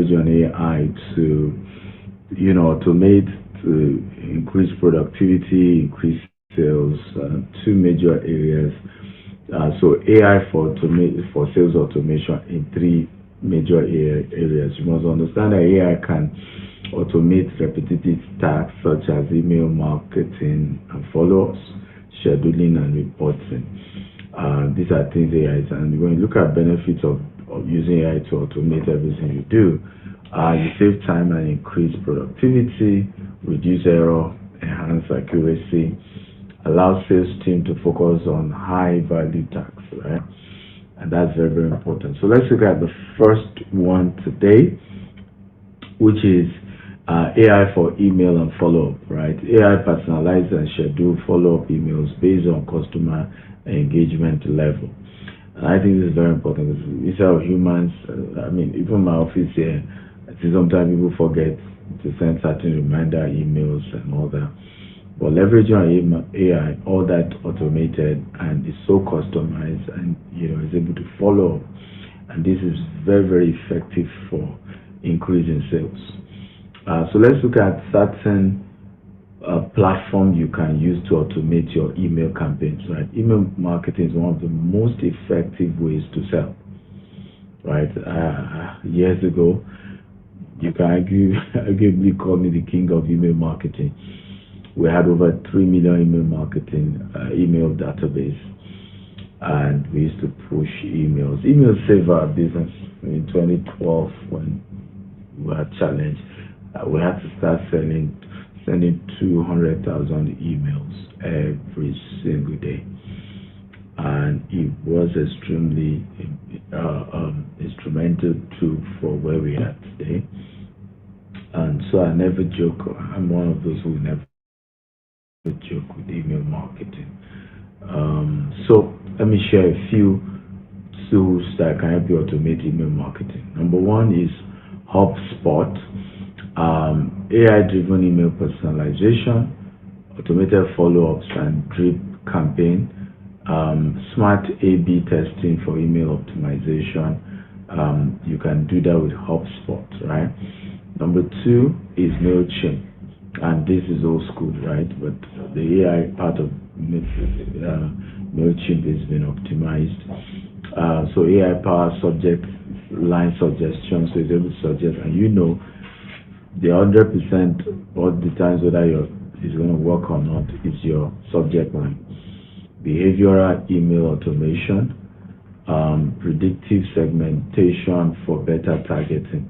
leverage on AI to, automate, to increase productivity, increase sales. Two major areas. So AI for sales automation in three major areas. You must understand that AI can automate repetitive tasks such as email marketing and follow-ups, scheduling and reporting. These are things AI is, and when you look at benefits of using AI to automate everything you do, you save time and increase productivity, reduce error, enhance accuracy, allow sales team to focus on high value tasks, right? And that's very, very important. So let's look at the first one today, which is AI for email and follow-up, right? AI personalize and schedule follow-up emails based on customer engagement level. And I think this is very important because instead of humans, even my office here, I see sometimes people forget to send certain reminder emails and all that. But leveraging AI, all that automated and is so customized and is able to follow up. And this is very, very effective for increasing sales. So let's look at certain platforms you can use to automate your email campaigns, right? Email marketing is one of the most effective ways to sell, right? Years ago, you can arguably call me the king of email marketing. We had over 3 million email database, and we used to push emails. Emails saved our business in 2012 when we were challenged. We had to start sending 200,000 emails every single day, and it was extremely instrumental tool for where we are today. And so I never joke. I'm one of those who never joke with email marketing. So let me share a few tools that can help you automate email marketing. Number one is HubSpot, AI-driven email personalization, automated follow-ups and drip campaign, smart A/B testing for email optimization. You can do that with HubSpot, right? Number two is MailChimp. And this is old school, right? But the AI part of MailChimp has been optimized. So AI power subject line suggestions, so it's able to suggest, and the 100% all the times whether it's going to work or not is your subject line. Behavioral email automation, predictive segmentation for better targeting.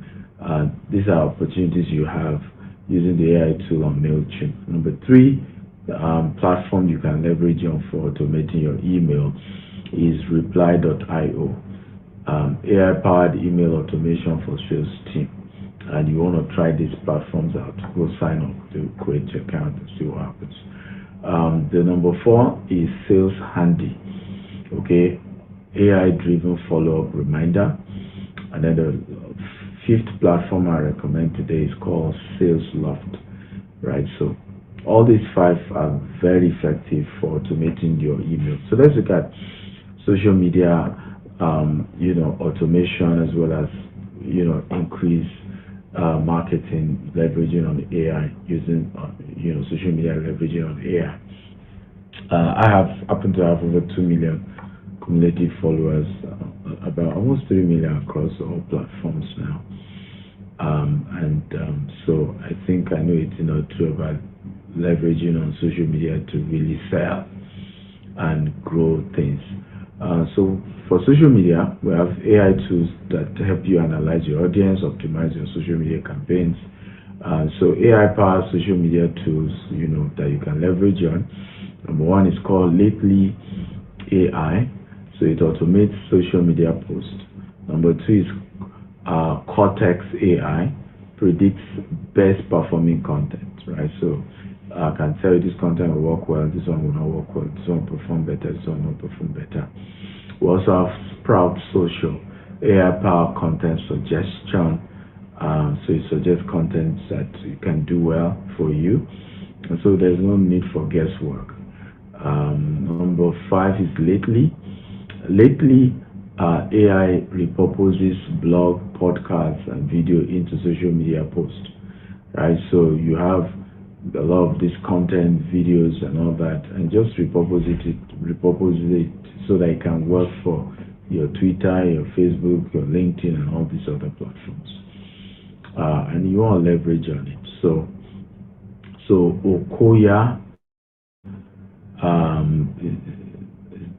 These are opportunities you have using the AI tool on MailChimp. Number three, platform you can leverage on for automating your email is reply.io, AI-powered email automation for sales team. And you want to try these platforms out. Go sign up to create your account and see what happens. The number four is Sales Handy, okay, AI-driven follow-up reminder. And then the fifth platform I recommend today is called SalesLoft, right? So all these five are very effective for automating your email. So let's look at social media, automation, as well as increase marketing, leveraging on AI, using social media, leveraging on AI. I happen to have over 2 million cumulative followers, about almost 3 million across all platforms now. So I think I know it's true about leveraging on social media to really sell and grow things. So for social media, we have AI tools that help you analyze your audience, optimize your social media campaigns. So AI-powered social media tools, that you can leverage on. Number one is called Lately AI. So it automates social media posts. Number two is Cortex AI, predicts best performing content, right? So I can tell you this content will work well, this one will not work well, this one will perform better, this one will not perform better. We also have Sprout Social, AI-powered content suggestion. So it suggests content that you can do well for you, and so there's no need for guesswork. Number five is Lately. Lately AI repurposes blog, podcasts, and video into social media posts, right? So you have a lot of this content, videos, and all that, and just repurpose it so that it can work for your Twitter, your Facebook, your LinkedIn, and all these other platforms. And you want to leverage on it. So Okoya,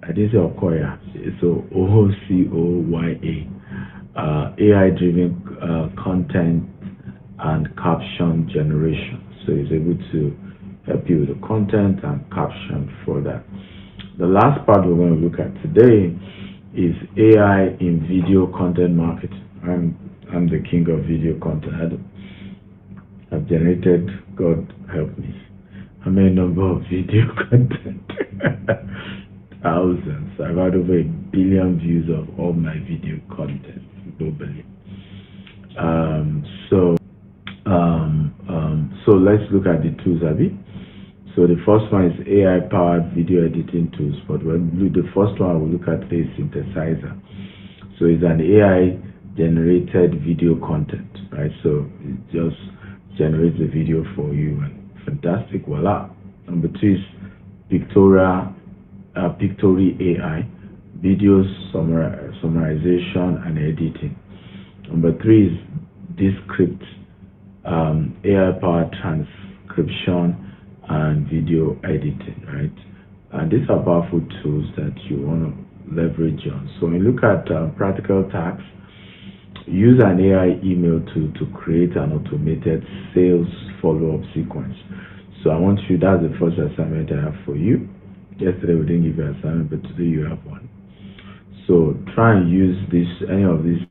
I didn't say Okoya, so OCOYA, AI-driven content and caption generation. So it's able to help you with the content and caption for that. The last part we're going to look at today is AI in video content marketing. I'm the king of video content. I've generated, God help me, how many number of video content? Thousands. I've had over 1 billion views of all my video content globally. So let's look at the tools, Abby. So the first one is AI-powered video editing tools. But the first one we'll look at is synthesizer. So it's an AI-generated video content, right? So it just generates the video for you, and fantastic, voila. Number 2 is Pictory AI, video summarization and editing. Number 3 is Descript, AI-powered transcription and video editing, right? And these are powerful tools that you want to leverage on. So when you look at practical tasks, use an AI email to create an automated sales follow-up sequence. So I want you, that's the first assignment I have for you. Yesterday we didn't give you an assignment, but today you have one. So try and use any of these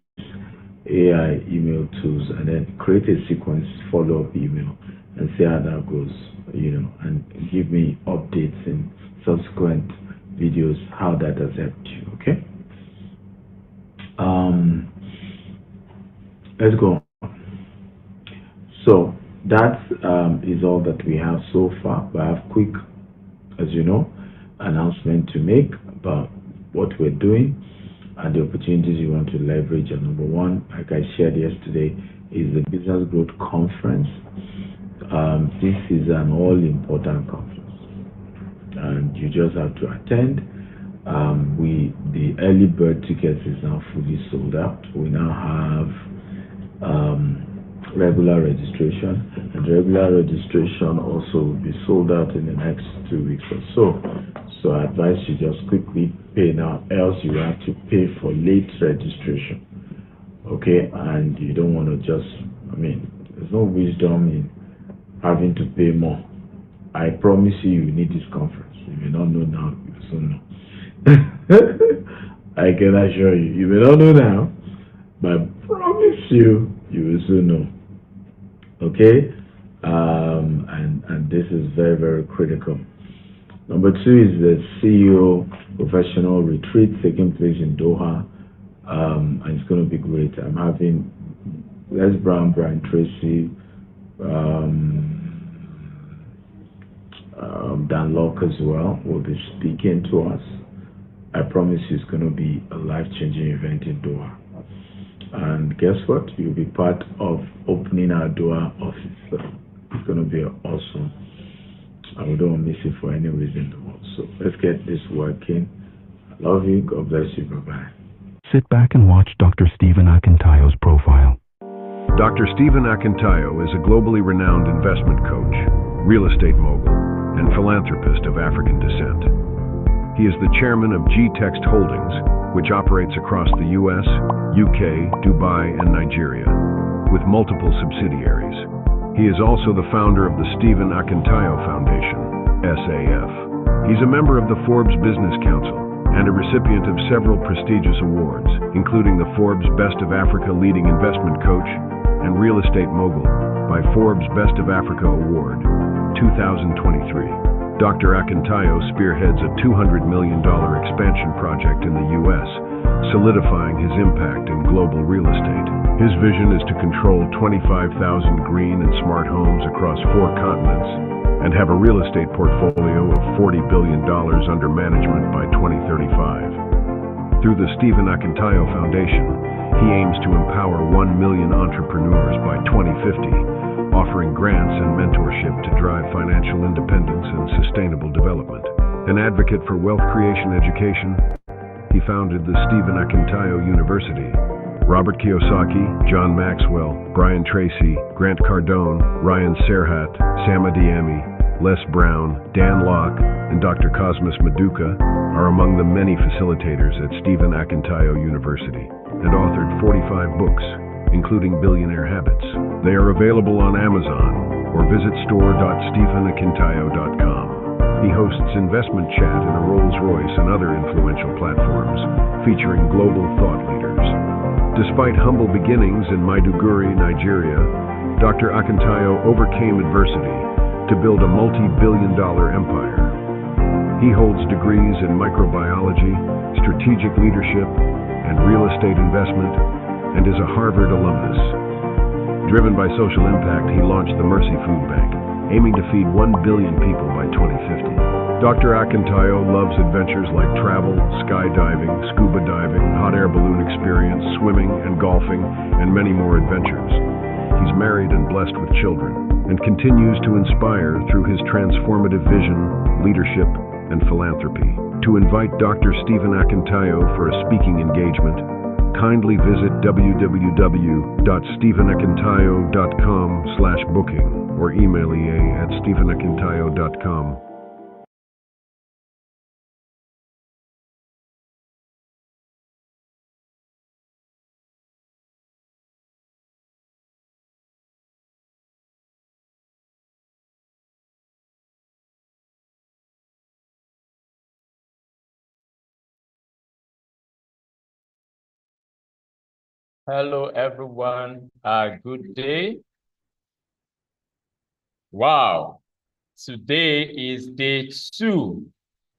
AI email tools, and then create a sequence follow-up email and see how that goes, and give me updates in subsequent videos how that has helped you. Okay. Let's go on. So that is all that we have so far. But I have quick, as you know, announcement to make about what we're doing and the opportunities you want to leverage. And number 1, like I shared yesterday, is the Business Growth Conference. This is an all-important conference, and you just have to attend. The early bird tickets is now fully sold out. We now have regular registration, and regular registration also will be sold out in the next 2 weeks or so. So I advise you just quickly pay now, else you have to pay for late registration. Okay, and you don't want to there's no wisdom in having to pay more. I promise you need this conference. You may not know now, you will soon know. I can assure you, you may not know now, but I promise you, you will soon know. Okay, and this is very, very critical. Number 2 is the CEO Professional Retreat taking place in Doha, and it's going to be great. I'm having Les Brown, Brian Tracy, Dan Locke as well will be speaking to us. I promise you it's going to be a life-changing event in Doha. And guess what? You'll be part of opening our Doha office. So it's going to be awesome. And we don't miss it for any reason in the world. So let's get this working. I love you. God bless you. Bye-bye. Sit back and watch Dr. Stephen Akintayo's profile. Dr. Stephen Akintayo is a globally renowned investment coach, real estate mogul, and philanthropist of African descent. He is the chairman of G-Text Holdings, which operates across the US, UK, Dubai, and Nigeria, with multiple subsidiaries. He is also the founder of the Stephen Akintayo Foundation, SAF. He's a member of the Forbes Business Council and a recipient of several prestigious awards, including the Forbes Best of Africa Leading Investment Coach and Real Estate Mogul by Forbes Best of Africa Award, 2023. Dr. Akintayo spearheads a $200 million expansion project in the U.S., solidifying his impact in global real estate. His vision is to control 25,000 green and smart homes across 4 continents and have a real estate portfolio of $40 billion under management by 2035. Through the Stephen Akintayo Foundation, he aims to empower 1 million entrepreneurs by 2050, offering grants and mentorship to drive financial independence and sustainable development. An advocate for wealth creation education, he founded the Stephen Akintayo University. Robert Kiyosaki, John Maxwell, Brian Tracy, Grant Cardone, Ryan Serhat, Sam Adiyemi, Les Brown, Dan Locke, and Dr. Cosmas Maduka are among the many facilitators at Stephen Akintayo University and authored 45 books, including Billionaire Habits. They are available on Amazon or visit store.stephenakintayo.com. He hosts investment chat in a Rolls-Royce and other influential platforms, featuring global thought leaders. Despite humble beginnings in Maiduguri, Nigeria, Dr. Akintayo overcame adversity to build a multi-billion-dollar empire. He holds degrees in microbiology, strategic leadership, and real estate investment, and is a Harvard alumnus. Driven by social impact, he launched the Mercy Food Bank, aiming to feed 1 billion people by 2050. Dr. Akintayo loves adventures like travel, skydiving, scuba diving, hot air balloon experience, swimming and golfing, and many more adventures. He's married and blessed with children, and continues to inspire through his transformative vision, leadership, and philanthropy. To invite Dr. Stephen Akintayo for a speaking engagement, kindly visit www.stephenakintayo.com/booking or email ea@stephenakintayo.com. Hello, everyone. Good day. Wow. Today is day 2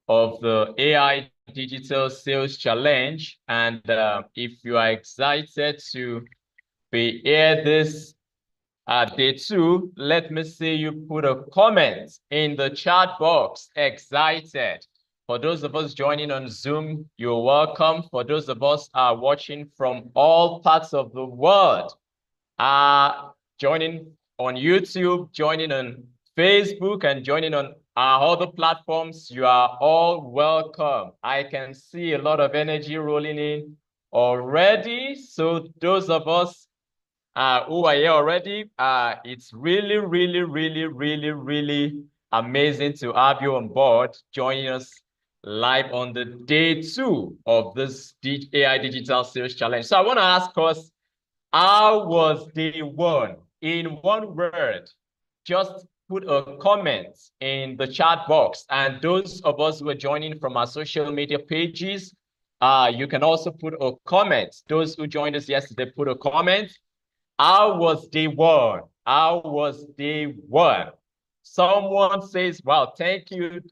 of the AI Digital Sales Challenge. And if you are excited to be here this day 2, let me see you put a comment in the chat box. Excited. For those of us joining on Zoom, you're welcome. For those of us watching from all parts of the world, joining on YouTube, joining on Facebook, and joining on our other platforms, you are all welcome. I can see a lot of energy rolling in already. So those of us who are here already, it's really, really, really, really, really amazing to have you on board, joining us live on the day 2 of this AI Digital Sales Challenge. So I want to ask us, how was day 1? In one word, just put a comment in the chat box. And those of us who are joining from our social media pages, you can also put a comment. Those who joined us yesterday, put a comment. How was day 1? How was day 1? Someone says, wow, thank you,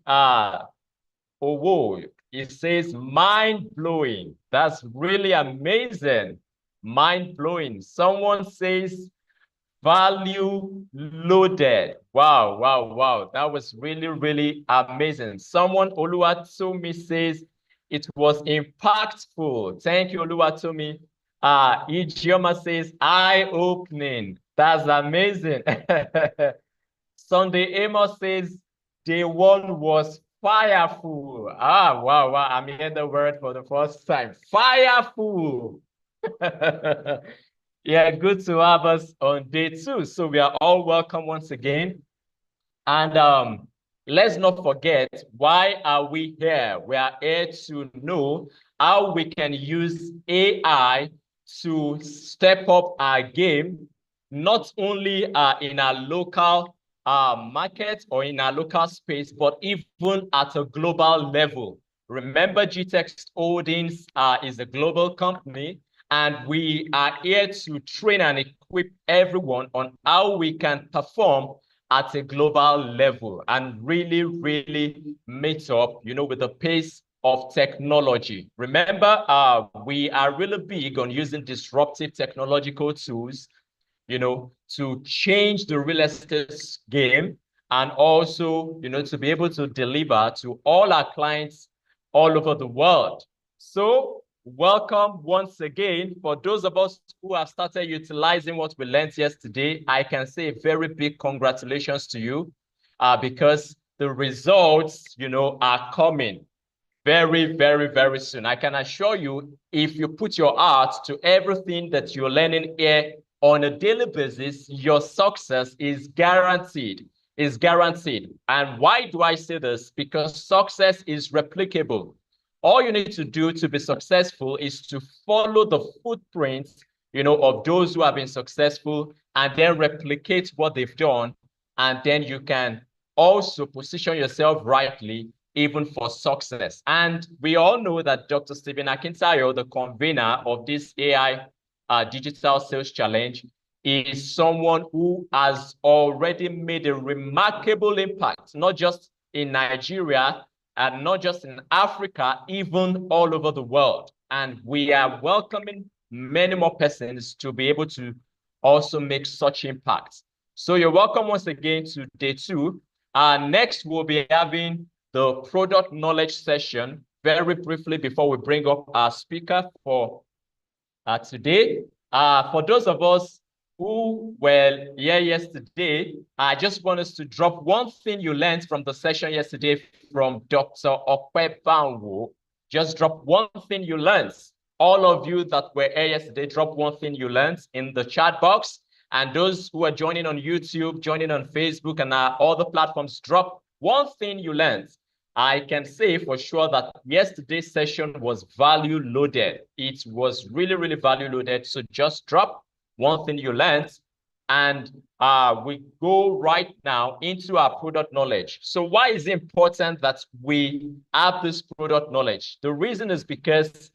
Owo. It says mind-blowing. That's really amazing. Mind-blowing. Someone says value loaded. Wow, wow, wow. That was really, really amazing. Someone, Oluwatomi, says it was impactful. Thank you, Oluwatomi. Ijeoma says eye-opening. That's amazing. Sunday Amos says day 1 was fireful. Wow, wow. I'm hearing the word for the first time. Fireful. Yeah, good to have us on day 2. So we are all welcome once again. And let's not forget, why are we here? We are here to know how we can use AI to step up our game, not only in our local market or in our local space, but even at a global level. Remember, GTEX Holdings is a global company, and we are here to train and equip everyone on how we can perform at a global level and really, really meet up, with the pace of technology. Remember, we are really big on using disruptive technological tools, to change the real estate game, and also, to be able to deliver to all our clients all over the world. So welcome once again. For those of us who have started utilizing what we learned yesterday, I can say a very big congratulations to you because the results, are coming very, very, very soon. I can assure you, if you put your heart to everything that you're learning here on a daily basis, your success is guaranteed. Is guaranteed. And why do I say this? Because success is replicable. All you need to do to be successful is to follow the footprints, of those who have been successful and then replicate what they've done. And then you can also position yourself rightly even for success. And we all know that Dr. Stephen Akintayo, the convener of this AI Digital Sales Challenge, is someone who has already made a remarkable impact, not just in Nigeria and not just in Africa, even all over the world. And we are welcoming many more persons to be able to also make such impacts. So you're welcome once again to day 2. Next, we'll be having the product knowledge session very briefly before we bring up our speaker for today. For those of us who were here yesterday, I just want us to drop one thing you learned from the session yesterday from Dr. Okwebanwo. Just drop one thing you learned. All of you that were here yesterday, drop one thing you learned in the chat box. And those who are joining on YouTube, joining on Facebook and other platforms, drop one thing you learned. I can say for sure that yesterday's session was value loaded. It was really, really value loaded. So just drop one thing you learned and we go right now into our product knowledge. So why is it important that we have this product knowledge? The reason is because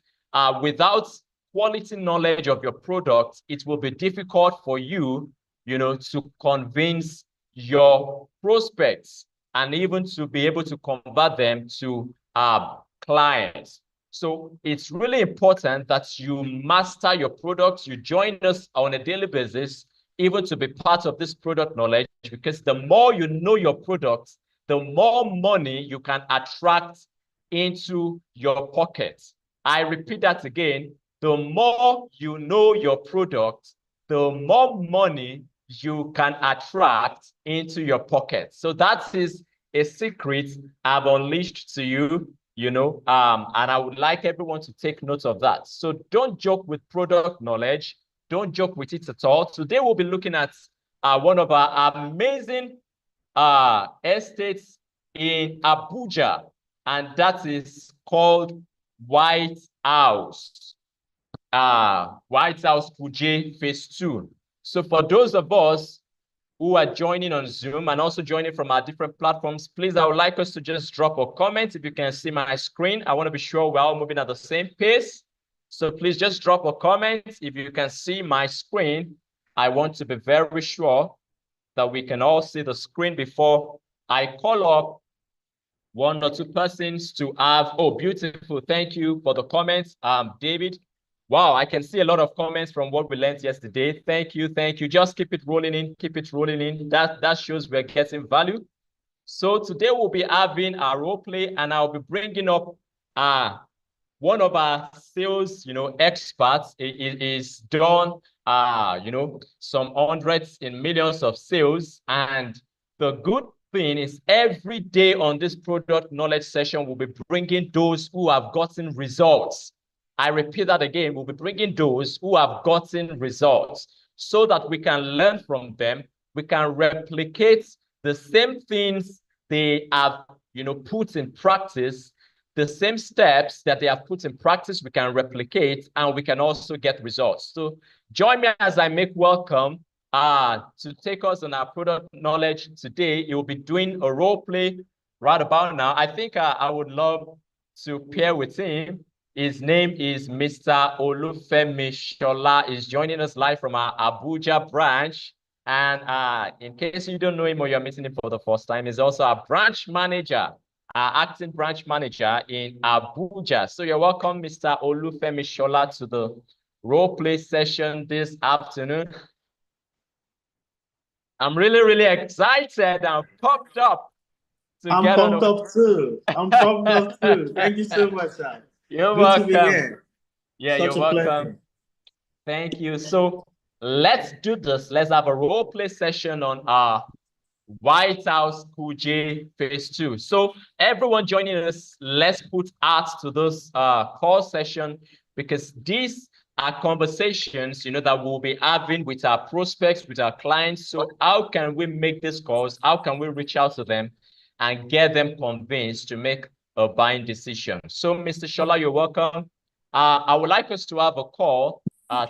without quality knowledge of your product, it will be difficult for you, to convince your prospects and even to be able to convert them to clients. So it's really important that you master your products. You join us on a daily basis, even to be part of this product knowledge, because the more you know your products, the more money you can attract into your pockets. I repeat that again. The more you know your product, the more money you can attract into your pocket. So that is a secret I've unleashed to you, and I would like everyone to take note of that. So don't joke with product knowledge. Don't joke with it at all. Today we'll be looking at one of our amazing estates in Abuja, and that is called White House. White House Kuje Phase 2. So for those of us who are joining on Zoom and also joining from our different platforms, please, I would like us to just drop a comment. If you can see my screen, I want to be sure we're all moving at the same pace. So please just drop a comment. If you can see my screen, I want to be very sure that we can all see the screen before I call up one or two persons to have. Oh, beautiful. Thank you for the comments, David. Wow, I can see a lot of comments from what we learned yesterday. Thank you, thank you. Just keep it rolling in, keep it rolling in. That shows we're getting value. So today we'll be having a role play, and I'll be bringing up one of our sales, experts. Is done, some hundreds in millions of sales. And the good thing is every day on this product knowledge session, we'll be bringing those who have gotten results. I repeat that again, we'll be bringing those who have gotten results so that we can learn from them. We can replicate the same things they have, put in practice, the same steps that they have put in practice, we can replicate, and we can also get results. So join me as I make welcome to take us on our product knowledge today. You'll be doing a role play right about now. I think I would love to pair with him. His name is Mr. Olufemi Shola. Is joining us live from our Abuja branch. And in case you don't know him or you're meeting him for the first time, he's also a branch manager, acting branch manager in Abuja. So you're welcome, Mr. Olufemi Shola, to the role play session this afternoon. I'm really, really excited. I'm pumped up. I'm pumped up too. I'm pumped up too. Thank you so much, sir. You're Good welcome. to be here. Yeah, Such you're a welcome. pleasure. Thank you. So let's do this. Let's have a role play session on our White House Kuje Phase 2. So everyone joining us, let's put art to this call session, because these are conversations, that we'll be having with our prospects, with our clients. So how can we make these calls? How can we reach out to them and get them convinced to make a buying decision? So Mr. Shola, you're welcome. I would like us to have a call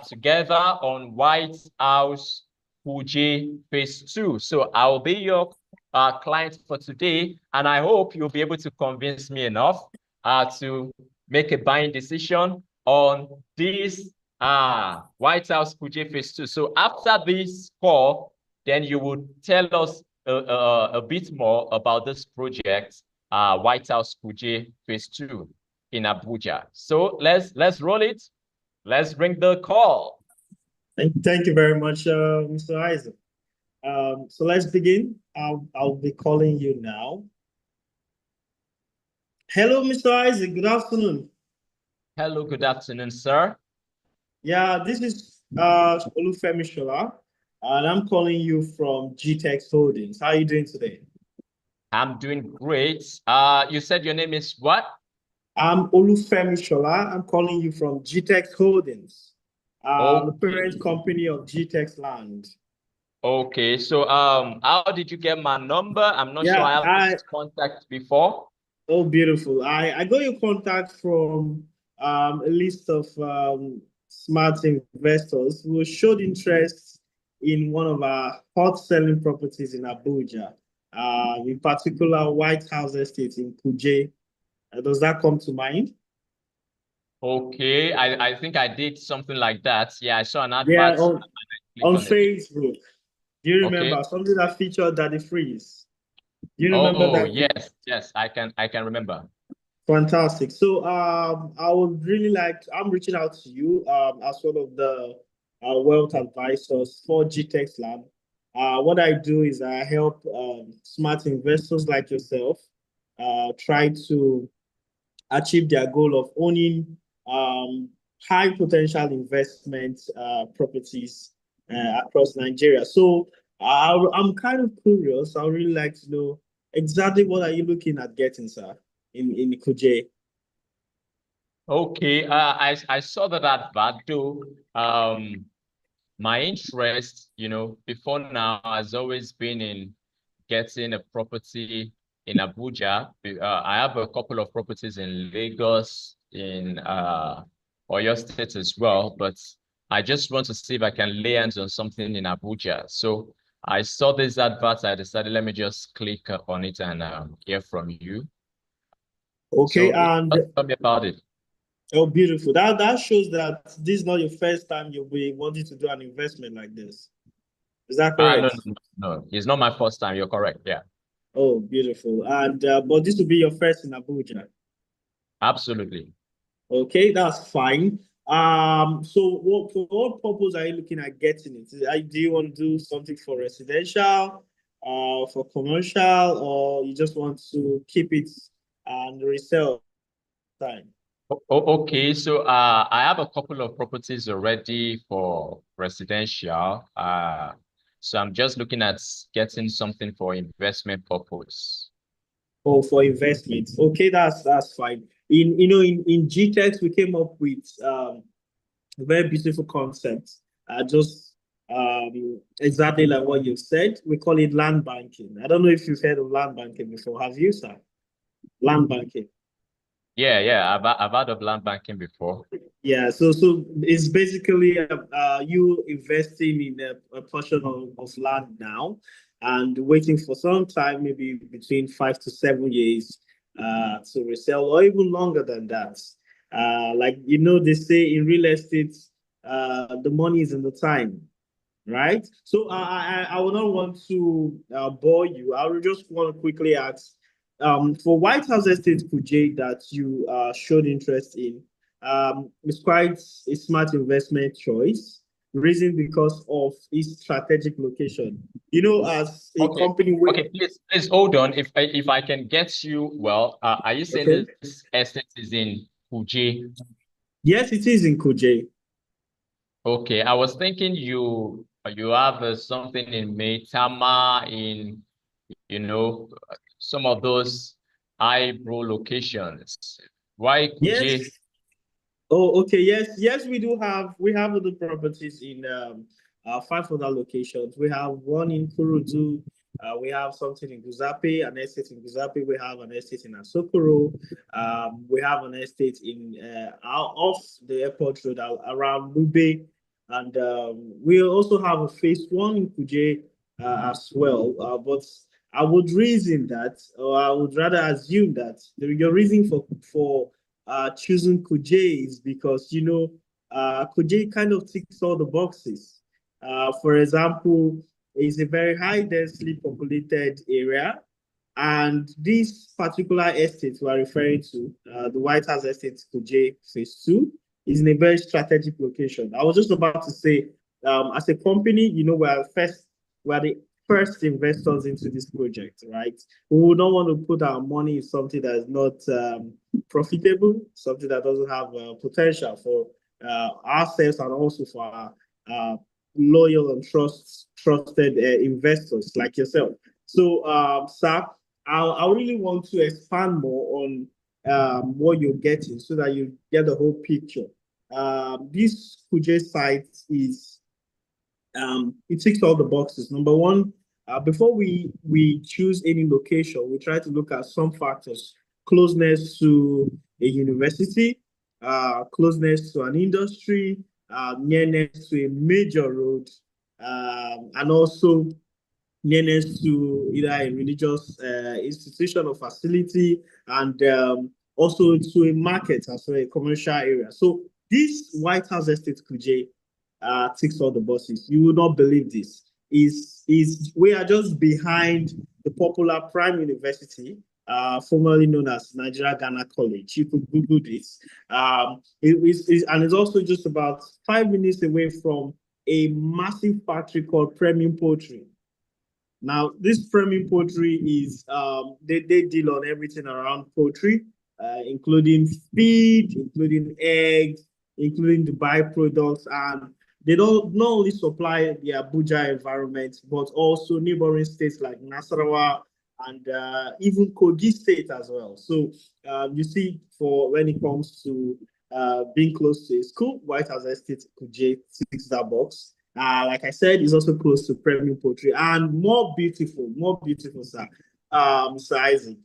together on White House Fuji Phase 2. So I'll be your client for today, and I hope you'll be able to convince me enough to make a buying decision on this White House Fuji Phase 2. So after this call, then you would tell us a bit more about this project, White House Fuji Phase 2 in Abuja. So let's roll it. Let's bring the call. Thank you very much, Mr. Isaac. So let's begin. I'll be calling you now. Hello, Mr. Isaac. Good afternoon. Hello, good afternoon, sir. Yeah, this is Olufemi Shola, and I'm calling you from GTEX Holdings. How are you doing today? I'm doing great. You said your name is what? I'm Olufemi Shola. I'm calling you from GTEX Holdings, the Okay. parent company of GTEX Land. Okay, so how did you get my number? I'm not sure Yeah, I have this contact before. Oh, beautiful. I got your contact from a list of smart investors who showed interest in one of our hot selling properties in Abuja, in particular White House Estate in Kuje. Does that come to mind? Okay, I think I did something like that. Yeah, I saw an Yeah, advert. on On it. Facebook. Do you remember Okay. something that featured Daddy Freeze? Do you remember Oh, that? yes, I can remember. Fantastic. So I would really like, I'm reaching out to you as one of the wealth advisors for GTEX Lab. What I do is I help smart investors like yourself try to achieve their goal of owning high potential investment properties across Nigeria. So I'm kind of curious. I would really like to know exactly what are you looking at getting, sir, in Kuje? Okay, I saw that advert though. My interest, before now has always been in getting a property in Abuja. I have a couple of properties in Lagos, in Oyo State as well, but I just want to see if I can lay hands on something in Abuja. So I saw this advert. I decided, let me just click on it and hear from you. Okay, So and tell me about it. oh, beautiful. That shows that this is not your first time you'll be wanting to do an investment like this. Is that No, correct? no, it's not my first time. You're correct. Yeah, Oh, beautiful. And but this will be your first in Abuja. absolutely. Okay, that's fine. So for what purpose are you looking at getting it? Do you want to do something for residential, for commercial, or you just want to keep it and resell time? Okay, so I have a couple of properties already for residential. So I'm just looking at getting something for investment purpose. Oh, for investments. Okay, that's fine. In GTEX, we came up with a very beautiful concept. Just exactly like what you've said. We call it land banking. I don't know if you've heard of land banking before. Have you, sir? Land banking. Yeah, I've heard of land banking before. Yeah, so it's basically you investing in a portion of land now and waiting for some time, maybe between 5 to 7 years, to resell, or even longer than that. Like they say in real estate, the money is in the time, right? So I would not want to bore you. I would just want to quickly ask, for White House Estate Kuje that you showed interest in, it's quite a smart investment choice. Reason because of its strategic location. As a Okay, company. okay, please hold on. If I can get you, well, are you saying Okay. this estate is in Fuji? Yes, it is in Kuje. Okay, I was thinking you have something in Maitama, in some of those high bro locations. Why Yes. Kuje? Oh, okay. Yes, yes, we do have. We have other properties in five other locations. We have one in Kurudu. We have something in Guzape, an estate in Guzape. We have an estate in Asokoro. We have an estate in off the airport road around Lube, and we also have a phase one in Kuje as well. But I would reason that, or I would rather assume that your reason for choosing Kuje is because Kuje kind of ticks all the boxes. For example, it's a very high densely populated area, and this particular estate we are referring to, the White House Estate Kuje Phase 2, is in a very strategic location. I was just about to say, as a company, we are the first investors into this project, right? We would not want to put our money in something that is not profitable, something that doesn't have potential for ourselves and also for our loyal and trusted investors like yourself. So, sir, I really want to expand more on what you're getting so that you get the whole picture. This Kuje site is it ticks all the boxes. Number one, before we choose any location, we try to look at some factors: closeness to a university, closeness to an industry, nearness to a major road, and also nearness to either a religious institution or facility, and also to a market as well, a commercial area. So this White House Estate Kuje ticks all the boxes. You will not believe this. Is we are just behind the popular Prime University, formerly known as Nigeria Ghana College. You could Google this. And it's also just about 5 minutes away from a massive factory called Premium Poultry. Now, this Premium Poultry is they deal on everything around poultry, including feed, including eggs, including the byproducts, and they don't not only supply the Abuja environment, but also neighboring states like Nasarawa and even Kogi State as well. So you see, for when it comes to being close to a school, White House Estate Kuje ticks that box. Like I said, it's also close to Premium Poultry and more beautiful, sir. Mr. Isaac,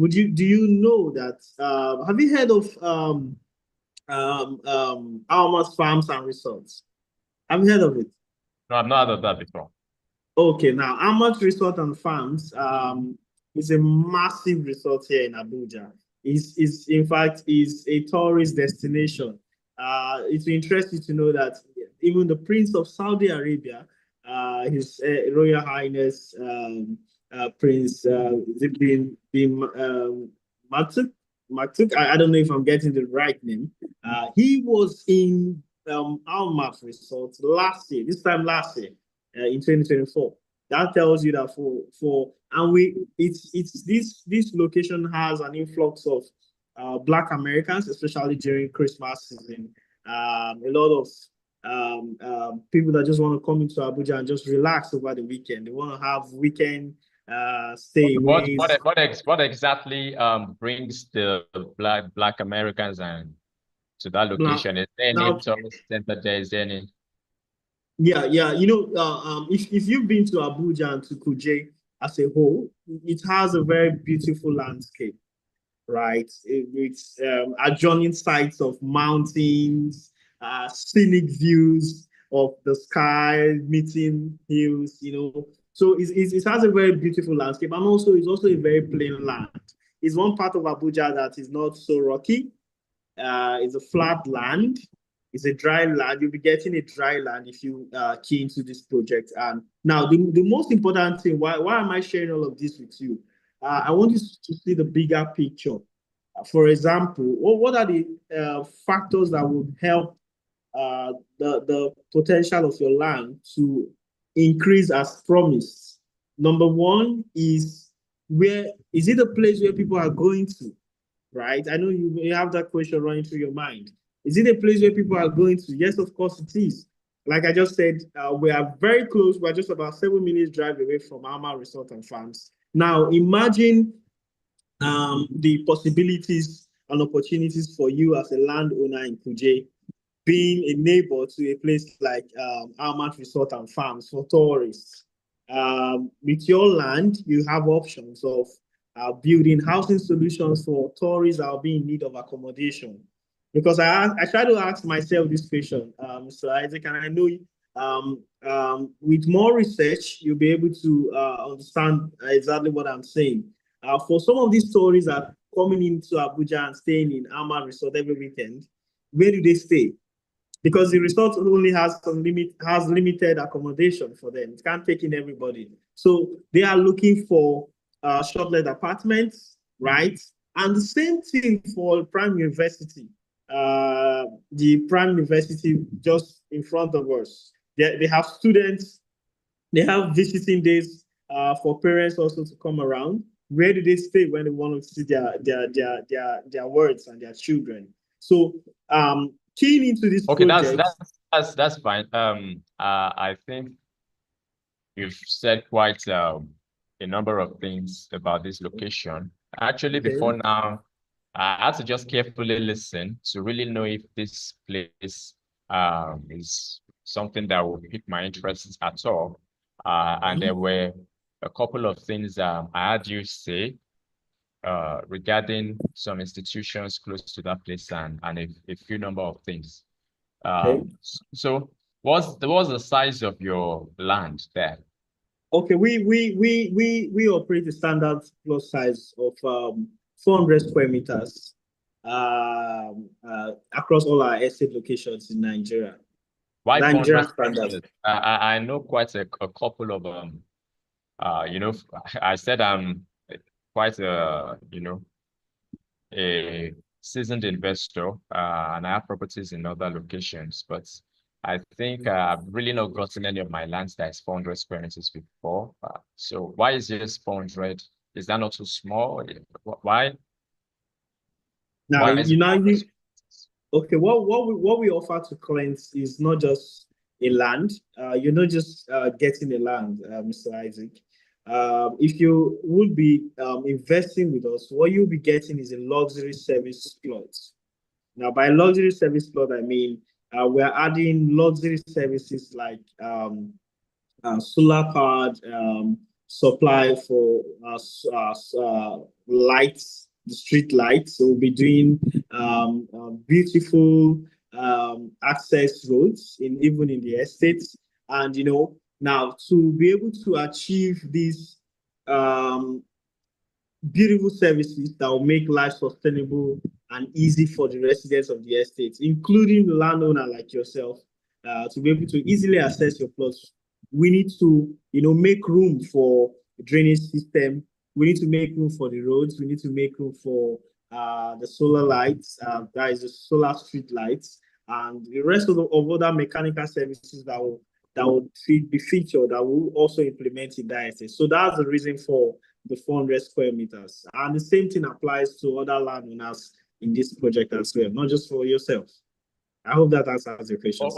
do you know that? Have you heard of Almas Farms and Resorts? Have you heard of it? No, I've not heard of that before. Okay, now Almas Resort and Farms is a massive resort here in Abuja. Is in fact is a tourist destination. It's interesting to know that even the Prince of Saudi Arabia, His Royal Highness Prince bin Matuk, I don't know if I'm getting the right name. He was in Almas Resort last year, this time last year, in 2024. That tells you that for and we it's this location has an influx of Black Americans, especially during Christmas season. A lot of people that just want to come into Abuja and just relax over the weekend. They want to have weekend stayaways. What exactly brings the Black Americans and to that Now, location? Is there any now, tourist center there? Is there any? yeah. If you've been to Abuja and to Kuje as a whole, it has a very beautiful landscape, right? It's adjoining sites of mountains, scenic views of the sky, meeting hills, So it has a very beautiful landscape, and also it's also a very plain land. It's one part of Abuja that is not so rocky. It's a flat land. It's a dry land. You'll be getting a dry land if you key into this project. And now the most important thing, why am I sharing all of this with you? I want you to see the bigger picture. For example, what are the factors that would help the potential of your land to increase as promised? Number one is, where is it a place where people are going to, right? I know you have that question running through your mind. Is it a place where people are going to? Yes, of course it is. Like I just said, we are very close. We're just about 7 minutes drive away from Alma Resort and Farms. Now, imagine the possibilities and opportunities for you as a landowner in Kuje, being a neighbor to a place like Almat Resort and Farms for tourists. With your land, you have options of building housing solutions for tourists that will be in need of accommodation. Because I try to ask myself this question, Mr. Isaac, and I know with more research, you'll be able to understand exactly what I'm saying. For some of these tourists that are coming into Abuja and staying in Alma Resort every weekend, where do they stay? Because the resort only has limited accommodation for them. It can't take in everybody. So they are looking for short-let apartments, right? And the same thing for Prime University. The Prime University just in front of us. They have students, they have visiting days for parents also to come around. Where do they stay when they want to see their words and their children? So keying into this Okay, project. that's fine. I think you've said quite a number of things about this location. Actually, Okay. before now, I had to just carefully listen to really know if this place is something that will pique my interest at all. And there were a couple of things I had you say regarding some institutions close to that place and a few number of things. Okay. So what's the size of your land there? Okay, we operate a standard plot size of 400 square meters across all our estate locations in Nigeria. Why Nigeria 400 standard. I know quite a couple of you know, I said I'm quite a a seasoned investor and I have properties in other locations, but I think I've really not gotten any of my lands that is 400 square meters before. So why is this 400? Is that not too small? Why? Now, Why is it 400? okay, what we offer to clients is not just a land. You're not just getting a land, Mr. Isaac. If you would be investing with us, what you'll be getting is a luxury service plot. Now, by luxury service plot, I mean we're adding luxury services like solar powered supply for lights, the street lights. So we'll be doing beautiful access roads even in the estates. And now to be able to achieve these beautiful services that will make life sustainable and easy for the residents of the estates, including the landowner like yourself, to be able to easily access your plots. We need to, make room for the drainage system. We need to make room for the roads. We need to make room for the solar lights, that is the solar street lights, and the rest of other mechanical services that will be featured, that will also implement in that estate. So that's the reason for the 400 square meters. And the same thing applies to other landowners in this project as well, not just for yourself. I hope that answers your question.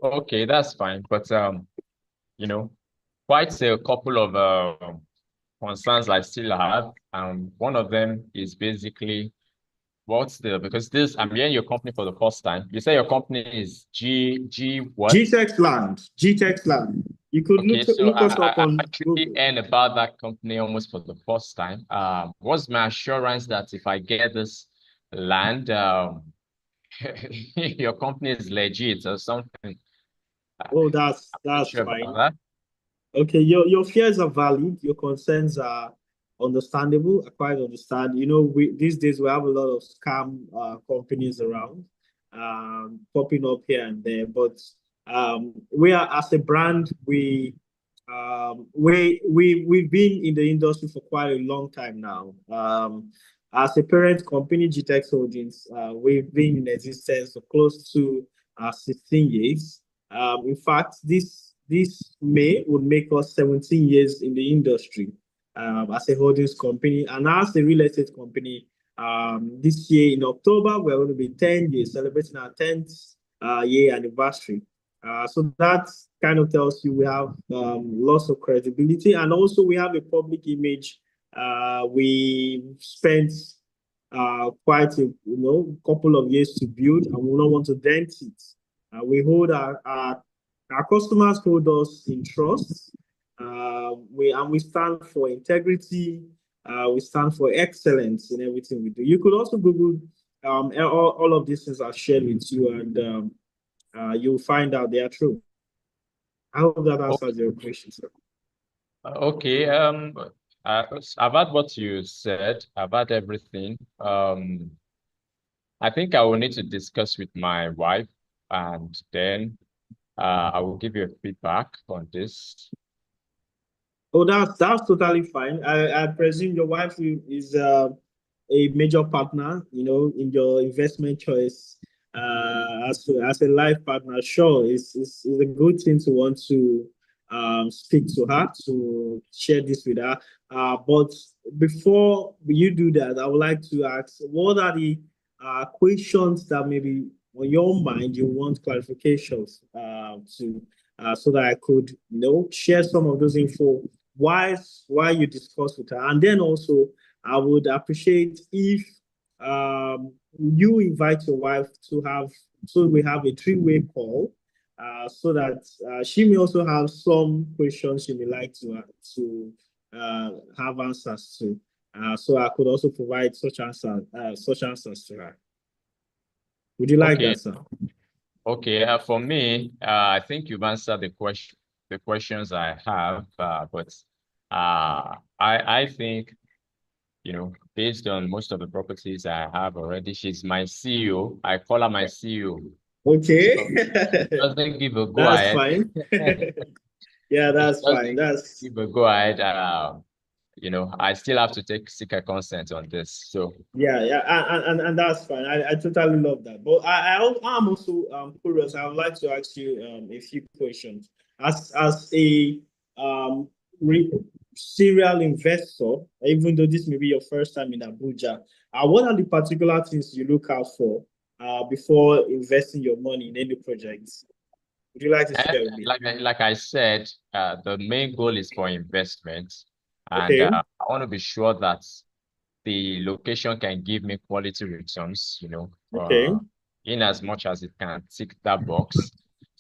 Okay, that's fine. But quite a couple of concerns I still have. One of them is basically because I'm hearing your company for the first time. You say your company is G what? GTEX Land. GTEX Land. You could look us up on actually Google. heard about that company almost for the first time. What's my assurance that if I get this land, your company is legit or something? Oh, that's Sure fine. that. Okay, your fears are valid. Your concerns are understandable. I quite understand. These days we have a lot of scam companies around, popping up here and there. But we are, as a brand, we've been in the industry for quite a long time now. As a parent company, GTEX Holdings, we've been in existence for close to 16 years. In fact, this May would make us 17 years in the industry as a holdings company, and as a real estate company, This year in October, we're going to be 10 years, celebrating our 10th year anniversary. So that kind of tells you we have lots of credibility, and also we have a public image. We spent quite a couple of years to build, and we don't want to dent it. We hold our customers hold us in trust. We stand for integrity. We stand for excellence in everything we do. You could also Google all of these things I've shared with you, and you'll find out they are true. I hope that answers your question, sir. Okay. I've heard what you said about everything. I think I will need to discuss with my wife, and then I will give you a feedback on this. Oh, that's totally fine. I presume your wife is a major partner, in your investment choice. As a life partner, sure, it's a good thing to want to speak to her, to share this with her. But before you do that, I would like to ask, what are the questions that maybe on your mind you want clarifications to, so that I could, share some of those info why you discuss with her. And then also, I would appreciate if you invite your wife to have, so we have a three-way call, so that she may also have some questions she may like to have answers to. So I could also provide such answers to her. Would you like that, sir? Okay. For me, I think you've answered the questions I have, but I think, based on most of the properties I have already, she's my CEO. I call her my CEO. Okay. So doesn't give a go That's ahead. fine. Yeah, that's fine. That's give a go ahead. I still have to seek her consent on this. So yeah, and that's fine. I totally love that. But I'm also curious. I would like to ask you a few questions. As a re serial investor, even though this may be your first time in Abuja, what are the particular things you look out for before investing your money in any projects? Would you like to share with me? Like I said, the main goal is for investment, and Okay. I want to be sure that the location can give me quality returns, Okay. in as much as it can tick that box.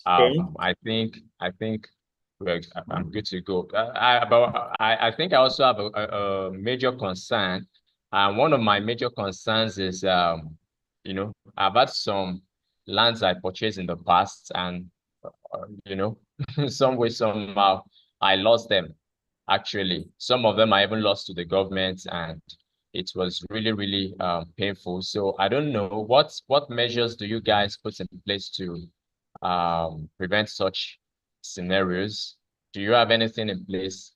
Okay. I think I'm good to go. I think I also have a major concern, and one of my major concerns is, I've had some lands I purchased in the past, and some way somehow I lost them. Actually, some of them I even lost to the government, and it was really, really painful. So I don't know what measures do you guys put in place to prevent such scenarios? Do you have anything in place?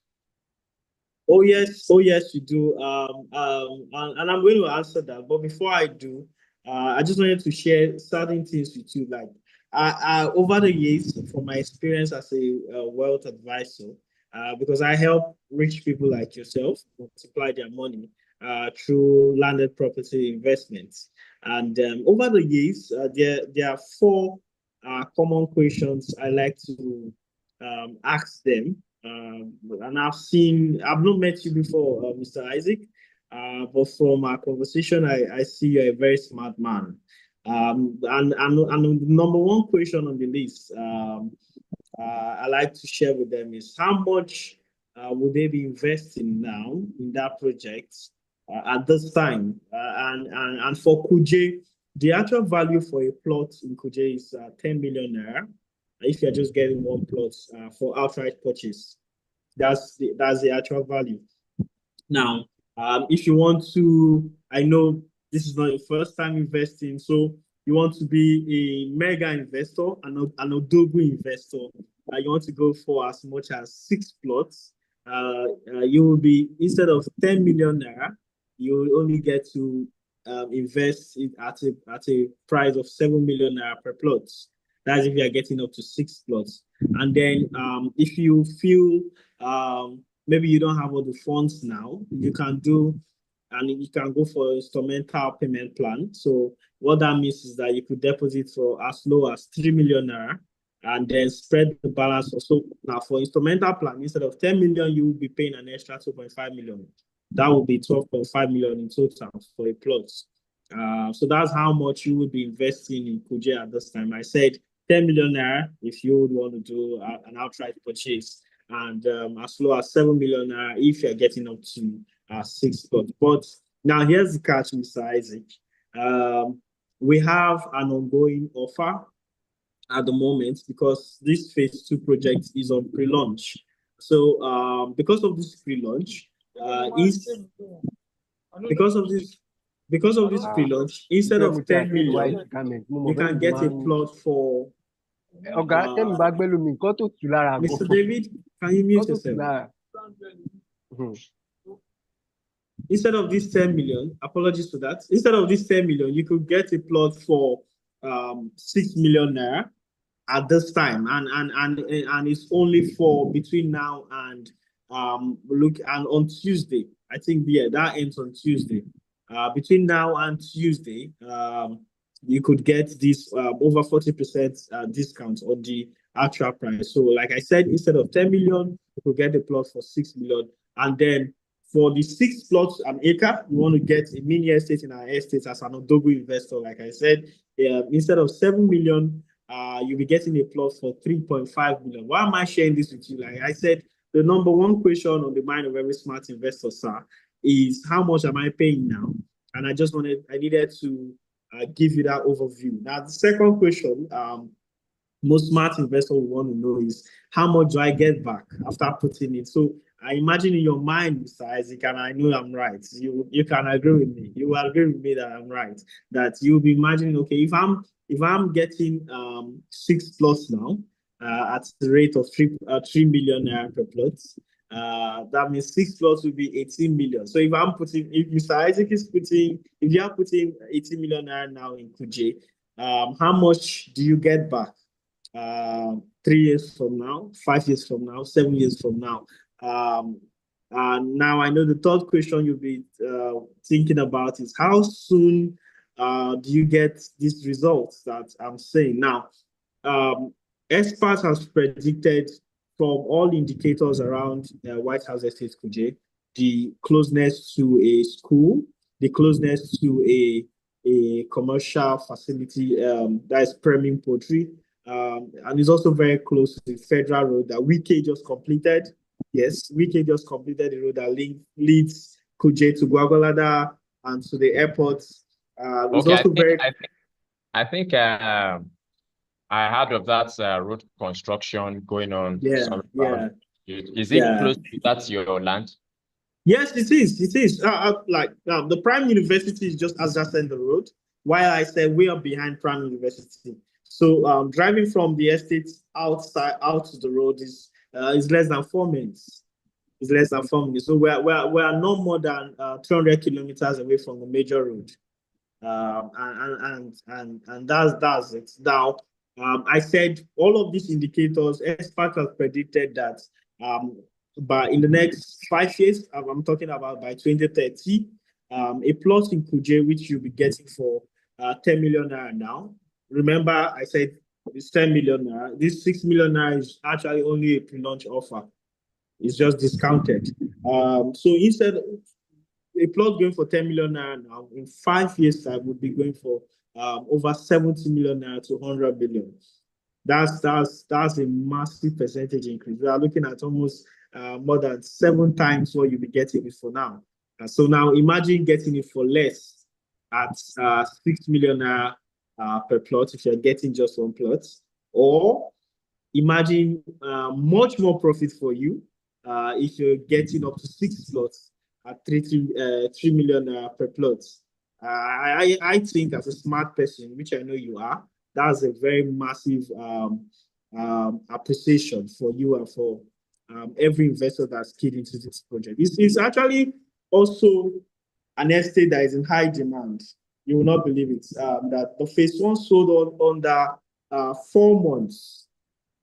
Oh yes, you do. And I'm going to answer that. But before I do, I just wanted to share certain things with you. Like, over the years, from my experience as a wealth advisor, because I help rich people like yourself multiply their money through landed property investments. And over the years, there are four common questions I like to ask them. And I've not met you before, Mr. Isaac, but from our conversation, I see you're a very smart man. And the number one question on the list I like to share with them is how much would they be investing now in that project at this time? And for Kuje, the actual value for a plot in Kuje is 10 million naira. If you're just getting one plot for outright purchase, that's the actual value. Now, if you want to, I know this is not your first time investing, so you want to be a mega investor, an Odogu investor, you want to go for as much as 6 plots, you will be, instead of 10 million naira, you will only get to invest it at a price of 7 million naira per plot. That's if you are getting up to 6 plots. And then if you feel maybe you don't have all the funds now, you can do and you can go for instrumental payment plan. So what that means is that you could deposit for as low as 3 million naira and then spread the balance. So now for instrumental plan, instead of 10 million, you will be paying an extra 2.5 million. That will be 12.5 million in total for a plot. So that's how much you would be investing in Kuje at this time. I said 10 million naira if you would want to do an outright purchase, and as low as 7 million naira if you're getting up to 6 plots. But now here's the catch, Mr. Isaac. We have an ongoing offer at the moment because this phase 2 project is on pre-launch. So because of this pre-launch, because of this pre-launch, instead of 10 million, you can get a plot for Mr. David, can you mute yourself? Instead of this 10 million, apologies for that. Instead of this 10 million, you could get a plot for 6 million naira at this time, and it's only for between now and on Tuesday. I think that ends on Tuesday. Between now and Tuesday, you could get this over 40% discount on the actual price. So, like I said, instead of 10 million, you could get the plot for 6 million, and then for the 6 plots an acre, we want to get a mini estate in our estate as an Odogu investor. Like I said, instead of 7 million, you'll be getting a plot for 3.5 million. Why am I sharing this with you? Like I said, the number one question on the mind of every smart investor, sir, is how much am I paying now? And I needed to give you that overview. Now, the second question, most smart investors will want to know is how much do I get back after putting it? So I imagine in your mind, Mr. Isaac, and I know I'm right. You can agree with me. You will agree with me that I'm right. That you'll be imagining, okay, if I'm getting 6 plots now at the rate of 3 million naira per plot, that means 6 plots will be 18 million. So if Mr. Isaac if you are putting 18 million naira now in Kuje, how much do you get back? 3 years from now, 5 years from now, 7 years from now. And now I know the third question you'll be thinking about is how soon do you get these results that I'm saying? Now, experts have predicted from all indicators around White House Estate Kuje, the closeness to a school, the closeness to a commercial facility that is Premium Poultry, and it's also very close to the federal road that Wike just completed. Yes, Wike just completed the road that leads Kuje to Gwagwalada and to the airport. It's okay, I think I heard of that road construction going on. Yeah. Is it close to that's your land? Yes, it is. It is. The Prime University is just adjacent the road, while I said we are behind Prime University. So driving from the estate out to the road is less than 4 minutes. It's less than 4 minutes. So we are no more than 200 kilometers away from the major road, and that's it. Now, I said all of these indicators, experts have predicted that but in the next 5 years, I'm talking about by 2030, a plot in Kuje which you'll be getting for 10 million naira now. Remember, I said it's 10 million naira. This 6 million naira is actually only a pre-launch offer. It's just discounted. So instead, a plot going for 10 million naira now, in 5 years' time, would be going for over 70 million naira to 100 billion. That's a massive percentage increase. We are looking at almost more than 7 times what you'll be getting it for now. So now imagine getting it for less at 6 million naira per plot if you're getting just 1 plot, or imagine much more profit for you if you're getting up to 6 plots at 3 million per plot. I think as a smart person, which I know you are, that's a very massive appreciation for you and for every investor that's keyed into this project. It's actually also an estate that is in high demand. You will not believe it. That the phase 1 sold under 4 months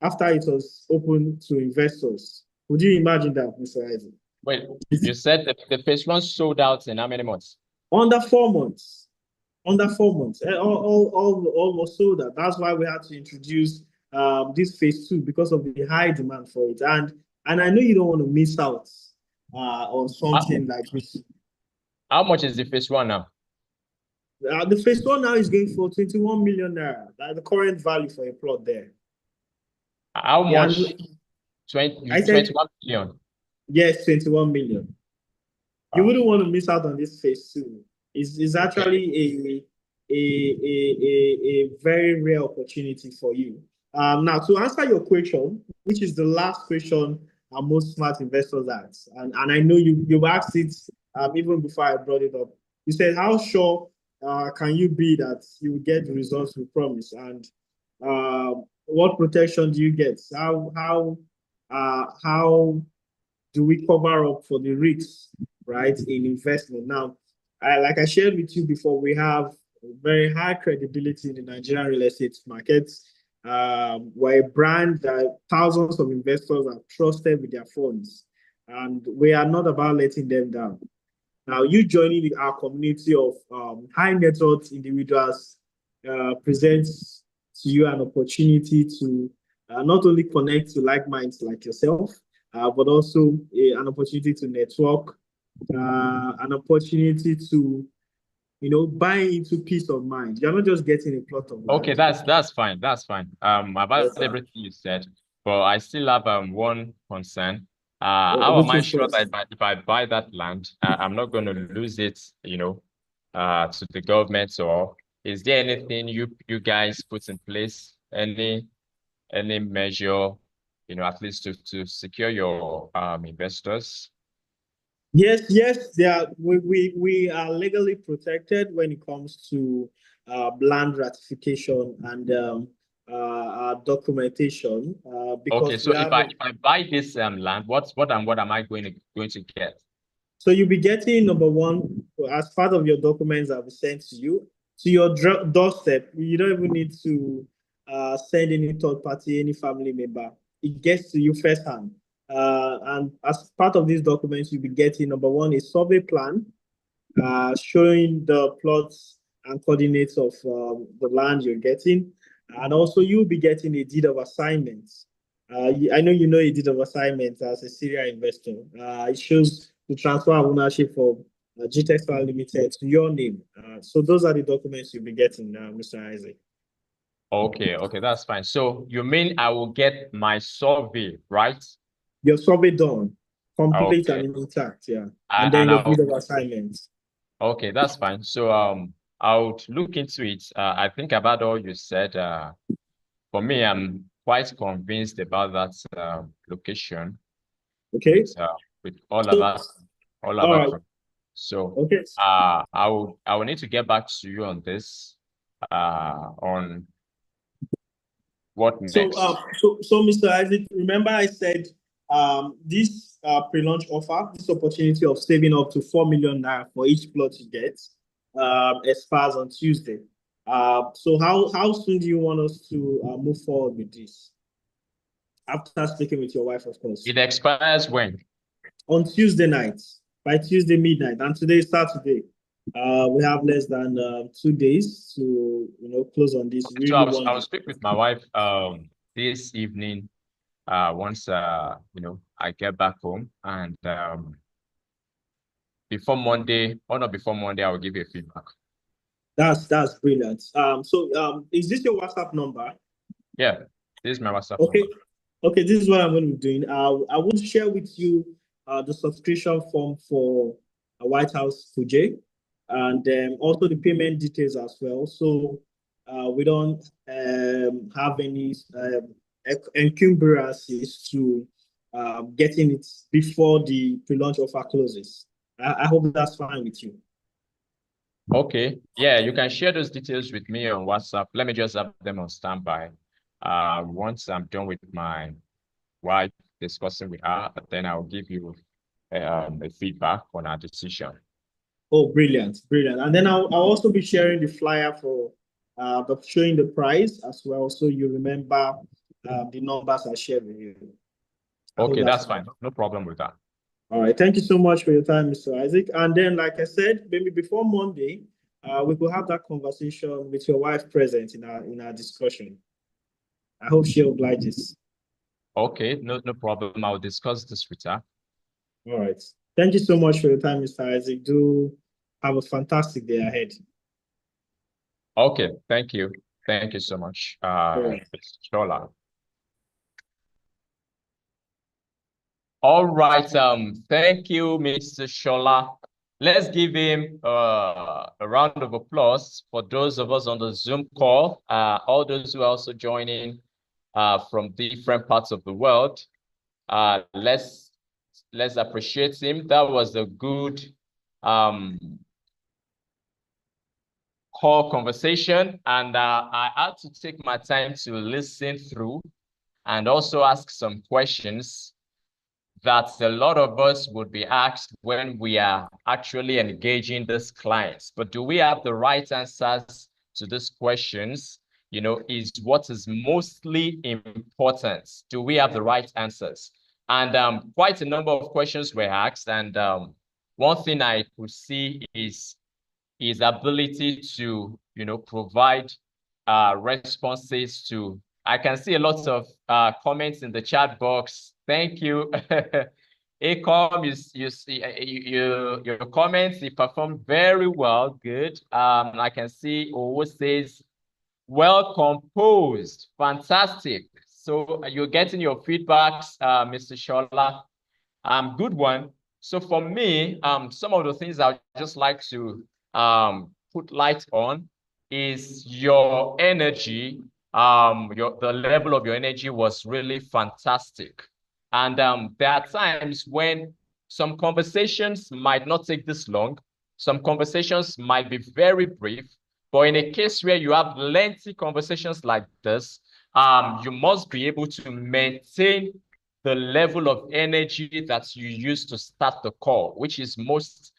after it was open to investors. Would you imagine that, Mr. Isaac? Wait, you said the phase one sold out in how many months? Under 4 months. Under 4 months. All was sold out. That's why we had to introduce this phase two because of the high demand for it. And I know you don't want to miss out on something like this. How much is the phase one now? The phase one now is going for 21 million naira. That's the current value for a plot there. How much? I said 21 million. yes, 21 million. You wouldn't want to miss out on this phase two. It's actually a very rare opportunity for you. Now, to answer your question, which is the last question most smart investors ask, and I know you've asked it even before I brought it up. You said, how sure can you be that you will get the results we promise? And what protection do you get? How do we cover up for the risks, right, in investment? Now, like I shared with you before, we have very high credibility in the Nigerian real estate markets. We're a brand that thousands of investors have trusted with their funds, and we are not about letting them down. Now, you joining our community of high net worth individuals presents to you an opportunity to not only connect to like minds like yourself, but also an opportunity to network, an opportunity to, buy into peace of mind. You're not just getting a plot of land. Okay, that's fine. That's fine. About Yes, everything you said, but I still have one concern. How am I sure that if I buy that land, I'm not going to lose it, to the government? Or is there anything you guys put in place, any measure, at least to secure your investors? Yes, we are legally protected when it comes to land ratification and documentation. Because Okay, so if I buy this land, what am I going to get? So you'll be getting, number one, as part of your documents that we sent to you, to your doorstep. You don't even need to send any third party, any family member. It gets to you firsthand. And as part of these documents, you'll be getting, number one, a survey plan showing the plots and coordinates of the land you're getting. And also, you'll be getting a deed of assignment. I know you know a deed of assignment as a serial investor. It shows the transfer of ownership of GTEX Limited to your name. So those are the documents you'll be getting, Mr. Isaac. Okay, that's fine. So you mean I will get my survey, right? Your survey done, complete and intact, yeah. And then your deed of assignment. Okay, that's fine. So I would look into it. I think about all you said. For me, I'm quite convinced about that location. Okay. With all about right. So okay. I will need to get back to you on this. On what next. So Mr. Isaac, remember I said this pre-launch offer, this opportunity of saving up to 4 million naira for each plot you get, expires on Tuesday. So how soon do you want us to move forward with this? After speaking with your wife, of course. It expires when? On Tuesday night, by Tuesday midnight, and today is Saturday. We have less than 2 days to close on this. So I will speak with my wife this evening once I get back home, and before Monday, or not before Monday, I will give you a feedback. That's brilliant. So is this your WhatsApp number? Yeah, this is my WhatsApp number. Okay, this is what I'm going to be doing. I will share with you the subscription form for White House Kuje, and also the payment details as well. So we don't have any encumbrances to getting it before the pre-launch offer closes. I hope that's fine with you. Okay, yeah, you can share those details with me on WhatsApp. Let me just have them on standby. Once I'm done with my wife discussing with her, then I'll give you a feedback on our decision. Oh, brilliant. And then I'll also be sharing the flyer for showing the price as well, so you remember the numbers I shared with you. Okay, that's fine. No problem with that. All right. Thank you so much for your time, Mr. Isaac. And then, like I said, maybe before Monday, we could have that conversation with your wife present in our discussion. I hope she obliges. Okay, no problem. I'll discuss this with her. All right. Thank you so much for your time, Mr. Isaac. Do have a fantastic day ahead. Okay, thank you. Thank you so much, All Mr. Shola. All right, thank you, Mr. Shola. Let's give him a round of applause for those of us on the Zoom call, all those who are also joining from different parts of the world. Let's appreciate him. That was a good call conversation, and I had to take my time to listen through and also ask some questions that a lot of us would be asked when we are actually engaging these clients. But do we have the right answers to these questions? You know, is what is mostly important. Do we have the right answers? And quite a number of questions were asked. And one thing I could see is his ability to, you know, provide responses to. I can see a lot of comments in the chat box. Thank you. Acom, your comments, you performed very well. Good. I can see Owo says, well composed, fantastic. So you're getting your feedbacks, Mr. Shola. Good one. So for me, some of the things I'd just like to put light on is your energy. The level of your energy was really fantastic. And there are times when some conversations might not take this long. Some conversations might be very brief. But in a case where you have lengthy conversations like this, you must be able to maintain the level of energy that you use to start the call, which is most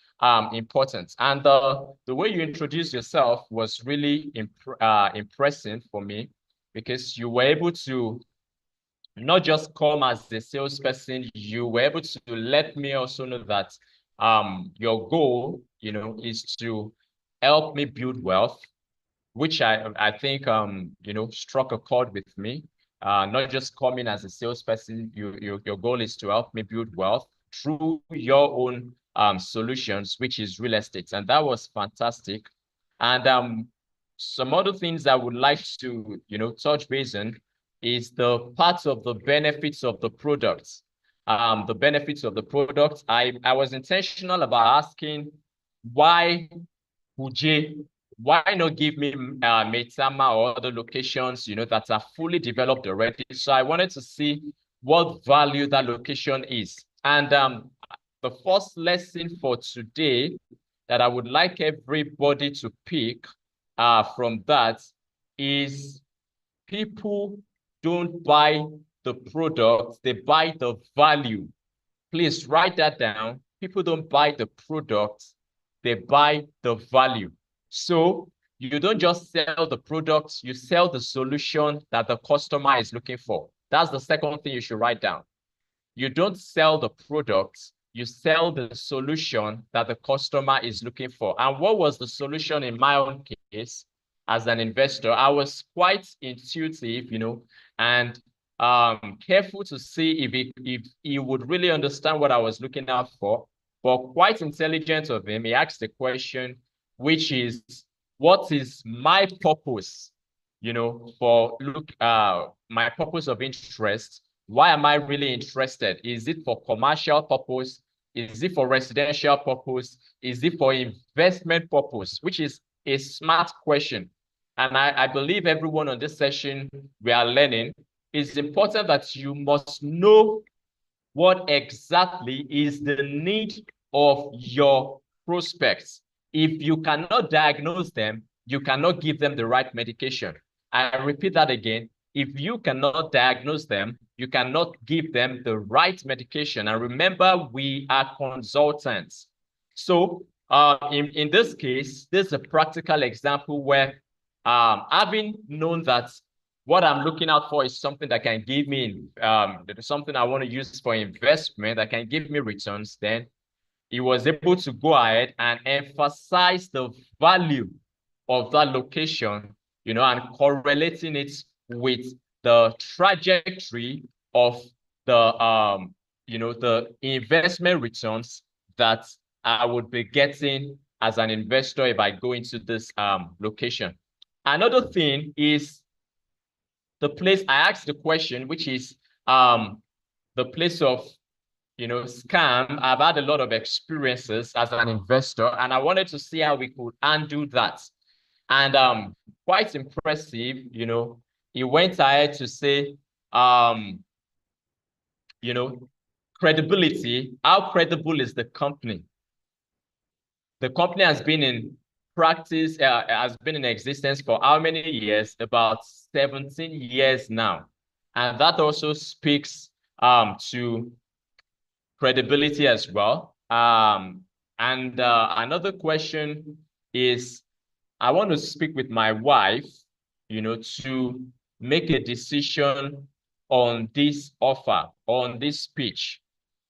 important. And the way you introduced yourself was really impressive for me, because you were able to not just come as a salesperson, you were able to let me also know that your goal, you know, is to help me build wealth, which I think you know, struck a chord with me. Not just coming as a salesperson, your goal is to help me build wealth through your own solutions, which is real estate, and that was fantastic. And some other things I would like to, you know, touch base on is the parts of the benefits of the products. The benefits of the product. I was intentional about asking why Kuje, why not give me Maitama or other locations, you know, that are fully developed already? So I wanted to see what value that location is. And the first lesson for today that I would like everybody to pick from that is people don't buy the product, they buy the value. Please write that down. People don't buy the product, they buy the value. So you don't just sell the product, you sell the solution that the customer is looking for. That's the second thing you should write down. You don't sell the product, you sell the solution that the customer is looking for. And what was the solution in my own case as an investor? I was quite intuitive, you know, and careful to see if he would really understand what I was looking out for. But quite intelligent of him, he asked the question, which is, what is my purpose, you know, for my purpose of interest? Why am I really interested? Is it for commercial purpose? Is it for residential purpose? Is it for investment purpose? Which is a smart question. And I believe everyone on this session, we are learning. It's important that you must know what exactly is the need of your prospects. If you cannot diagnose them, you cannot give them the right medication. I repeat that again. If you cannot diagnose them, you cannot give them the right medication. And remember, we are consultants. So in this case, this is a practical example where having known that what I'm looking out for is something that can give me something I want to use for investment that can give me returns, then he was able to go ahead and emphasize the value of that location, and correlating it with the trajectory of the the investment returns that I would be getting as an investor if I go into this location. Another thing is the place I asked the question, which is the place of scam. I've had a lot of experiences as an investor, and I wanted to see how we could undo that. And quite impressive, he went ahead to say, credibility, how credible is the company? The company has been in practice, has been in existence for how many years? About 17 years now. And that also speaks to credibility as well. And another question is, I want to speak with my wife, to make a decision on this offer, on this speech,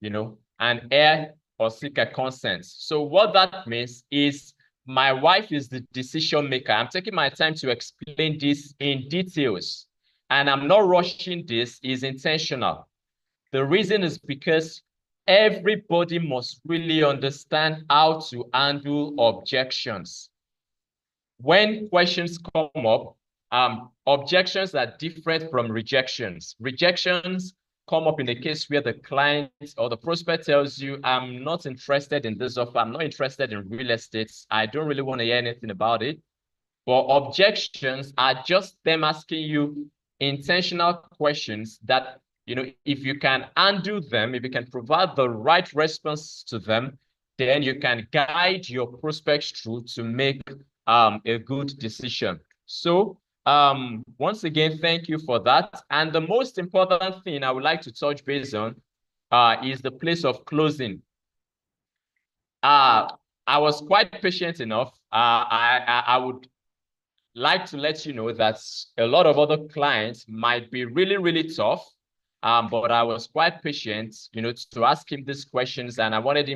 and air or seek a consent. So what that means is my wife is the decision maker. I'm taking my time to explain this in details, and I'm not rushing this. It's intentional. The reason is because everybody must really understand how to handle objections. When questions come up, objections are different from rejections. Rejections come up in the case where the client or the prospect tells you, I'm not interested in this offer, I'm not interested in real estate, I don't really want to hear anything about it. But objections are just them asking you intentional questions that, if you can undo them, if you can provide the right response to them, then you can guide your prospects through to make a good decision. So once again, thank you for that. And the most important thing I would like to touch base on is the place of closing. I was quite patient enough. I would like to let you know that a lot of other clients might be really, really tough. But I was quite patient, to ask him these questions, and I wanted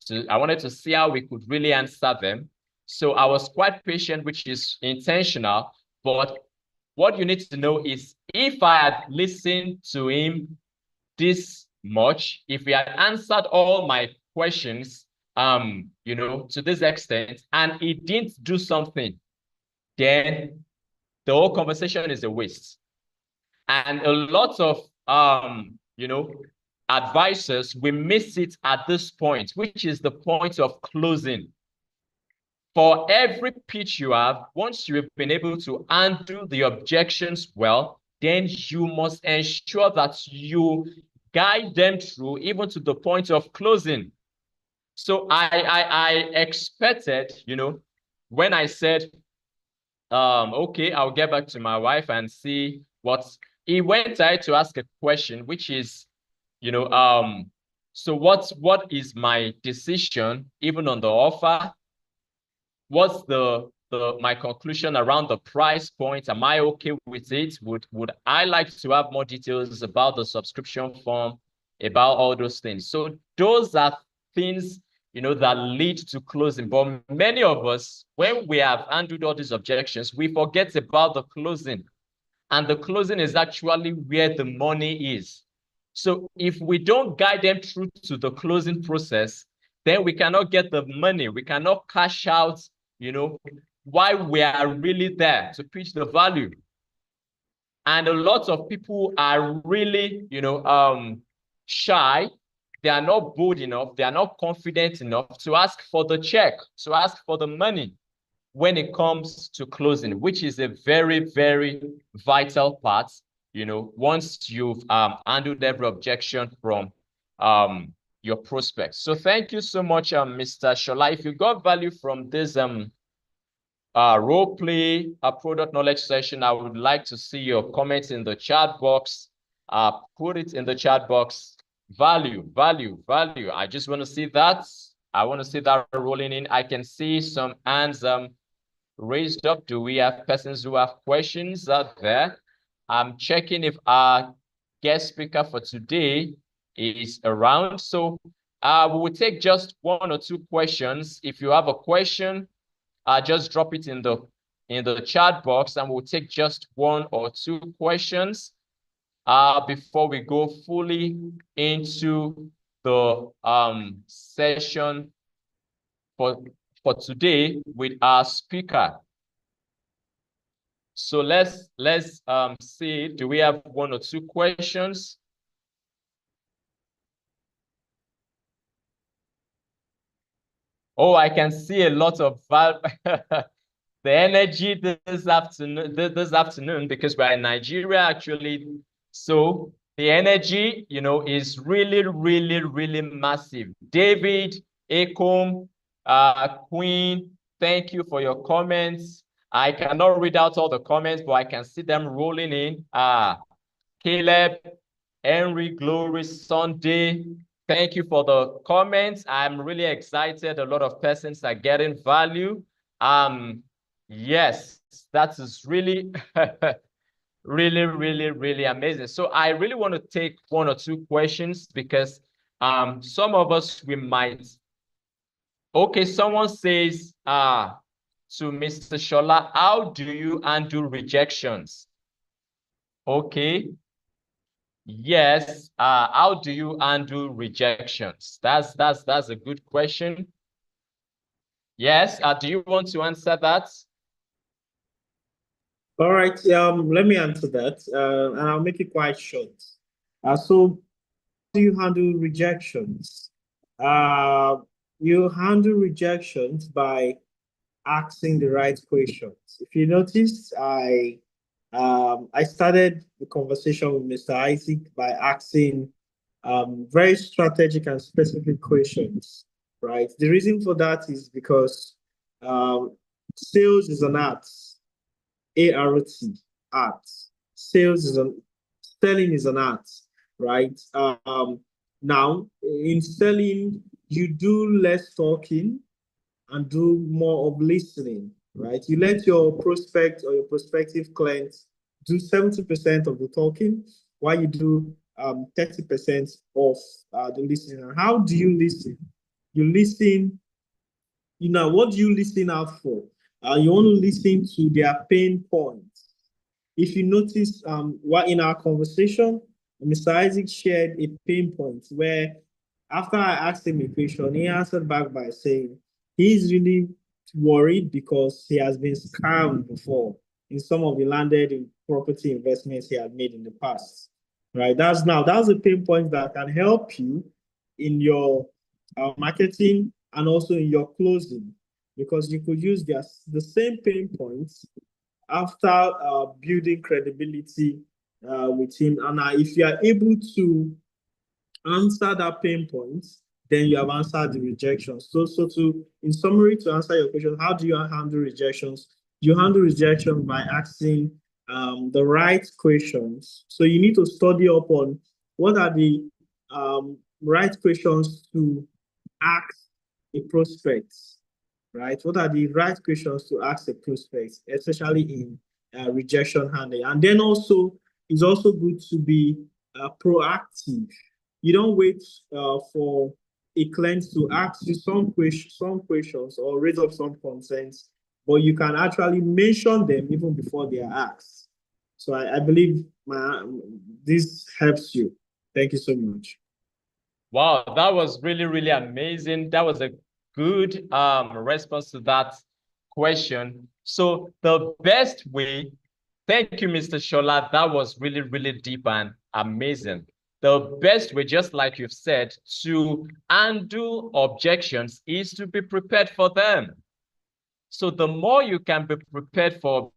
to see how we could really answer them. So I was quite patient, which is intentional. But what you need to know is, if I had listened to him this much, if he had answered all my questions, to this extent, and he didn't do something, then the whole conversation is a waste. And a lot of advisors, we miss it at this point, which is the point of closing. For every pitch you have, once you have been able to undo the objections well, then you must ensure that you guide them through even to the point of closing. So I expected, when I said, okay, I'll get back to my wife and see what he went ahead to ask a question, which is, so what is my decision even on the offer? What's my conclusion around the price point? Am I okay with it? Would I like to have more details about the subscription form, about all those things? So those are things, that lead to closing. But many of us, when we have handled all these objections, we forget about the closing. And the closing is actually where the money is. So if we don't guide them through to the closing process, then we cannot get the money. We cannot cash out, why we are really there to pitch the value. And a lot of people are really, shy. They are not bold enough. They are not confident enough to ask for the check, to ask for the money when it comes to closing, which is a very, very vital part, once you've handled every objection from your prospects. So thank you so much, Mr. Shola. If you got value from this role play, product knowledge session, I would like to see your comments in the chat box. Put it in the chat box. Value, value, value. I just want to see that. I want to see that rolling in. I can see some hands raised up. Do we have persons who have questions out there? I'm checking if our guest speaker for today is around. So we will take just 1 or 2 questions. If you have a question, just drop it in the chat box, and we'll take just 1 or 2 questions before we go fully into the session for today with our speaker. So let's see. Do we have 1 or 2 questions? Oh, I can see a lot of the energy this afternoon, because we're in Nigeria actually. So the energy, is really, really, really massive. David, Akom, Queen, thank you for your comments. I cannot read out all the comments, but I can see them rolling in. Caleb, Henry, Glory, Sunday, thank you for the comments. I'm really excited. A lot of persons are getting value. Yes, that is really, really, really, really amazing. So I really want to take 1 or 2 questions, because some of us, we might. Okay, someone says, to Mr. Shola, how do you handle rejections? Okay. Yes. How do you handle rejections? That's a good question. Yes. Do you want to answer that? All right. Let me answer that, and I'll make it quite short. So, do you handle rejections? Uh, you handle rejections by asking the right questions. If you notice, I started the conversation with Mr. Isaac by asking very strategic and specific questions, right? The reason for that is because um, sales is an art, A-R-T, art. Sales is an selling is an art, right? Now in selling, you do less talking and do more of listening, right? You let your prospect or your prospective clients do 70% of the talking, while you do 30% of the listening. And how do you listen? You listen, what do you listen out for? You want to listen to their pain points. If you notice, what in our conversation, Mr. Isaac shared a pain point where, after I asked him a question, he answered back by saying he's really worried because he has been scammed before in some of the landed in property investments he had made in the past. Right. That's a pain point that can help you in your marketing and also in your closing, because you could use the same pain points after building credibility with him. And if you are able to answer that pain point, then you have answered the rejections. In summary, to answer your question, how do you handle rejections? You handle rejection by asking the right questions. So you need to study up on what are the right questions to ask a prospect, right? What are the right questions to ask a prospect, especially in rejection handling? And then also, it's also good to be proactive. You don't wait for a client to ask you some questions or raise up some concerns, but you can actually mention them even before they are asked. So I believe this helps you. Thank you so much. Wow, that was really, really amazing. That was a good response to that question. So the best way, thank you, Mr. Shola. That was really, really deep and amazing. The best way, just like you've said, to undo objections is to be prepared for them. So the more you can be prepared for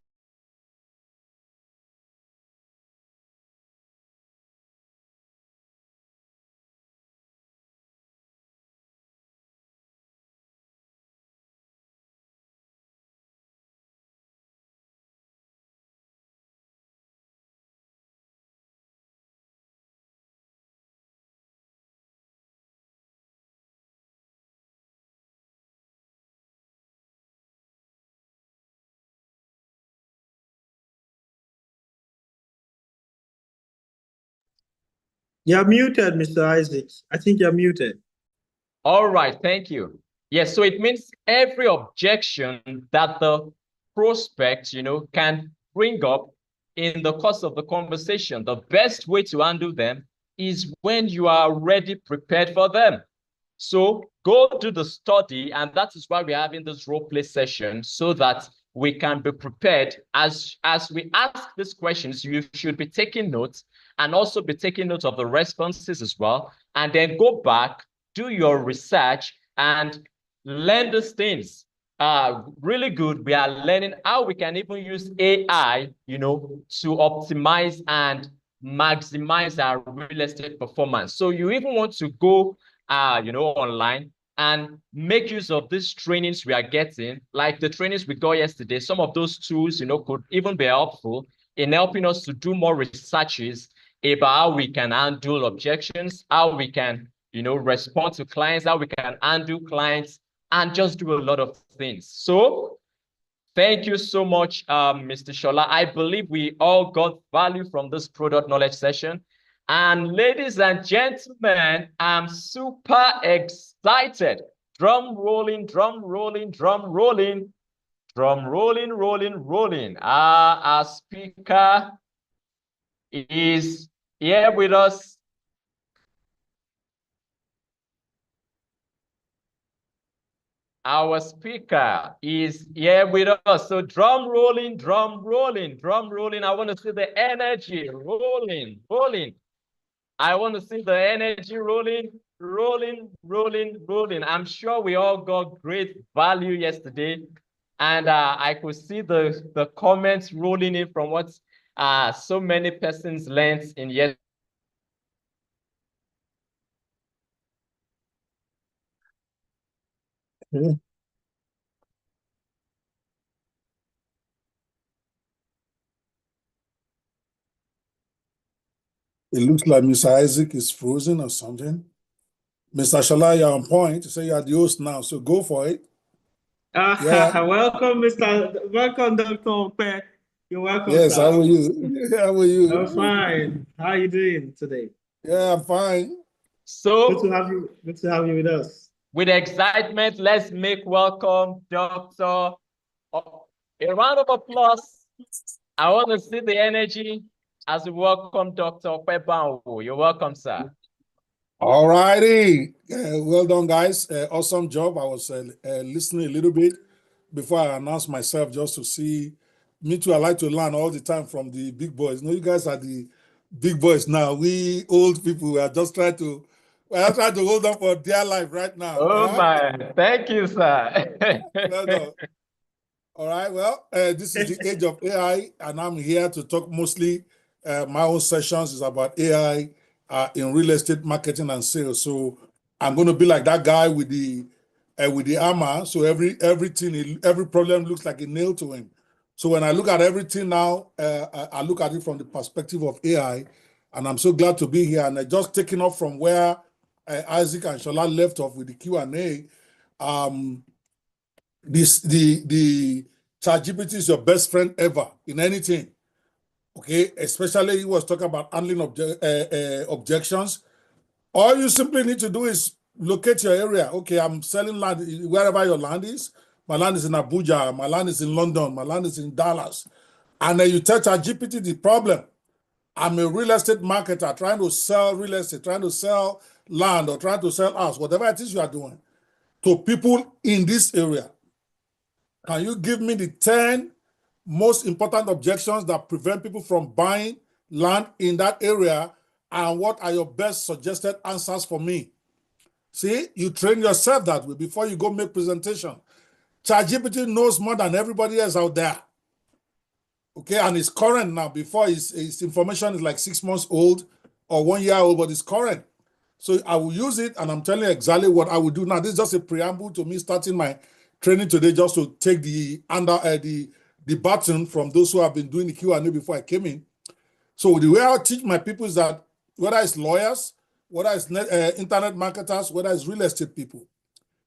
You're muted, Mr. Isaac. I think you're muted. All right, thank you. Yes, so it means every objection that the prospect, can bring up in the course of the conversation, the best way to handle them is when you are already prepared for them. So go do the study, and that is why we're having this role play session, so that we can be prepared. As we ask these questions, you should be taking notes and also be taking notes of the responses as well, and then go back, do your research, and learn these things. Really good. We are learning how we can even use AI, to optimize and maximize our real estate performance. So you even want to go online and make use of these trainings we are getting, like the trainings we got yesterday. Some of those tools, could even be helpful in helping us to do more researches about how we can handle objections, how we can, respond to clients, how we can handle clients, and just do a lot of things. So thank you so much, Mr. Shola. I believe we all got value from this product knowledge session. And ladies and gentlemen, I'm super excited. Drum rolling, drum rolling, drum rolling, drum rolling, rolling, rolling. Our speaker is here with us. Our speaker is here with us. So drum rolling, drum rolling, drum rolling. I want to see the energy rolling, rolling. I want to see the energy rolling, rolling, rolling, rolling. I'm sure we all got great value yesterday. And I could see the comments rolling in from what so many persons learned in yesterday. It looks like Mr. Isaac is frozen or something. Mr. Shala, you're on point. Say you're the host now, so go for it. Yeah. Welcome, Dr. Ope. You're welcome, yes, sir. how are you? How are you? I'm fine. How are you doing today? Yeah, I'm fine. So good to have you with us. With excitement, let's make welcome Dr. A round of applause. I want to see the energy as we welcome Dr. Pebanwo. You're welcome, sir. All righty. Well done, guys. Awesome job. I was listening a little bit before I announced myself just to see. Me too, I like to learn all the time from the big boys. You guys are the big boys now. We old people, we are just trying to hold on for dear life right now. Oh, my. Thank you, sir. Well done. All right. Well, this is the age of AI, and I'm here to talk mostly. My own sessions is about AI in real estate marketing and sales. So I'm going to be like that guy with the hammer. So every problem looks like a nail to him. So when I look at everything now, I look at it from the perspective of AI, and I'm so glad to be here. And just taking off from where Isaac and Shola left off with the Q&A. The ChatGPT is your best friend ever in anything. Okay, especially he was talking about handling objections. All you simply need to do is locate your area. Okay, I'm selling land wherever your land is. My land is in Abuja, my land is in London, my land is in Dallas. And then you tell ChatGPT the problem. I'm a real estate marketer trying to sell real estate, trying to sell land or trying to sell house, whatever it is you are doing, to people in this area. Can you give me the 10 most important objections that prevent people from buying land in that area? And what are your best suggested answers for me? See, you train yourself that way before you go make presentation. ChatGPT knows more than everybody else out there. Okay, and it's current now. Before his information is like 6 months old or 1 year old, but it's current. So I will use it, and I'm telling you exactly what I will do now. This is just a preamble to me starting my training today, just to take the baton from those who have been doing the Q&A before I came in. So the way I teach my people is that whether it's lawyers, whether it's internet marketers, whether it's real estate people,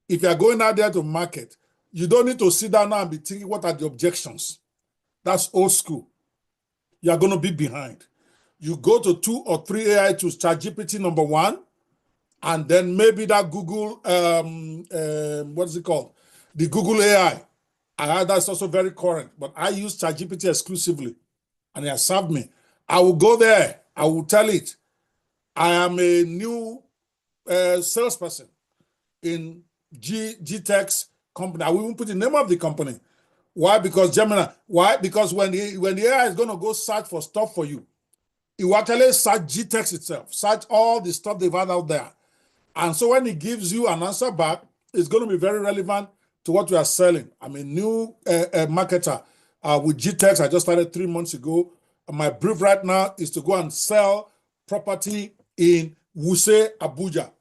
if you are going out there to market, you don't need to sit down now and be thinking, what are the objections? That's old school. You are going to be behind. You go to 2 or 3 AI tools, ChatGPT number 1, and then maybe that Google, what is it called? The Google AI. I heard that's also very current, but I use ChatGPT exclusively, and it has served me. I will go there. I will tell it, I am a new salesperson in GTEX company. I will even put the name of the company. Why? Because Gemini. Why? Because when the AI is going to go search for stuff for you, it will actually search GTEX itself, search all the stuff they've had out there. And so when it gives you an answer back, it's going to be very relevant to what you are selling. I'm a new marketer with GTEX. I just started 3 months ago. And my brief right now is to go and sell property in Wuse, Abuja.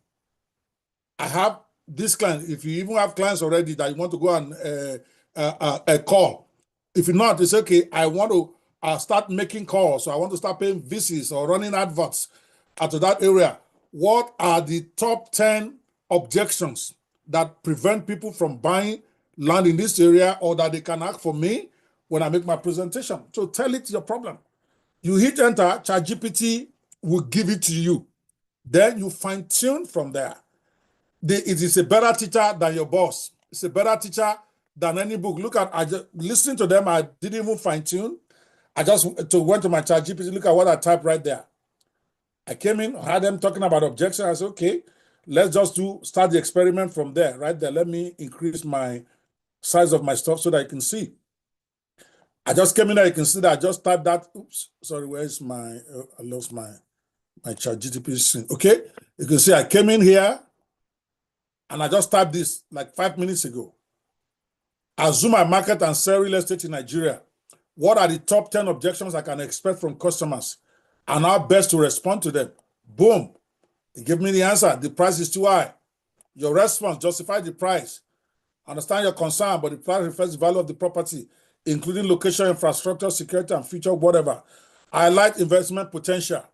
I have this client. If you even have clients already that you want to go and call, if you're not, it's okay. I want to start making calls. So I want to start paying visits or running adverts to that area. What are the top 10 objections that prevent people from buying land in this area, or that they can ask for me when I make my presentation? So tell it your problem. You hit enter, ChatGPT will give it to you. Then you fine tune from there. It is a better teacher than your boss. It's a better teacher than any book. Look at, listening to them, I didn't even fine tune. I just went to my ChatGPT, look at what I typed right there. I came in, had them talking about objection. I said, okay, let's just start the experiment from there, right there. Let me increase my size of my stuff so that you can see. I just came in there, you can see that I just typed that. Oops, sorry, where's my, I lost my ChatGPT screen. Okay, you can see I came in here and I just typed this like 5 minutes ago. Assume I market and sell real estate in Nigeria. What are the top 10 objections I can expect from customers, and how best to respond to them? Boom. It gave me the answer. The price is too high. Your response, justify the price. Understand your concern, but the price reflects the value of the property, including location, infrastructure, security, and future, whatever. Highlight investment potential.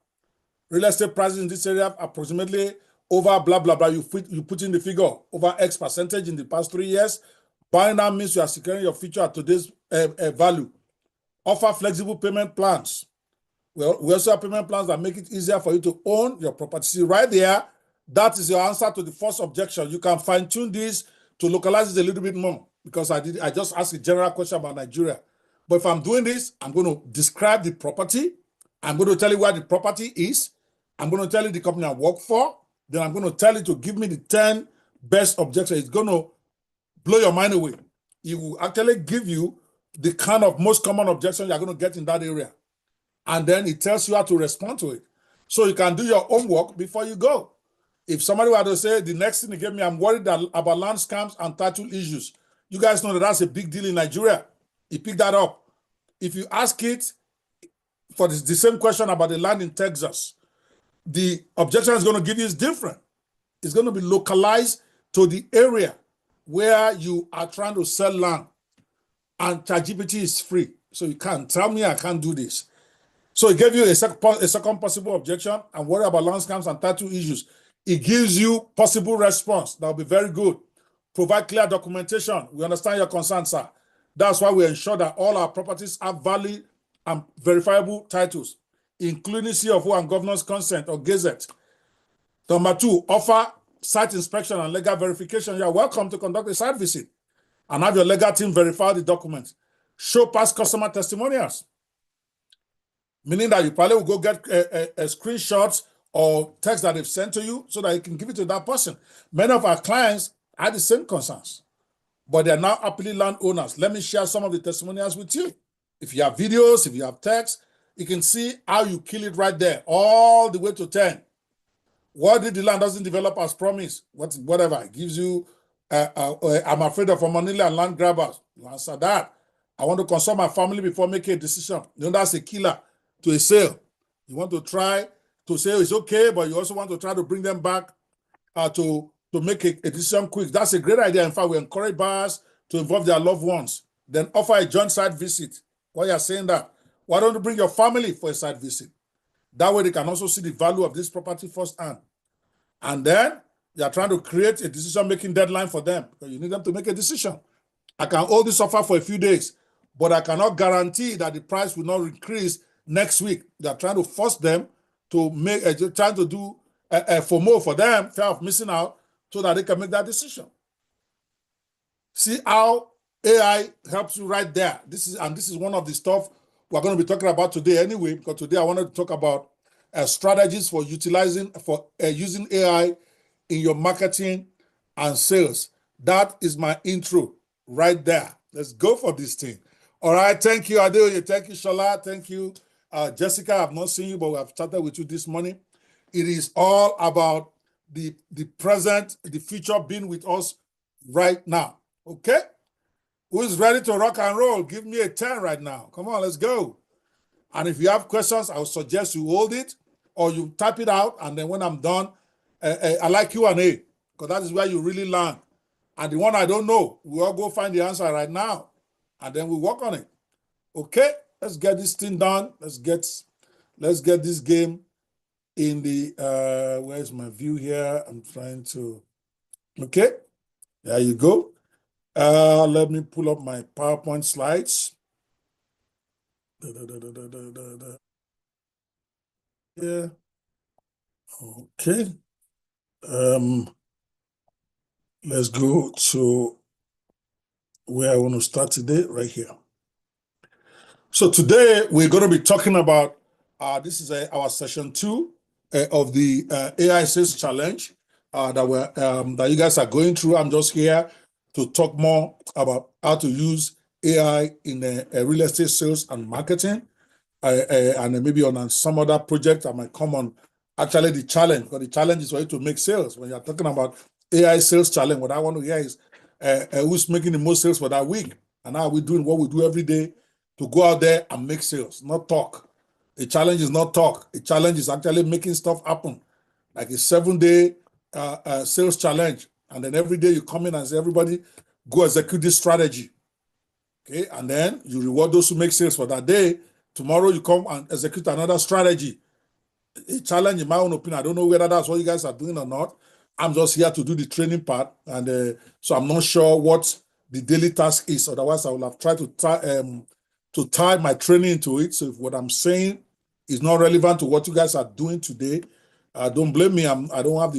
Real estate prices in this area approximately over blah, blah, blah. You put in the figure over X percentage in the past 3 years. Buying now means you are securing your future at today's value. Offer flexible payment plans. Well, we also have payment plans that make it easier for you to own your property. See, right there, that is your answer to the first objection. You can fine-tune this to localize it a little bit more, because I just asked a general question about Nigeria. But if I'm doing this, I'm going to describe the property. I'm going to tell you where the property is. I'm going to tell you the company I work for. Then I'm going to tell you to give me the 10 best objections. It's going to blow your mind away. It will actually give you the kind of most common objections you're going to get in that area. And then it tells you how to respond to it. So you can do your homework before you go. If somebody were to say, the next thing they gave me, I'm worried about land scams and title issues. You guys know that that's a big deal in Nigeria. You pick that up. If you ask it for the same question about the land in Texas, the objection is going to give you is different. It's going to be localized to the area where you are trying to sell land. And ChatGPT is free. So you can't tell me I can't do this. So it gave you a second possible objection and worry about land scams and title issues. It gives you possible response. That will be very good. Provide clear documentation. We understand your concerns, sir. That's why we ensure that all our properties have valid and verifiable titles, including C of O and governor's consent or gazette. Number 2, offer site inspection and legal verification. You are welcome to conduct a site visit and have your legal team verify the documents. Show past customer testimonials, meaning that you probably will go get screenshots or text that they've sent to you so that you can give it to that person. Many of our clients had the same concerns, but they're now happily landowners. Let me share some of the testimonials with you. If you have videos, if you have text, you can see how you kill it right there, all the way to 10. What did the land doesn't develop as promised? Whatever. It gives you, I'm afraid of Manila and land grabbers. You answer that. I want to consult my family before making a decision. You know, that's a killer to a sale. You want to try to say it's okay, but you also want to try to bring them back to make a decision quick. That's a great idea. In fact, we encourage buyers to involve their loved ones. Then offer a joint site visit. While you're saying that, why don't you bring your family for a site visit? That way they can also see the value of this property firsthand. And then you're trying to create a decision-making deadline for them, because you need them to make a decision. I can hold this offer for a few days, but I cannot guarantee that the price will not increase next week. They are trying to force them to make, trying to do FOMO for them, fear of missing out, so that they can make that decision. See how AI helps you right there. This is one of the stuff we're going to be talking about today anyway, because today I wanted to talk about strategies for using AI in your marketing and sales. That is my intro right there. Let's go for this thing. All right. Thank you, Adeoye. Thank you, Shola. Thank you, Jessica. I've not seen you, but I've chatted with you this morning. It is all about the present, the future being with us right now. Okay? Who is ready to rock and roll? Give me a 10 right now. Come on, let's go. And if you have questions, I would suggest you hold it or you type it out, and then when I'm done, I like Q&A, because that is where you really learn. And the one I don't know, we all go find the answer right now, and then we work on it. Okay, let's get this thing done. Let's get this game in the, where's my view here? I'm trying to, okay, there you go. Let me pull up my PowerPoint slides. Yeah. Okay. Let's go to where I want to start today, right here. So today we're going to be talking about, this is our session 2 of the AI Sales Challenge that you guys are going through. I'm just here to talk more about how to use AI in real estate sales and marketing, and maybe on some other project I might come on. Actually, the challenge, because the challenge is for you to make sales. When you're talking about AI sales challenge, what I want to hear is who's making the most sales for that week, and how are we doing what we do every day to go out there and make sales, not talk. The challenge is not talk. The challenge is actually making stuff happen, like a 7-day sales challenge. And then every day you come in and say, everybody, go execute this strategy. Okay, and then you reward those who make sales for that day. Tomorrow you come and execute another strategy. A challenge, in my own opinion, I don't know whether that's what you guys are doing or not. I'm just here to do the training part, and so I'm not sure what the daily task is. Otherwise, I would have tried to tie my training into it. So if what I'm saying is not relevant to what you guys are doing today, don't blame me. I don't have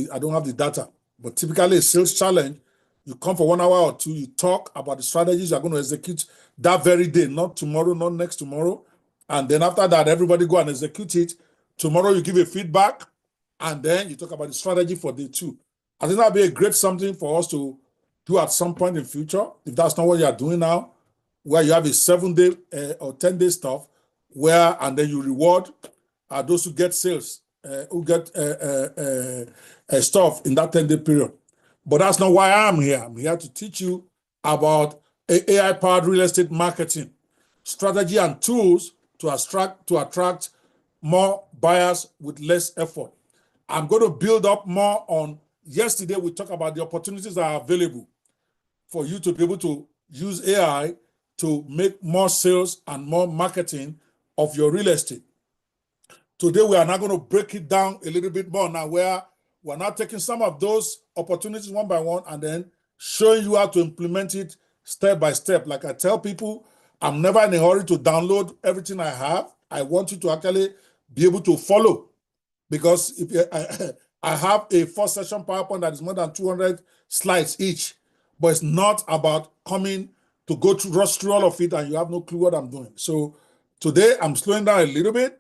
the data. But typically, a sales challenge, you come for 1 hour or 2, you talk about the strategies you're going to execute that very day, not tomorrow, not next tomorrow. And then after that, everybody go and execute it. Tomorrow, you give a feedback, and then you talk about the strategy for day 2. I think that'd be a great something for us to do at some point in future, if that's not what you're doing now, where you have a 7-day or 10-day stuff, and then you reward those who get sales, who get stuff in that 10-day period. But that's not why I'm here. I'm here to teach you about AI-powered real estate marketing, strategy and tools to attract more buyers with less effort. I'm going to build up more on, yesterday we talked about the opportunities that are available for you to be able to use AI to make more sales and more marketing of your real estate. Today, we are now going to break it down a little bit more now, where we're now taking some of those opportunities one by one and then showing you how to implement it step by step. Like I tell people, I'm never in a hurry to download everything I have. I want you to actually be able to follow, because if I have a 4-session PowerPoint that is more than 200 slides each, but it's not about coming to go to rush through all of it and you have no clue what I'm doing. So today I'm slowing down a little bit.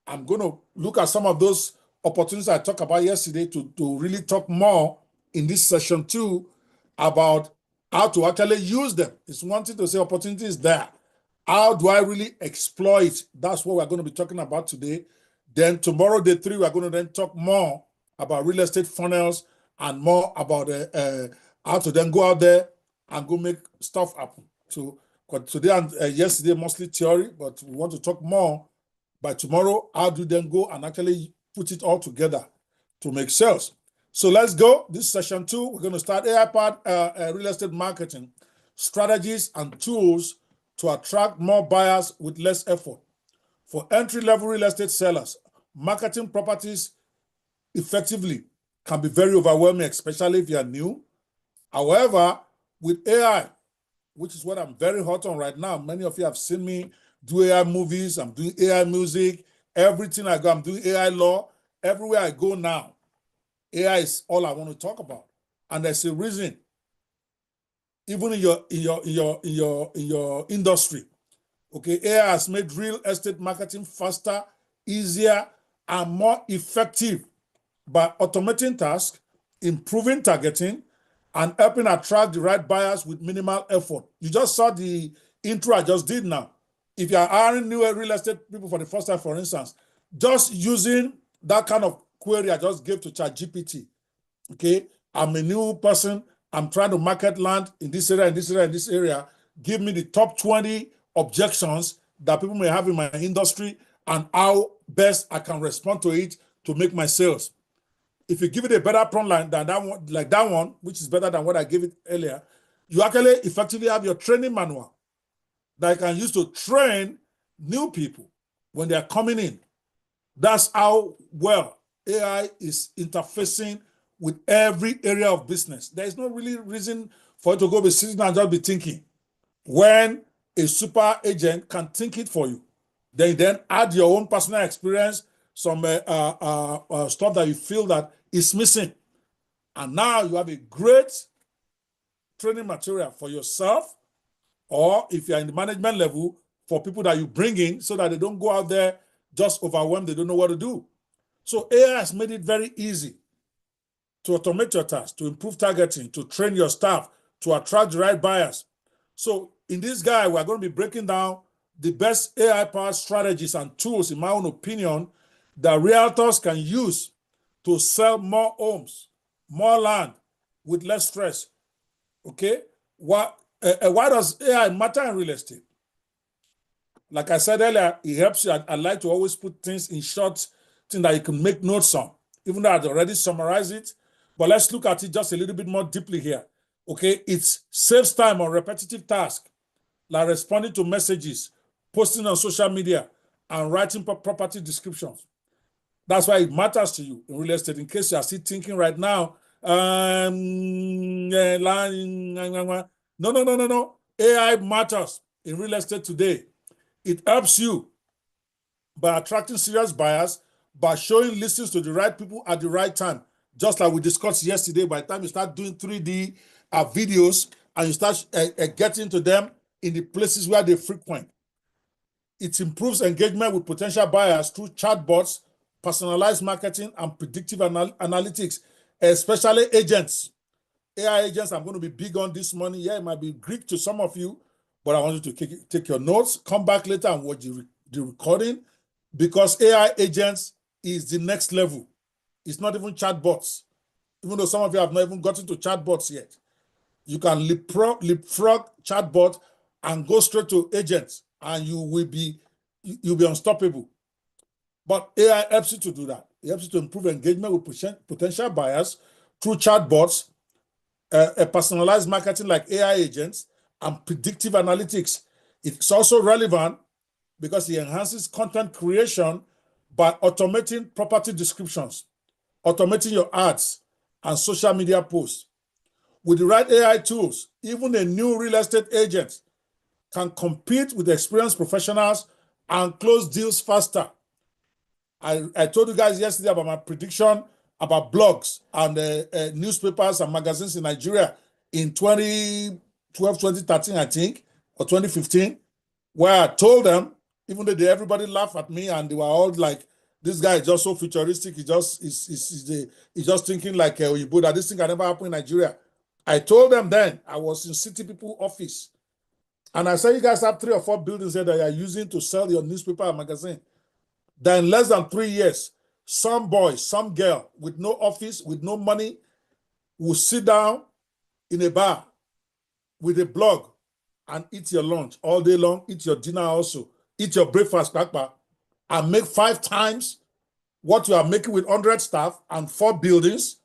I'm going to look at some of those opportunities I talked about yesterday to really talk more in this session 2 about how to actually use them. It's one thing to say opportunity is there. How do I really exploit? That's what we're going to be talking about today. Then tomorrow, day 3, we're going to then talk more about real estate funnels and more about how to then go out there and go make stuff happen. So today and yesterday, mostly theory, but we want to talk more by tomorrow. How do you then go and actually put it all together to make sales? So let's go. This is session 2. We're going to start AI-powered real estate marketing, strategies and tools to attract more buyers with less effort. For entry-level real estate sellers, marketing properties effectively can be very overwhelming, especially if you are new. However, with AI, which is what I'm very hot on right now, many of you have seen me do AI movies, I'm doing AI music, everything I go, I'm doing AI law. Everywhere I go now, AI is all I want to talk about. And there's a reason. Even in your industry, okay, AI has made real estate marketing faster, easier, and more effective by automating tasks, improving targeting, and helping attract the right buyers with minimal effort. You just saw the intro I just did now. If you are hiring new real estate people for the first time, for instance, just using that kind of query I just gave to ChatGPT, okay, I'm a new person, I'm trying to market land in this area, in this area, in this area. Give me the top 20 objections that people may have in my industry and how best I can respond to it to make my sales. If you give it a better prompt line than that one, like that one, which is better than what I gave it earlier, you actually effectively have your training manual that I can use to train new people when they are coming in. That's how well AI is interfacing with every area of business. There is no really reason for it to go be sitting and just be thinking. When a super agent can think it for you, then add your own personal experience, some stuff that you feel that is missing, and now you have a great training material for yourself, or if you're in the management level, for people that you bring in, so that they don't go out there just overwhelmed, they don't know what to do. So AI has made it very easy to automate your tasks, to improve targeting, to train your staff, to attract the right buyers. So in this guide, we're going to be breaking down the best AI-powered strategies and tools, in my own opinion, that realtors can use to sell more homes, more land with less stress. Okay? Why does AI matter in real estate? Like I said earlier, it helps you. I like to always put things in short, things that you can make notes on, even though I'd already summarized it. But let's look at it just a little bit more deeply here. Okay, it saves time on repetitive tasks, like responding to messages, posting on social media, and writing property descriptions. That's why it matters to you in real estate. In case you are still thinking right now, no. AI matters in real estate today. It helps you by attracting serious buyers, by showing listings to the right people at the right time. Just like we discussed yesterday, by the time you start doing 3D videos and you start getting to them in the places where they frequent, it improves engagement with potential buyers through chatbots, personalized marketing, and predictive analytics, especially agents. AI agents, I'm going to be big on this morning. Yeah, it might be Greek to some of you, but I want you to take your notes, come back later and watch the recording, because AI agents is the next level. It's not even chatbots. Even though some of you have not even gotten to chatbots yet. You can leapfrog chatbot and go straight to agents, and you'll be unstoppable. But AI helps you to do that. It helps you to improve engagement with potential buyers through chatbots, a personalized marketing like AI agents, and predictive analytics. It's also relevant because it enhances content creation by automating property descriptions, automating your ads and social media posts. With the right AI tools, even a new real estate agent can compete with experienced professionals and close deals faster. I told you guys yesterday about my prediction about blogs and newspapers and magazines in Nigeria in 2012, 2013, I think, or 2015, where I told them, even though everybody laughed at me and they were all like, this guy is just so futuristic, he's just thinking like Oyibo, that this thing can never happen in Nigeria. I told them then, I was in City People office, and I said, you guys have 3 or 4 buildings here that you are using to sell your newspaper and magazine. Then in less than 3 years, some boy, some girl with no office, with no money, will sit down in a bar with a blog and eat your lunch all day long, eat your dinner also, eat your breakfast, and make 5 times what you are making with 100 staff and 4 buildings.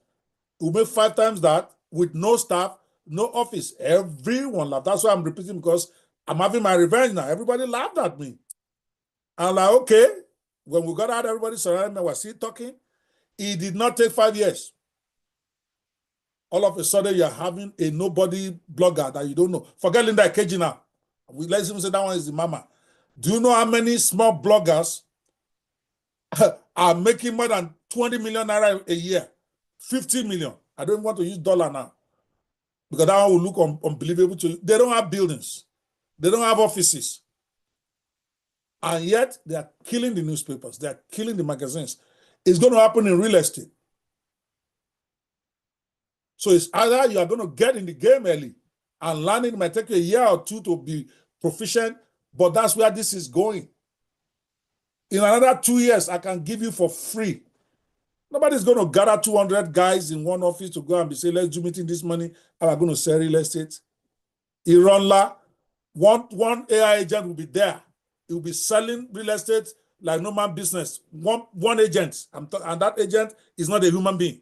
You make 5 times that with no staff, no office. Everyone laughed. That's why I'm repeating, because I'm having my revenge now. Everybody laughed at me. I'm like, okay. When we got out, everybody surrounded me, was still talking. It did not take 5 years. All of a sudden, you're having a nobody blogger that you don't know. Forget Linda Keji now. Let's even say that one is the mama. Do you know how many small bloggers are making more than 20 million naira a year? 50 million. I don't want to use dollar now because that one will look unbelievable to you. They don't have buildings. They don't have offices. And yet they are killing the newspapers. They are killing the magazines. It's going to happen in real estate. So it's either you are going to get in the game early and learning might take you a year or two to be proficient, but that's where this is going. In another 2 years, I can give you for free. Nobody's going to gather 200 guys in one office to go and be saying, let's do meeting this money, and I'm going to sell real estate. Ironla, one AI agent will be there. He will be selling real estate like no man business. One agent, and that agent is not a human being.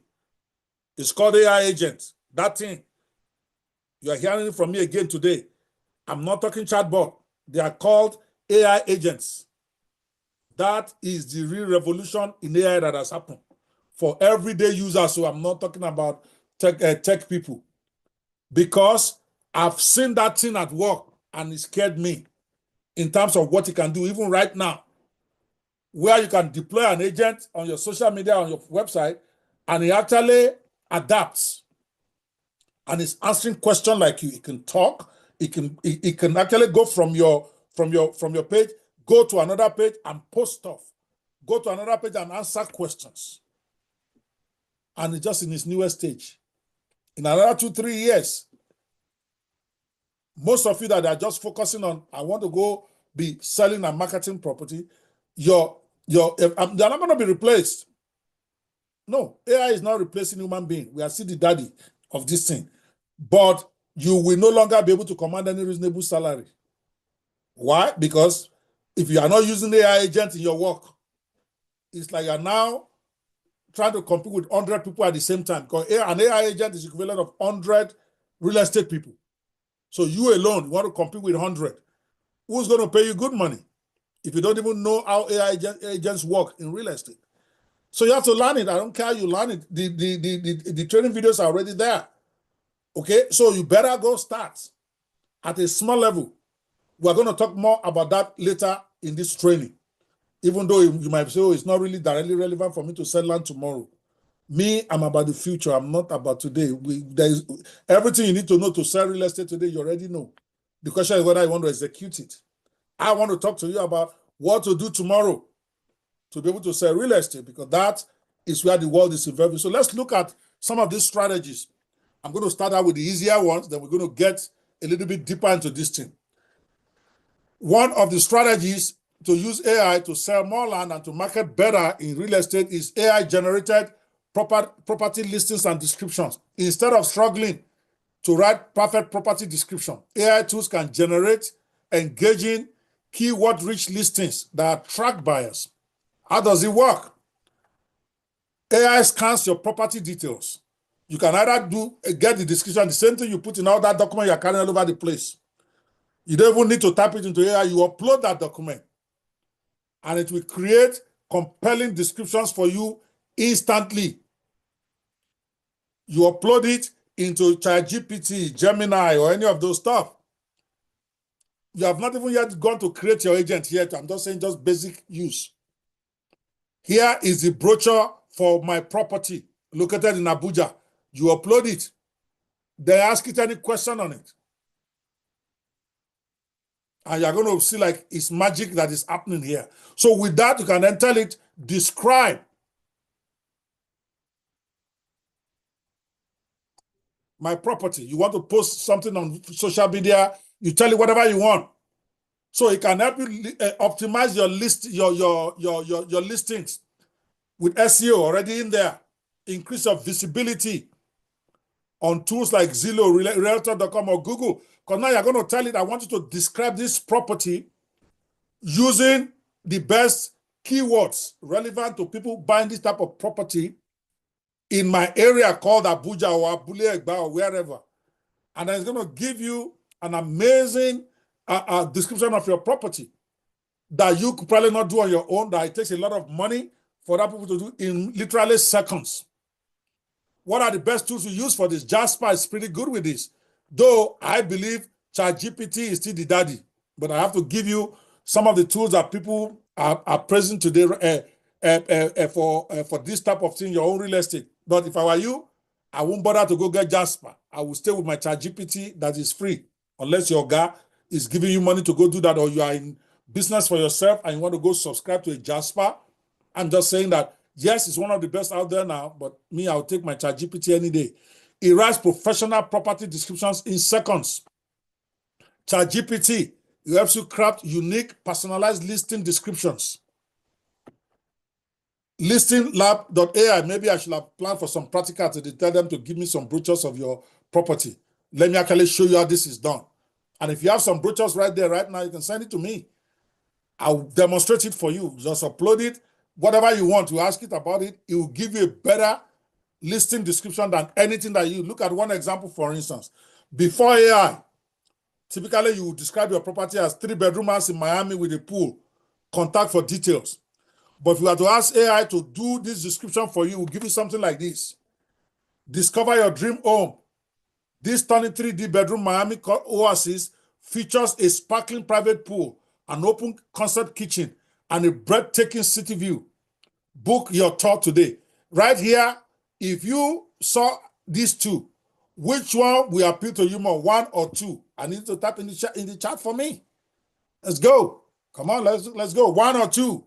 It's called AI agent. That thing, you are hearing it from me again today. I'm not talking chatbot. They are called AI agents. That is the real revolution in AI that has happened for everyday users. So I'm not talking about tech people, because I've seen that thing at work and it scared me in terms of what it can do, even right now, where you can deploy an agent on your social media, on your website, and it actually adapts and is answering questions like you. It can talk. It can actually go from your page, go to another page and post stuff. Go to another page and answer questions. And it's just in its newest stage. In another 2-3 years, most of you that are just focusing on, I want to go be selling and marketing property, they're not going to be replaced. No, AI is not replacing human being. We are still the daddy of this thing. But you will no longer be able to command any reasonable salary. Why? Because if you are not using AI agent in your work, it's like you're now trying to compete with 100 people at the same time, because an AI agent is equivalent of 100 real estate people. So you alone want to compete with 100. Who's going to pay you good money if you don't even know how AI agents work in real estate? So you have to learn it. I don't care how you learn it. The training videos are already there. Okay, so you better go start at a small level. We're going to talk more about that later in this training. Even though you might say, oh, it's not really directly relevant for me to sell land tomorrow. Me, I'm about the future. I'm not about today. There's everything you need to know to sell real estate today, you already know. The question is whether you want to execute it. I want to talk to you about what to do tomorrow to be able to sell real estate, because that is where the world is evolving. So let's look at some of these strategies. I'm going to start out with the easier ones, then we're going to get a little bit deeper into this thing. One of the strategies to use AI to sell more land and to market better in real estate is AI-generated property listings and descriptions. Instead of struggling to write perfect property description, AI tools can generate engaging, keyword-rich listings that attract buyers. How does it work? AI scans your property details. You can either get the description, the same thing you put in all that document you're carrying all over the place. You don't even need to type it into AI. You upload that document, and it will create compelling descriptions for you instantly. You upload it into ChatGPT, Gemini, or any of those stuff. You have not even yet gone to create your agent yet. I'm just saying just basic use. Here is the brochure for my property located in Abuja. You upload it. They ask it any question on it. And you're going to see like it's magic that is happening here. So with that, you can then tell it, describe my property. You want to post something on social media, you tell it whatever you want. So it can help you optimize your your listings with SEO already in there. Increase your visibility on tools like Zillow, Realtor.com, or Google. Because now you're going to tell it, I want you to describe this property using the best keywords relevant to people buying this type of property in my area called Abuja or Abule Egba or wherever. And then it's going to give you an amazing description of your property that you could probably not do on your own, that it takes a lot of money for that people to do in literally seconds. What are the best tools to use for this? Jasper is pretty good with this. Though I believe ChatGPT is still the daddy, but I have to give you some of the tools that people are praising today for this type of thing, your own real estate. But if I were you, I won't bother to go get Jasper. I will stay with my ChatGPT that is free, unless your guy is giving you money to go do that, or you are in business for yourself and you want to go subscribe to a Jasper. I'm just saying that, yes, it's one of the best out there now, but me, I'll take my ChatGPT any day. It writes professional property descriptions in seconds. ChatGPT, it helps you craft unique, personalized listing descriptions. ListingLab.ai, maybe I should have planned for some practical to tell them to give me some brochures of your property. Let me actually show you how this is done. And if you have some brochures right there, right now, you can send it to me. I'll demonstrate it for you. Just upload it. Whatever you want to ask it about it, it will give you a better listing description than anything that you look at. One example, for instance, before AI, typically you would describe your property as 3-bedroom house in Miami with a pool. Contact for details. But if you are to ask AI to do this description for you, it will give you something like this. Discover your dream home. This stunning 3D bedroom Miami oasis features a sparkling private pool, an open concept kitchen, and a breathtaking city view. Book your tour today. Right here, if you saw these two, which one will appeal to you more, 1 or 2? I need to type in the chat for me. Let's go. Come on, let's go. 1 or 2.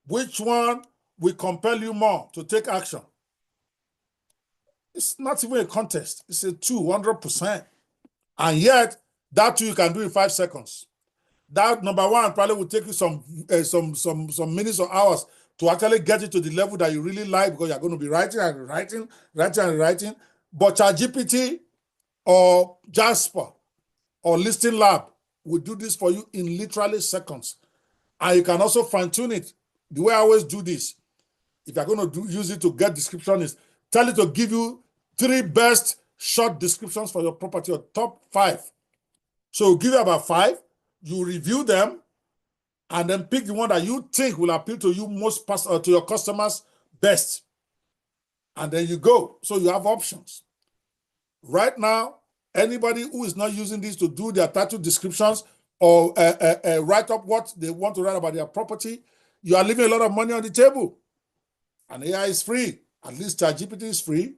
Which one will compel you more to take action? It's not even a contest. It's a 200%. And yet, that 2 you can do in 5 seconds. That number 1 probably will take you some minutes or hours to actually get it to the level that you really like, because you're going to be writing and writing. But ChatGPT or Jasper or Listing Lab will do this for you in literally seconds. And you can also fine-tune it. The way I always do this, if you're going to use it to get description, is tell it to give you 3 best short descriptions for your property, or top 5. So give you about 5, you review them, and then pick the one that you think will appeal to you most, to your customers best. And then you go. So you have options. Right now, anybody who is not using this to do their title descriptions or write up what they want to write about their property, you are leaving a lot of money on the table. And AI is free. At least ChatGPT is free.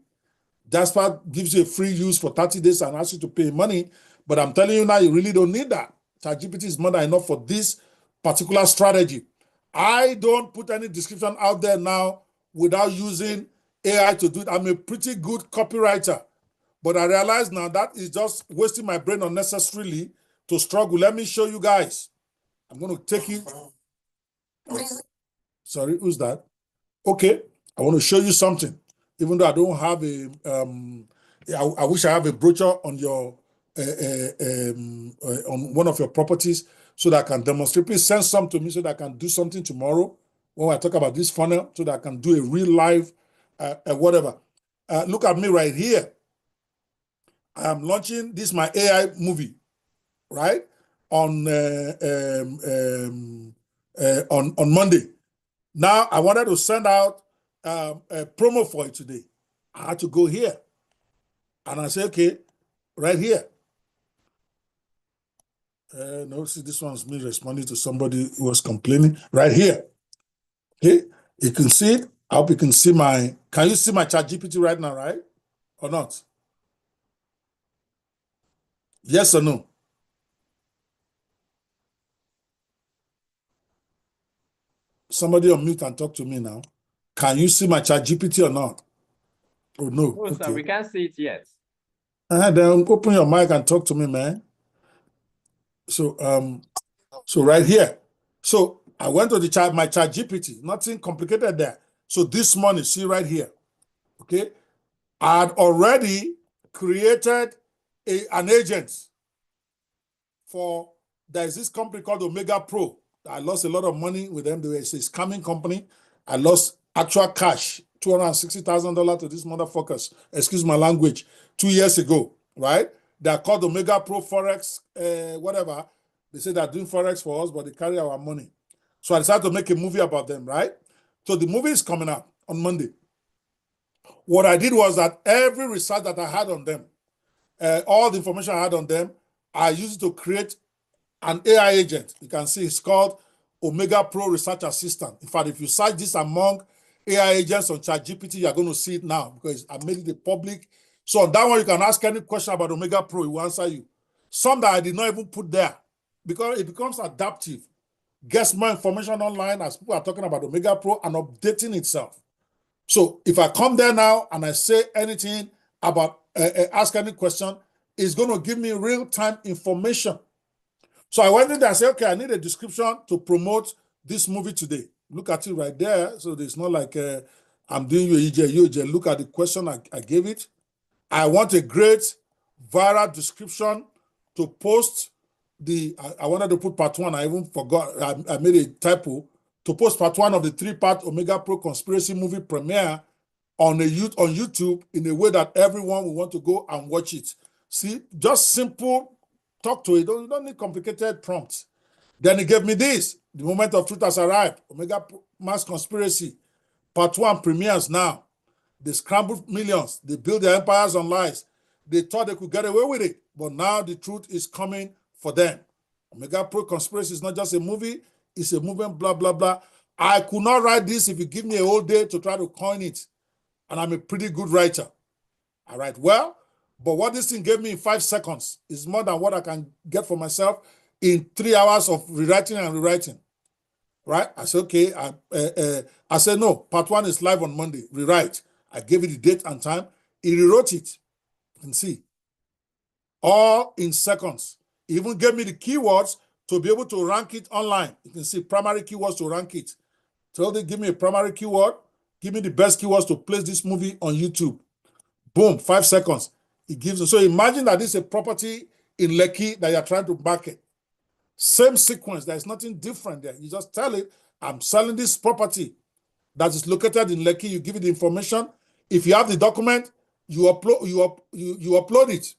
Jasper gives you a free use for 30 days and asks you to pay money. But I'm telling you now, you really don't need that. ChatGPT is more than enough for this particular strategy. I don't put any description out there now without using AI to do it. I'm a pretty good copywriter. But I realize now that is just wasting my brain unnecessarily to struggle. Let me show you guys. I'm going to take it. Sorry, who's that? Okay, I want to show you something. Even though I don't have a, I wish I have a brochure on your, on one of your properties so that I can demonstrate. Please send some to me so that I can do something tomorrow when I talk about this funnel, so that I can do a real live, whatever. Look at me right here. I am launching this my AI movie, right? On Monday. Now I wanted to send out a promo for it today. I had to go here, and I said, okay, right here. No, see, this one's me responding to somebody who was complaining. Right here. Okay, you can see it. I hope you can see my. Can you see my ChatGPT right now, right? Or not? Yes or no? Somebody on mute and talk to me now. Can you see my ChatGPT or not? Oh, no. No, sir, we can't see it yet. Then open your mic and talk to me, man. So, so right here. So I went to the my ChatGPT. Nothing complicated there. So this morning, see right here. Okay, I had already created an agent for. There's this company called Omega Pro. I lost a lot of money with them. They were a scamming company. I lost actual cash, $260,000 to these motherfuckers. Excuse my language. 2 years ago, right? They are called Omega Pro Forex, whatever. They say they're doing Forex for us, but they carry our money. So I decided to make a movie about them, right? So the movie is coming out on Monday. What I did was that every research that I had on them, all the information I had on them, I used it to create an AI agent. You can see it's called Omega Pro Research Assistant. In fact, if you search this among AI agents on ChatGPT, you're going to see it now because I made it public. So on that one, you can ask any question about Omega Pro, it will answer you. Some that I did not even put there because it becomes adaptive. Gets more information online as people are talking about Omega Pro and updating itself. So if I come there now and I say anything about, ask any question, it's going to give me real-time information. So I went in there and said, okay, I need a description to promote this movie today. Look at it right there. So it's not like I'm doing you EJ. Look at the question I gave it. I want a great viral description to post I wanted to put part 1. I even forgot. I made a typo to post part 1 of the 3-part Omega Pro conspiracy movie premiere on YouTube in a way that everyone will want to go and watch it. See, just simple, talk to it. You don't need complicated prompts. Then he gave me this. The moment of truth has arrived. Omega Mass Conspiracy, part 1 premieres now. They scrambled millions. They built their empires on lies. They thought they could get away with it. But now the truth is coming for them. Omega Pro Conspiracy is not just a movie. It's a movement, blah, blah, blah. I could not write this if you give me a whole day to try to coin it. And I'm a pretty good writer. I write well, but what this thing gave me in 5 seconds is more than what I can get for myself in 3 hours of rewriting and rewriting. Right? I said, okay. I said, no, part 1 is live on Monday. Rewrite. I gave it the date and time. He rewrote it. You can see. All in seconds. He even gave me the keywords to be able to rank it online. You can see primary keywords to rank it. So they give me a primary keyword. Give me the best keywords to place this movie on YouTube. Boom, 5 seconds. It gives you. So imagine that this is a property in Lekki that you're trying to market. Same sequence. There's nothing different there. You just tell it, I'm selling this property that is located in Lekki. You give it the information. If you have the document, you upload it.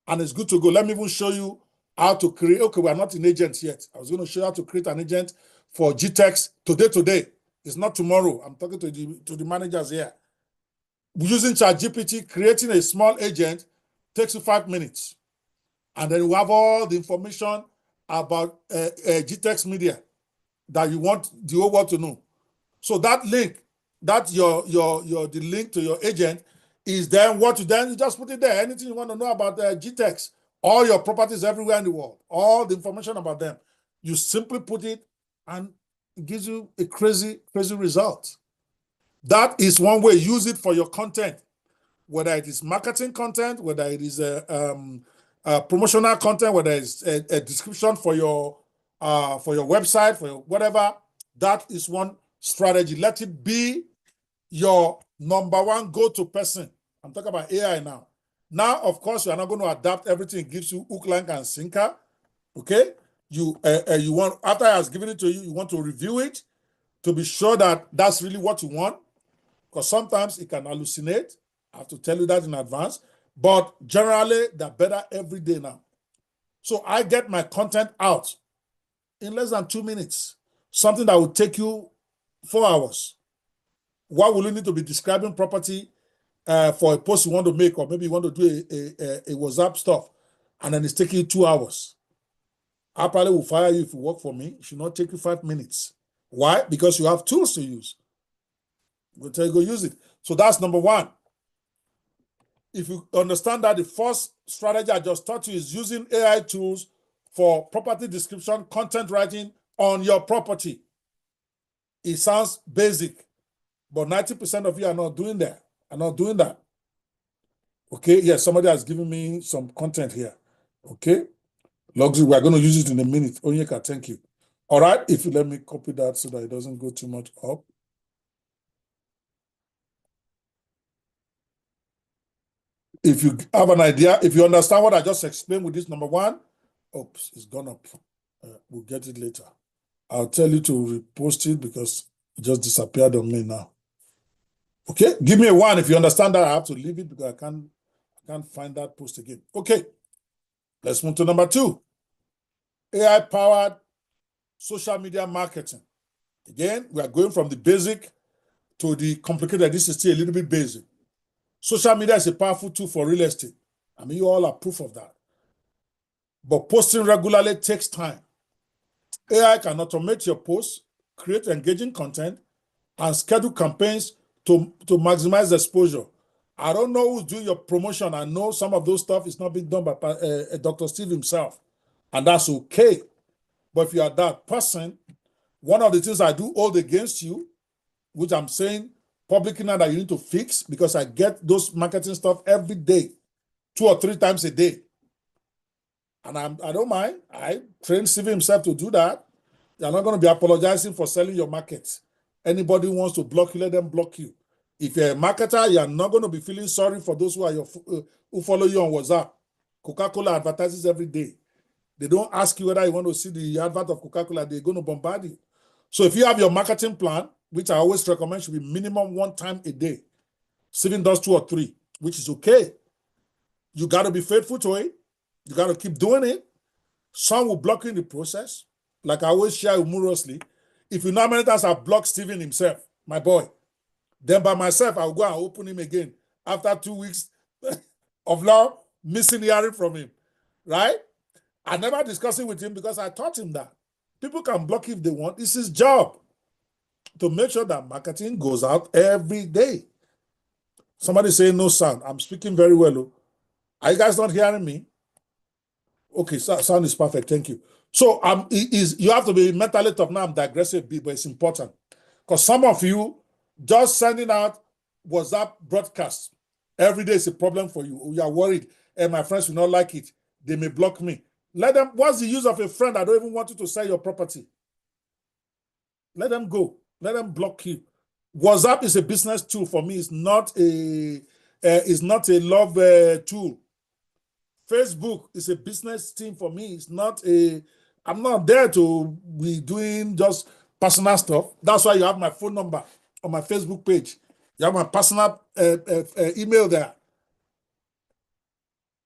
And it's good to go. Let me even show you how to create. Okay, we're not in agents yet. I was going to show you how to create an agent for GTEx today. It's not tomorrow. I'm talking to the managers here. Using ChatGPT, creating a small agent takes you 5 minutes. And then you have all the information about GTEx media that you want the whole world to know. So that link, that the link to your agent is then what you just put it there. Anything you want to know about GTEx, all your properties everywhere in the world, all the information about them, you simply put it and it gives you a crazy result. That is one way. Use it for your content, whether it is marketing content, whether it is promotional content, whether it's a description for your website, for your whatever. That is one strategy. Let it be your number 1 go-to person. I'm talking about AI now. Now, of course, you are not going to adapt everything. It gives you hook, line, and sinker. Okay? You want, after I has given it to you, you want to review it to be sure that that's really what you want. Because sometimes it can hallucinate. I have to tell you that in advance. But generally, they're better every day now. So I get my content out in less than 2 minutes. Something that will take you 4 hours. What will you need to be describing property for a post you want to make, or maybe you want to do a WhatsApp stuff, and then it's taking you 2 hours. I probably will fire you if you work for me. It should not take you 5 minutes. Why? Because you have tools to use. I'm going to tell you, go use it. So that's number 1. If you understand that the first strategy I just taught you is using AI tools for property description, content writing on your property. It sounds basic, but 90% of you are not doing that. Okay, yes, somebody has given me some content here. Okay, luxury, we're going to use it in a minute. Onyeka, thank you. All right, if you let me copy that so that it doesn't go too much up. If you have an idea, if you understand what I just explained with this number 1, oops, it's gone up. We'll get it later. I'll tell you to repost it because it just disappeared on me now. Okay, give me a 1 if you understand that. I have to leave it because I can't find that post again. Okay, let's move to number 2. AI-powered social media marketing. Again, we are going from the basic to the complicated. This is still a little bit basic. Social media is a powerful tool for real estate. I mean, you all are proof of that. but posting regularly takes time. AI can automate your posts, create engaging content, and schedule campaigns to maximize exposure. I don't know who's doing your promotion. I know some of those stuff is not being done by Dr. Steve himself, and that's okay. But if you are that person, one of the things I do hold against you, which I'm saying publicly now that you need to fix, because I get those marketing stuff every day, 2 or 3 times a day. And I don't mind. I train Steve himself to do that. You're not going to be apologizing for selling your market. Anybody who wants to block you, let them block you. If you're a marketer, you're not going to be feeling sorry for those who are who follow you on WhatsApp. Coca-Cola advertises every day. They don't ask you whether you want to see the advert of Coca-Cola. They're going to bombard you. So if you have your marketing plan, which I always recommend should be minimum 1 time a day, Steven does 2 or 3, which is okay. You got to be faithful to it. You got to keep doing it. Some will block you in the process. Like I always share humorously, if you know how many times I've blocked Steven himself, my boy, then by myself, I'll go and open him again after 2 weeks of now missing hearing from him, right? I never discussed it with him because I taught him that people can block if they want. It's his job to make sure that marketing goes out every day. Somebody say no sound. I'm speaking very well. Are you guys not hearing me? Okay, sound is perfect. Thank you. So you have to be mentally tough. Now I'm digressing a bit, but it's important. Because some of you just sending out WhatsApp broadcasts every day is a problem for you. You are worried, and my friends will not like it. They may block me. Let them. What's the use of a friend that don't even want you to sell your property? Let them go. Let them block you. WhatsApp is a business tool for me. It's not a love tool. Facebook is a business team for me. It's not I'm not there to be doing just personal stuff. That's why you have my phone number on my Facebook page. You have my personal email there.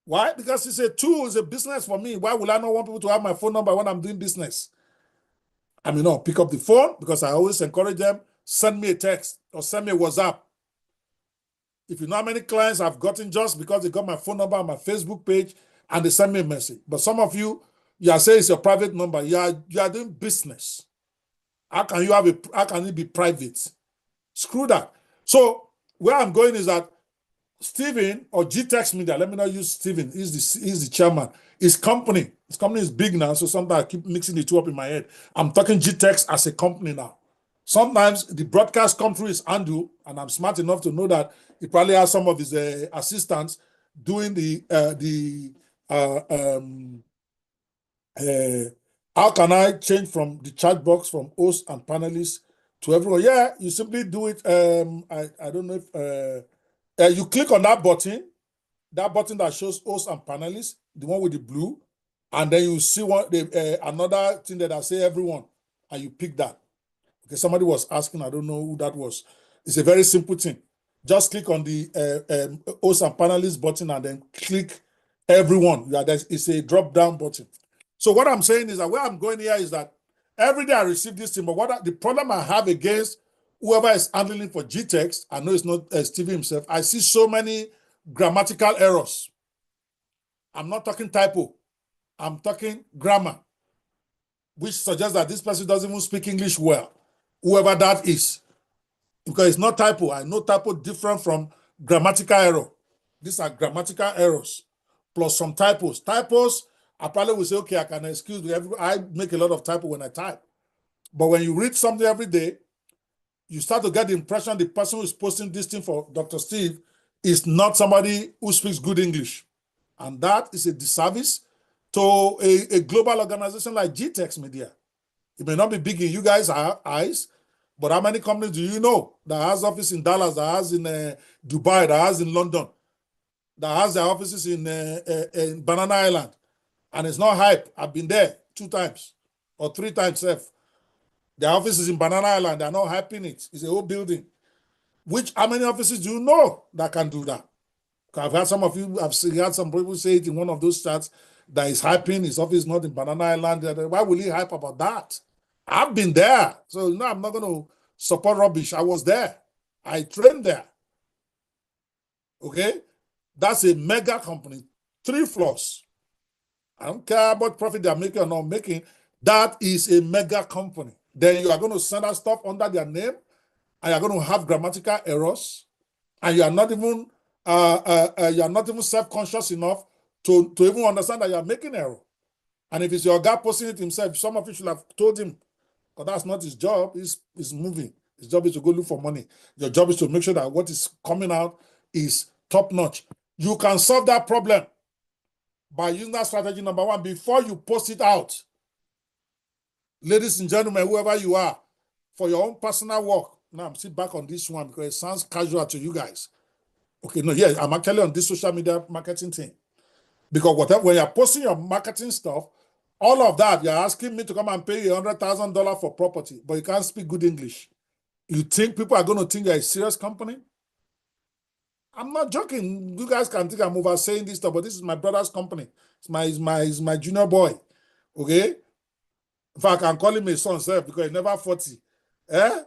Why? Because it's a tool, it's a business for me. Why would I not want people to have my phone number when I'm doing business? I mean, no, pick up the phone because I always encourage them, send me a text or send me a WhatsApp. If you know how many clients I've gotten just because they got my phone number on my Facebook page and they send me a message. But some of you are saying it's your private number. You are doing business. How can it be private? Screw that. So where I'm going is that Steven or GTEX Media, let me not use Steven, he's the chairman. His company is big now, so sometimes I keep mixing the two up in my head. I'm talking GTEX as a company now. Sometimes the broadcast come through his handle, and I'm smart enough to know that he probably has some of his assistants doing how can I change from the chat box from host and panelists to everyone? Yeah, you simply do it. I don't know if you click on that button that shows host and panelists, the one with the blue, and then you see another thing that I say everyone, and you pick that. Okay, somebody was asking, I don't know who that was. It's a very simple thing. Just click on the host and panelists button and then click everyone. It's a drop-down button. So what I'm saying is that where I'm going here is that every day I receive this thing, but the problem I have against whoever is handling it for GTEX, I know it's not Stevie himself, I see so many grammatical errors. I'm not talking typo. I'm talking grammar, which suggests that this person doesn't even speak English well, whoever that is. Because it's not typo. I know typo different from grammatical error. These are grammatical errors plus some typos. Typos, I probably will say, okay, I can excuse me. I make a lot of typo when I type. But when you read something every day, you start to get the impression the person who is posting this thing for Dr. Steve is not somebody who speaks good English. And that is a disservice to a global organization like GTEX Media. It may not be big in you guys' eyes, but how many companies do you know that has office in Dallas, that has in Dubai, that has in London, that has their offices in Banana Island? And it's not hype. I've been there 2 times or 3 times. Their offices in Banana Island, they're not hyping it. It's a whole building. How many offices do you know that can do that? I've had some of you, I've had some people say it in one of those chats that is hyping his office not in Banana Island. Why will he hype about that? I've been there. So no, I'm not going to support rubbish. I was there. I trained there. Okay? That's a mega company. 3 floors. I don't care about profit they're making or not making. That is a mega company. Then you are going to send that stuff under their name, and you're going to have grammatical errors, and you are not even self-conscious enough to even understand that you are making error. And if it's your guy posting it himself, some of you should have told him, because that's not his job. He's moving. His job is to go look for money. Your job is to make sure that what is coming out is top notch. You can solve that problem by using that strategy, number one, before you post it out. Ladies and gentlemen, whoever you are, for your own personal work. Now I'm still back on this one because it sounds casual to you guys. Okay, no, yeah, I'm actually on this social media marketing thing. Because when you're posting your marketing stuff, all of that, you're asking me to come and pay you $100,000 for property, but you can't speak good English. You think people are going to think you're a serious company? I'm not joking. You guys can think I'm oversaying this stuff, but this is my brother's company. It's my junior boy. Okay? In fact, I can call him a son, sir, because he's never 40. Eh?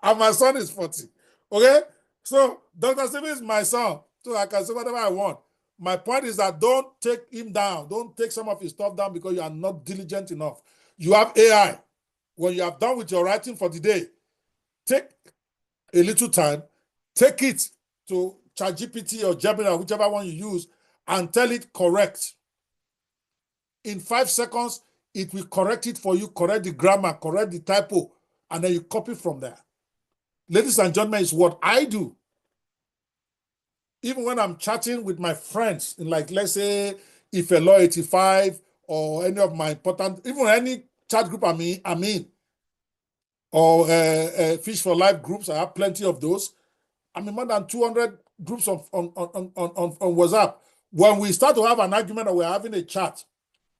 And my son is 40. Okay? So Dr. Stephen is my son. So I can say whatever I want. My point is that don't take him down. Don't take some of his stuff down because you are not diligent enough. You have AI. When you have done with your writing for the day, take a little time, take it to ChatGPT or Gemini, whichever one you use, and tell it correct. In 5 seconds, it will correct it for you, correct the grammar, correct the typo, and then you copy from there. Ladies and gentlemen, it's what I do. Even when I'm chatting with my friends in, like, let's say, if a law 85 or any of my important, even any chat group I'm in, or Fish for Life groups, I have plenty of those. I'm in more than 200 groups on WhatsApp. When we start to have an argument or we're having a chat,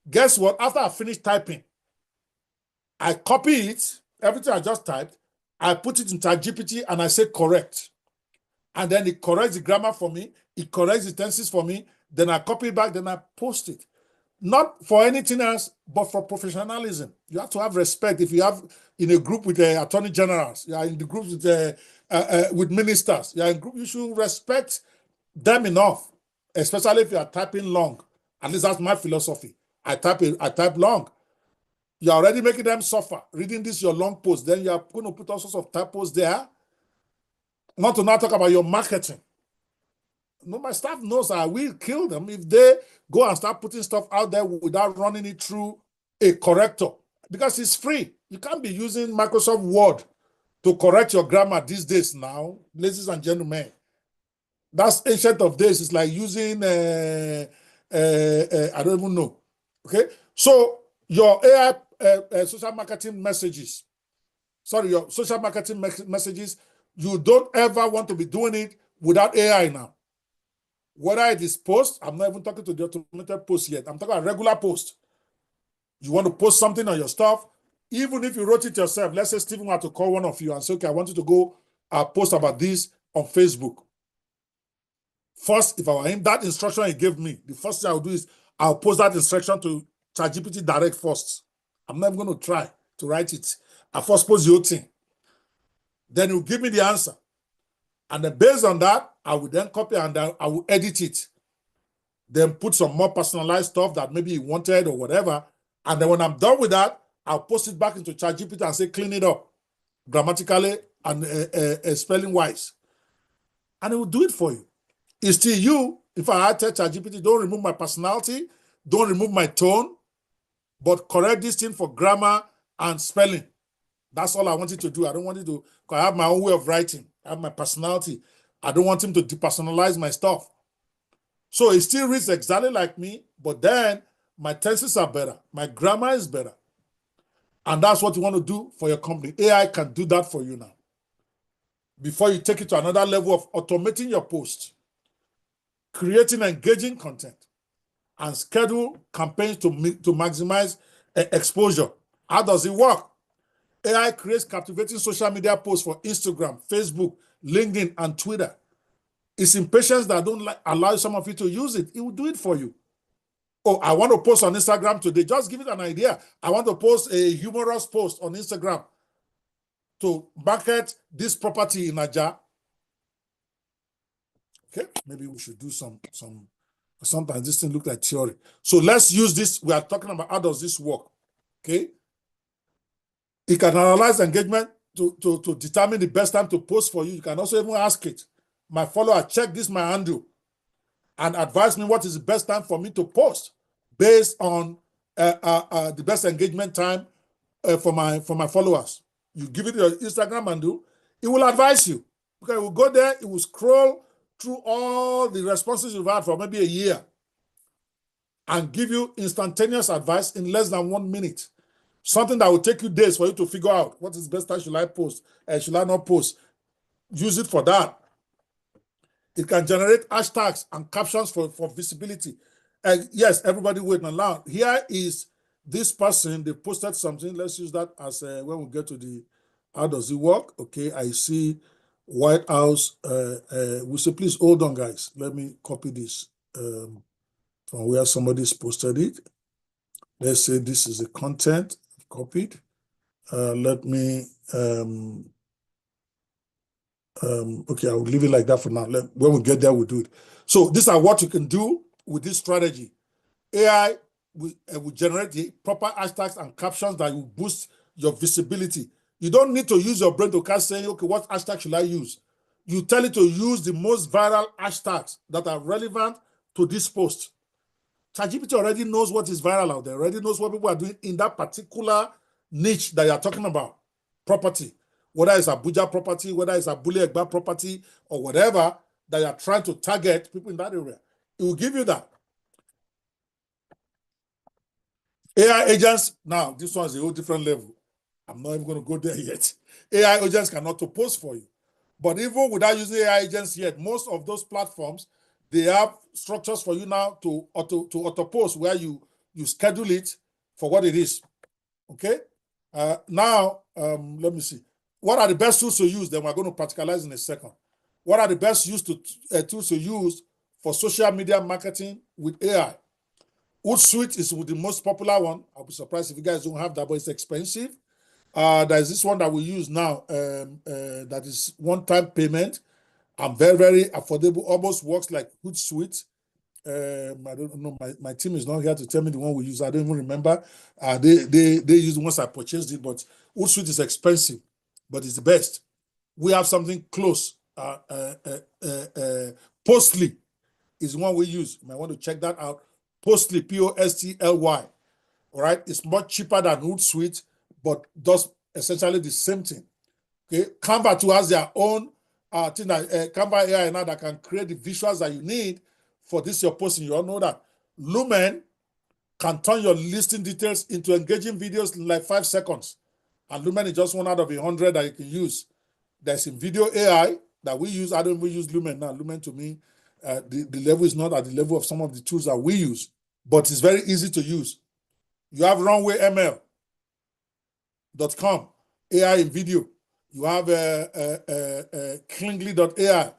guess what? After I finish typing, I copy it, everything I just typed, I put it in ChatGPT and I say correct. And then it corrects the grammar for me, it corrects the tenses for me, then I copy it back, then I post it. Not for anything else, but for professionalism. You have to have respect. If you have in a group with attorney generals, you are in the groups with ministers, you are in group, you should respect them enough, especially if you are typing long. At least that's my philosophy. I type long. You're already making them suffer. Reading this, your long post, then you're going to put all sorts of typos there. Not to now talk about your marketing. No, my staff knows I will kill them if they go and start putting stuff out there without running it through a corrector, because it's free. You can't be using Microsoft Word to correct your grammar these days now, ladies and gentlemen. That's ancient of days. It's like using, I don't even know. Okay? So your AI social marketing messages, your social marketing messages, you don't ever want to be doing it without AI now. Whether it is post, I'm not even talking to the automated post yet. I'm talking about regular post. You want to post something on your stuff, even if you wrote it yourself. Let's say Stephen had to call one of you and say, okay, I want you to go post about this on Facebook. First, if I were him, that instruction he gave me, the first thing I'll do is I'll post that instruction to ChatGPT direct first. I'm not even going to try to write it. I first post the whole thing. Then he'll give me the answer. And then based on that, I will then copy and I will edit it. Then put some more personalized stuff that maybe he wanted or whatever. And then when I'm done with that, I'll post it back into ChatGPT and say, clean it up grammatically and spelling wise. And it will do it for you. It's still you. If I tell ChatGPT, don't remove my personality, don't remove my tone, but correct this thing for grammar and spelling. That's all I want it to do. I don't want it to, because I have my own way of writing. I have my personality. I don't want him to depersonalize my stuff. So it still reads exactly like me, but then my tenses are better. My grammar is better. And that's what you want to do for your company. AI can do that for you now. Before you take it to another level of automating your post, creating engaging content, and schedule campaigns to maximize exposure. How does it work? AI creates captivating social media posts for Instagram, Facebook, LinkedIn, and Twitter. It's impatience that don't allow some of you to use it. It will do it for you. Oh, I want to post on Instagram today. Just give it an idea. I want to post a humorous post on Instagram to market this property in Aja. Okay, maybe we should do some Sometimes this thing looks like theory. So let's use this. We are talking about how does this work, okay? It can analyze engagement to determine the best time to post for you. You can also even ask it, my follower, check this, my handle, and advise me what is the best time for me to post based on the best engagement time for my followers. You give it your Instagram handle, it will advise you. Okay, it will go there, it will scroll through all the responses you've had for maybe a year and give you instantaneous advice in less than 1 minute. Something that will take you days for you to figure out what is the best time should I post and should I not post. Use it for that. It can generate hashtags and captions for visibility. And yes, everybody waiting along. Here is this person, they posted something. Let's use that as when we get to the, how does it work? Okay, I see White House. We say, please hold on, guys. Let me copy this from where somebody's posted it. Let's say this is the content copied. Let me, okay, I'll leave it like that for now. When we get there, we'll do it. So these are what you can do with this strategy. AI will generate the proper hashtags and captions that will boost your visibility. You don't need to use your brain to cast saying, okay, what hashtag should I use? You tell it to use the most viral hashtags that are relevant to this post. ChatGPT already knows what is viral out there, already knows what people are doing in that particular niche that you're talking about, property. Whether it's Abuja property, whether it's Abule Egba property, or whatever that you're trying to target people in that area. It will give you that. AI agents, now this one's a whole different level. I'm not even going to go there yet. AI agents cannot to post for you. But even without using AI agents yet, most of those platforms, they have structures for you now to auto post where you schedule it for what it is. Okay. Now, let me see. What are the best tools to use? Then we're going to practicalize in a second. What are the best tools to use for social media marketing with AI? Hootsuite is the most popular one. I'll be surprised if you guys don't have that, but it's expensive. There's this one that we use now that is one-time payment and very, very affordable, almost works like Hootsuite. I don't know, my team is not here to tell me the one we use. I don't even remember. They use the ones I purchased it, but Hootsuite is expensive, but it's the best. We have something close. Postly is one we use. You might want to check that out. Postly, Postly. All right, it's much cheaper than Hootsuite, but does essentially the same thing. Okay, Canva too has their own thing that Canva AI now that can create the visuals that you need for this your posting. You all know that. Lumen can turn your listing details into engaging videos in like 5 seconds. And Lumen is just one out of 100 that you can use. There's in video AI that we use. I don't even use Lumen now. Lumen to me, the level is not at the level of some of the tools that we use, but it's very easy to use. You have runwayml.com, AI in video. You have Klingly.ai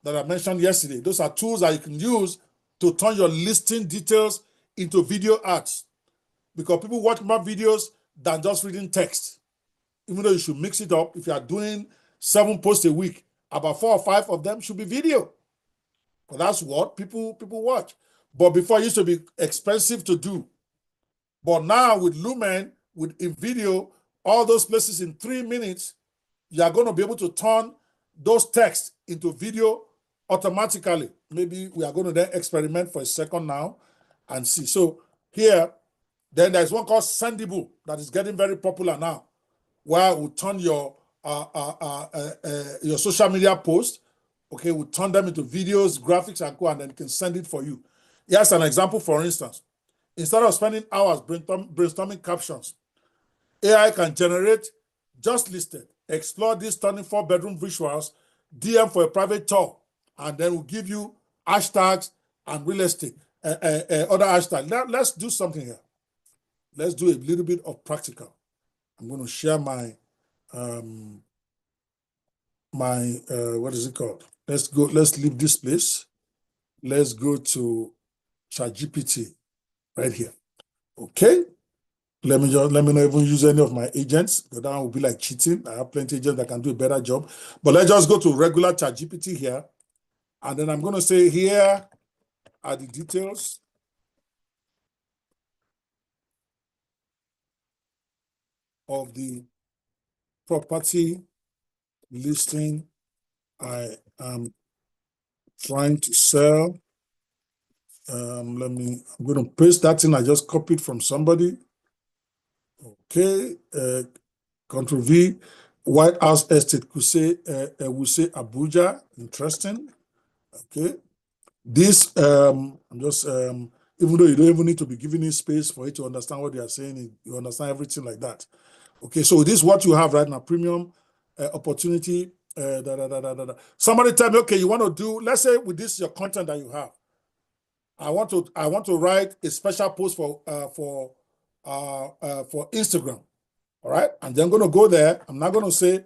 that I mentioned yesterday. Those are tools that you can use to turn your listing details into video ads, because people watch more videos than just reading text. Even though you should mix it up, if you are doing 7 posts a week, about 4 or 5 of them should be video. Because that's what people watch. But before, it used to be expensive to do. But now with Lumen, with InVideo, all those places in 3 minutes, you are going to be able to turn those texts into video automatically. Maybe we are going to then experiment for a second now and see. So here, then there's one called Sendable that is getting very popular now, where we turn your social media posts, okay, we turn them into videos, graphics, and and then can send it for you. Here's an example, for instance. Instead of spending hours brainstorming captions, AI can generate just listed, explore these stunning 4-bedroom visuals, DM for a private tour, and then we'll give you hashtags and real estate, other hashtags. Now, let's do something here. Let's do a little bit of practical. I'm going to share my, what is it called? Let's leave this place. Let's go to ChatGPT right here. Okay. Let me not even use any of my agents, because that would be like cheating. I have plenty of agents that can do a better job. But let's just go to regular ChatGPT here. And then I'm going to say here, are the details. Of the property listing I am trying to sell. I'm going to paste that in. I just copied from somebody. Okay. Control V. White House Estate could say, we say Abuja. Interesting. Okay. This, I'm just, even though you don't even need to be giving it space for it to understand what they are saying, you understand everything like that. Okay, so this is what you have right now, premium opportunity. Somebody tell me, okay, you want to do, let's say with this your content that you have. I want to write a special post for Instagram. All right, and then I'm going to go there. I'm not going to say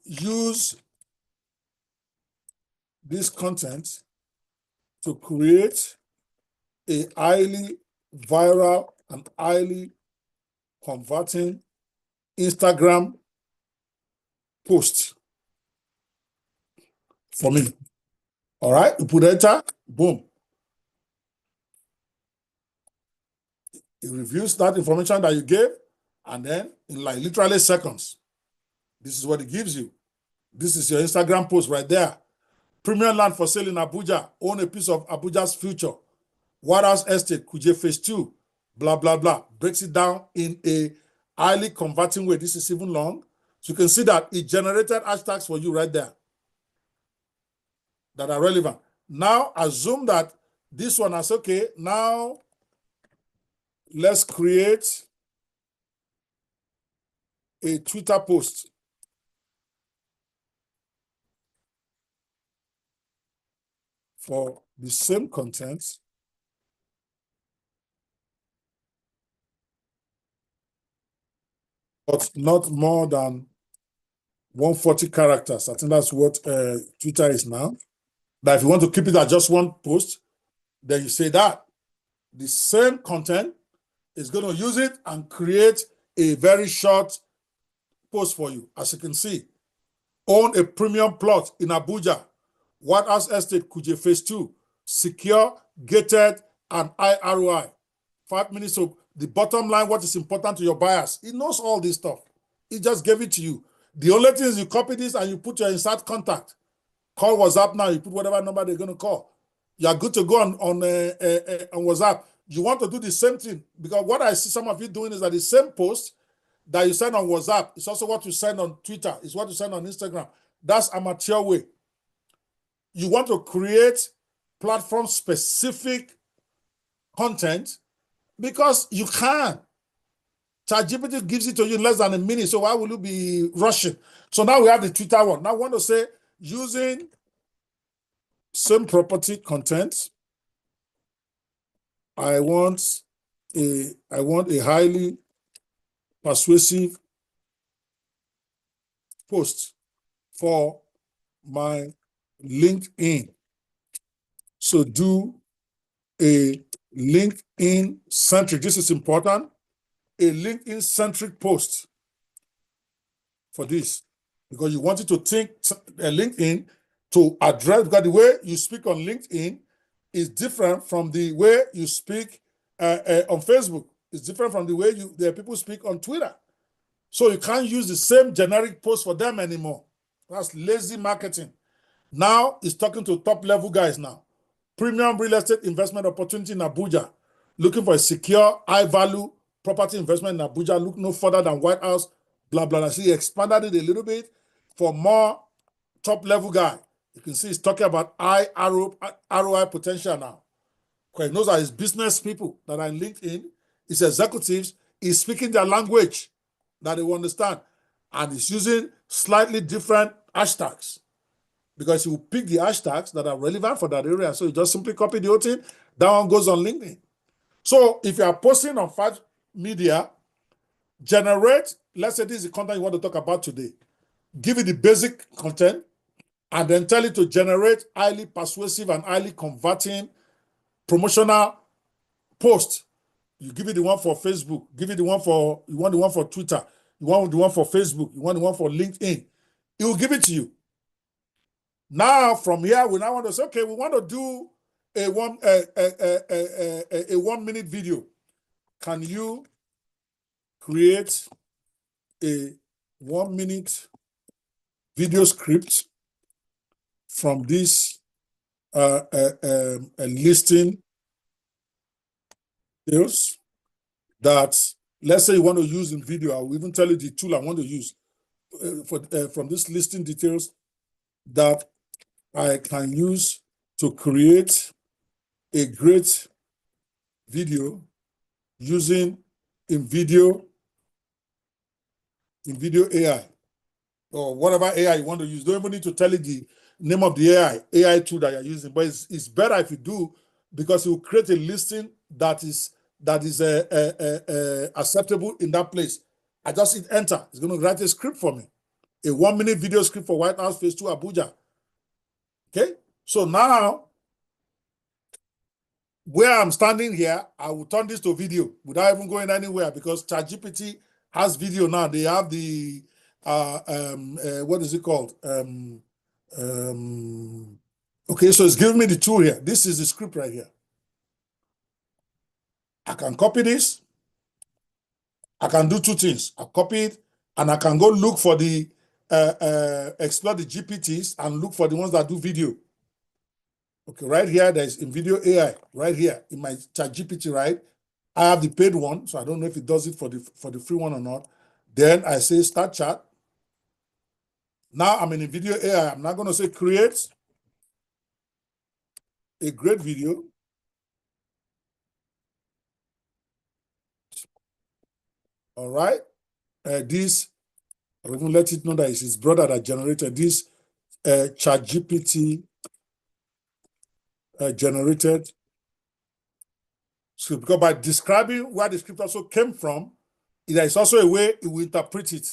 use this content to create a highly viral and highly converting Instagram post for me. All right, you put enter, boom. It reviews that information that you gave, and then in like literally seconds, this is what it gives you. This is your Instagram post right there. Premium land for sale in Abuja. Own a piece of Abuja's future. White House Estate, Kuje Phase 2, blah, blah, blah. Breaks it down in a highly converting way. This is even long. So you can see that it generated hashtags for you right there that are relevant. Now, assume that this one is okay. Now, let's create a Twitter post. For the same content, but not more than 140 characters. I think that's what Twitter is now. But if you want to keep it at just one post, then you say that. The same content is going to use it and create a very short post for you. As you can see, own a premium plot in Abuja, White House Estate, Kuje Phase 2, secure, gated, and high ROI. 5 minutes. So the bottom line, what is important to your buyers. He knows all this stuff. He just gave it to you. The only thing is you copy this and you put your insert contact. Call WhatsApp now. You put whatever number they're going to call. You are good to go on WhatsApp. You want to do the same thing, because what I see some of you doing is that the same post that you send on WhatsApp is also what you send on Twitter. It's what you send on Instagram. That's amateur way. You want to create platform-specific content because you can. ChatGPT gives it to you in less than a minute, so why will you be rushing? So now we have the Twitter one. Now I want to say using same property content. I want a highly persuasive post for my LinkedIn. So do a LinkedIn centric. This is important. A LinkedIn centric post for this, because you want it to think LinkedIn to address, because the way you speak on LinkedIn is different from the way you speak on Facebook. It's different from the way the people speak on Twitter. So you can't use the same generic post for them anymore. That's lazy marketing. Now it's talking to top level guys now. Premium real estate investment opportunity in Abuja. Looking for a secure, high value property investment in Abuja. Look no further than White House, blah, blah, blah. See, he expanded it a little bit for more top level guy. You can see he's talking about high ROI potential now. Because he knows that his business people that are in LinkedIn, his executives, is speaking their language that they will understand. And he's using slightly different hashtags, because he will pick the hashtags that are relevant for that area. So you just simply copy the whole thing. That one goes on LinkedIn. So if you are posting on 5 media, generate, let's say this is the content you want to talk about today. Give it the basic content, and then tell it to generate highly persuasive and highly converting promotional post. You give it the one for Facebook, give it the one for, you want the one for Twitter, you want the one for Facebook, you want the one for LinkedIn. It will give it to you. Now, from here, we now want to say, okay, we want to do a 1 minute video. Can you create a 1 minute video script from this listing details that, let's say you want to use in video? I will even tell you the tool I want to use from this listing details that I can use to create a great video using InVideo AI, or whatever AI you want to use. Don't even need to tell it the name of the AI tool that you're using, but it's better if you do, because it will create a listing that is acceptable in that place. I just hit enter. It's going to write a script for me, a 1 minute video script for White House Phase 2 Abuja. Okay, so now where I'm standing here, I will turn this to video without even going anywhere, because ChatGPT has video now. They have the what is it called? Okay, so it's giving me the tool here. This is the script right here. I can copy this. I can do two things. I copy it, and I can go look for the explore the GPTs and look for the ones that do video. Okay, right here, there's InVideo AI, right here in my ChatGPT, right? I have the paid one, so I don't know if it does it for the free one or not. Then I say start chat. Now I'm in InVideo AI. I'm not going to say create a great video. All right. This, I'll even let it know that it's his brother that generated this ChatGPT generated script. Because by describing where the script also came from, there is also a way it will interpret it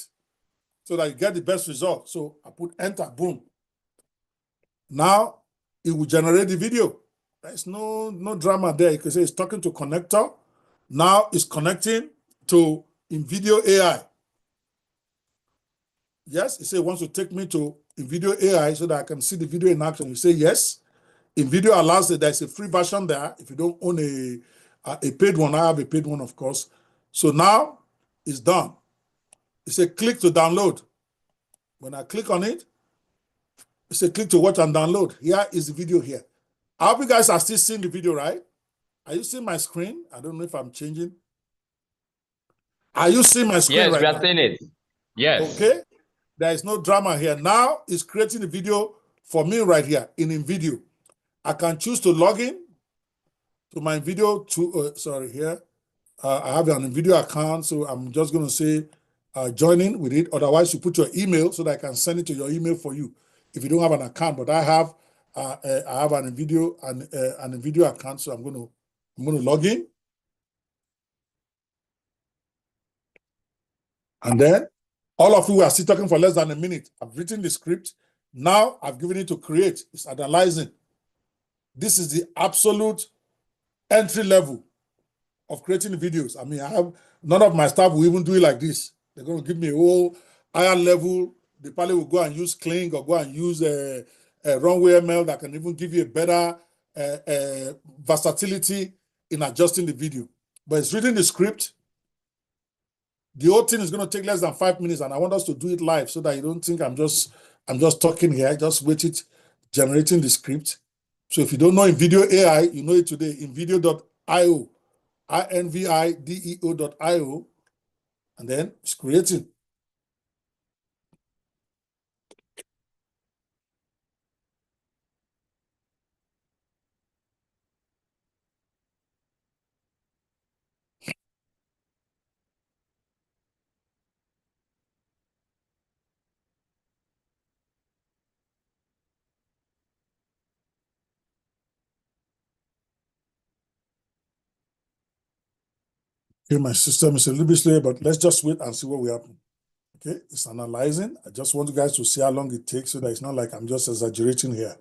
so that you get the best result. So I put enter, boom. Now it will generate the video. There's no drama there. You can say it's talking to connector. Now it's connecting to InVideo AI. Yes, it says it wants to take me to InVideo AI so that I can see the video in action. You say yes. InVideo allows it. There's a free version there. If you don't own a paid one, I have a paid one, of course. So now it's done. It says click to download. When I click on it, it says click to watch and download. Here is the video here. I hope you guys are still seeing the video, right? Are you seeing my screen? I don't know if I'm changing. Are you seeing my screen right now? Yes, we are seeing it. Yes. Okay. There is no drama here. Now it's creating the video for me right here in InVideo. I can choose to log in to my video here. I have an InVideo account, so I'm just going to say join in with it. Otherwise, you put your email so that I can send it to your email for you if you don't have an account. But I have an InVideo account, so I'm going to log in, and then all of you are still talking for less than a minute. I've written the script. Now I've given it to create. It's analyzing. This is the absolute entry level of creating videos. I mean, none of my staff will even do it like this. They're going to give me a whole higher level. They probably will go and use Kling or go and use a runway ML that can even give you a better versatility in adjusting the video. But it's reading the script. The whole thing is going to take less than 5 minutes, and I want us to do it live so that you don't think I'm just talking here. Just wait it, generating the script. So if you don't know InVideo AI, you know it today. InVideo.io, InVideo.io, and then it's creating. Okay, my system is a little bit slow, but let's just wait and see what will happen. Okay, it's analyzing. I just want you guys to see how long it takes so that it's not like I'm just exaggerating here.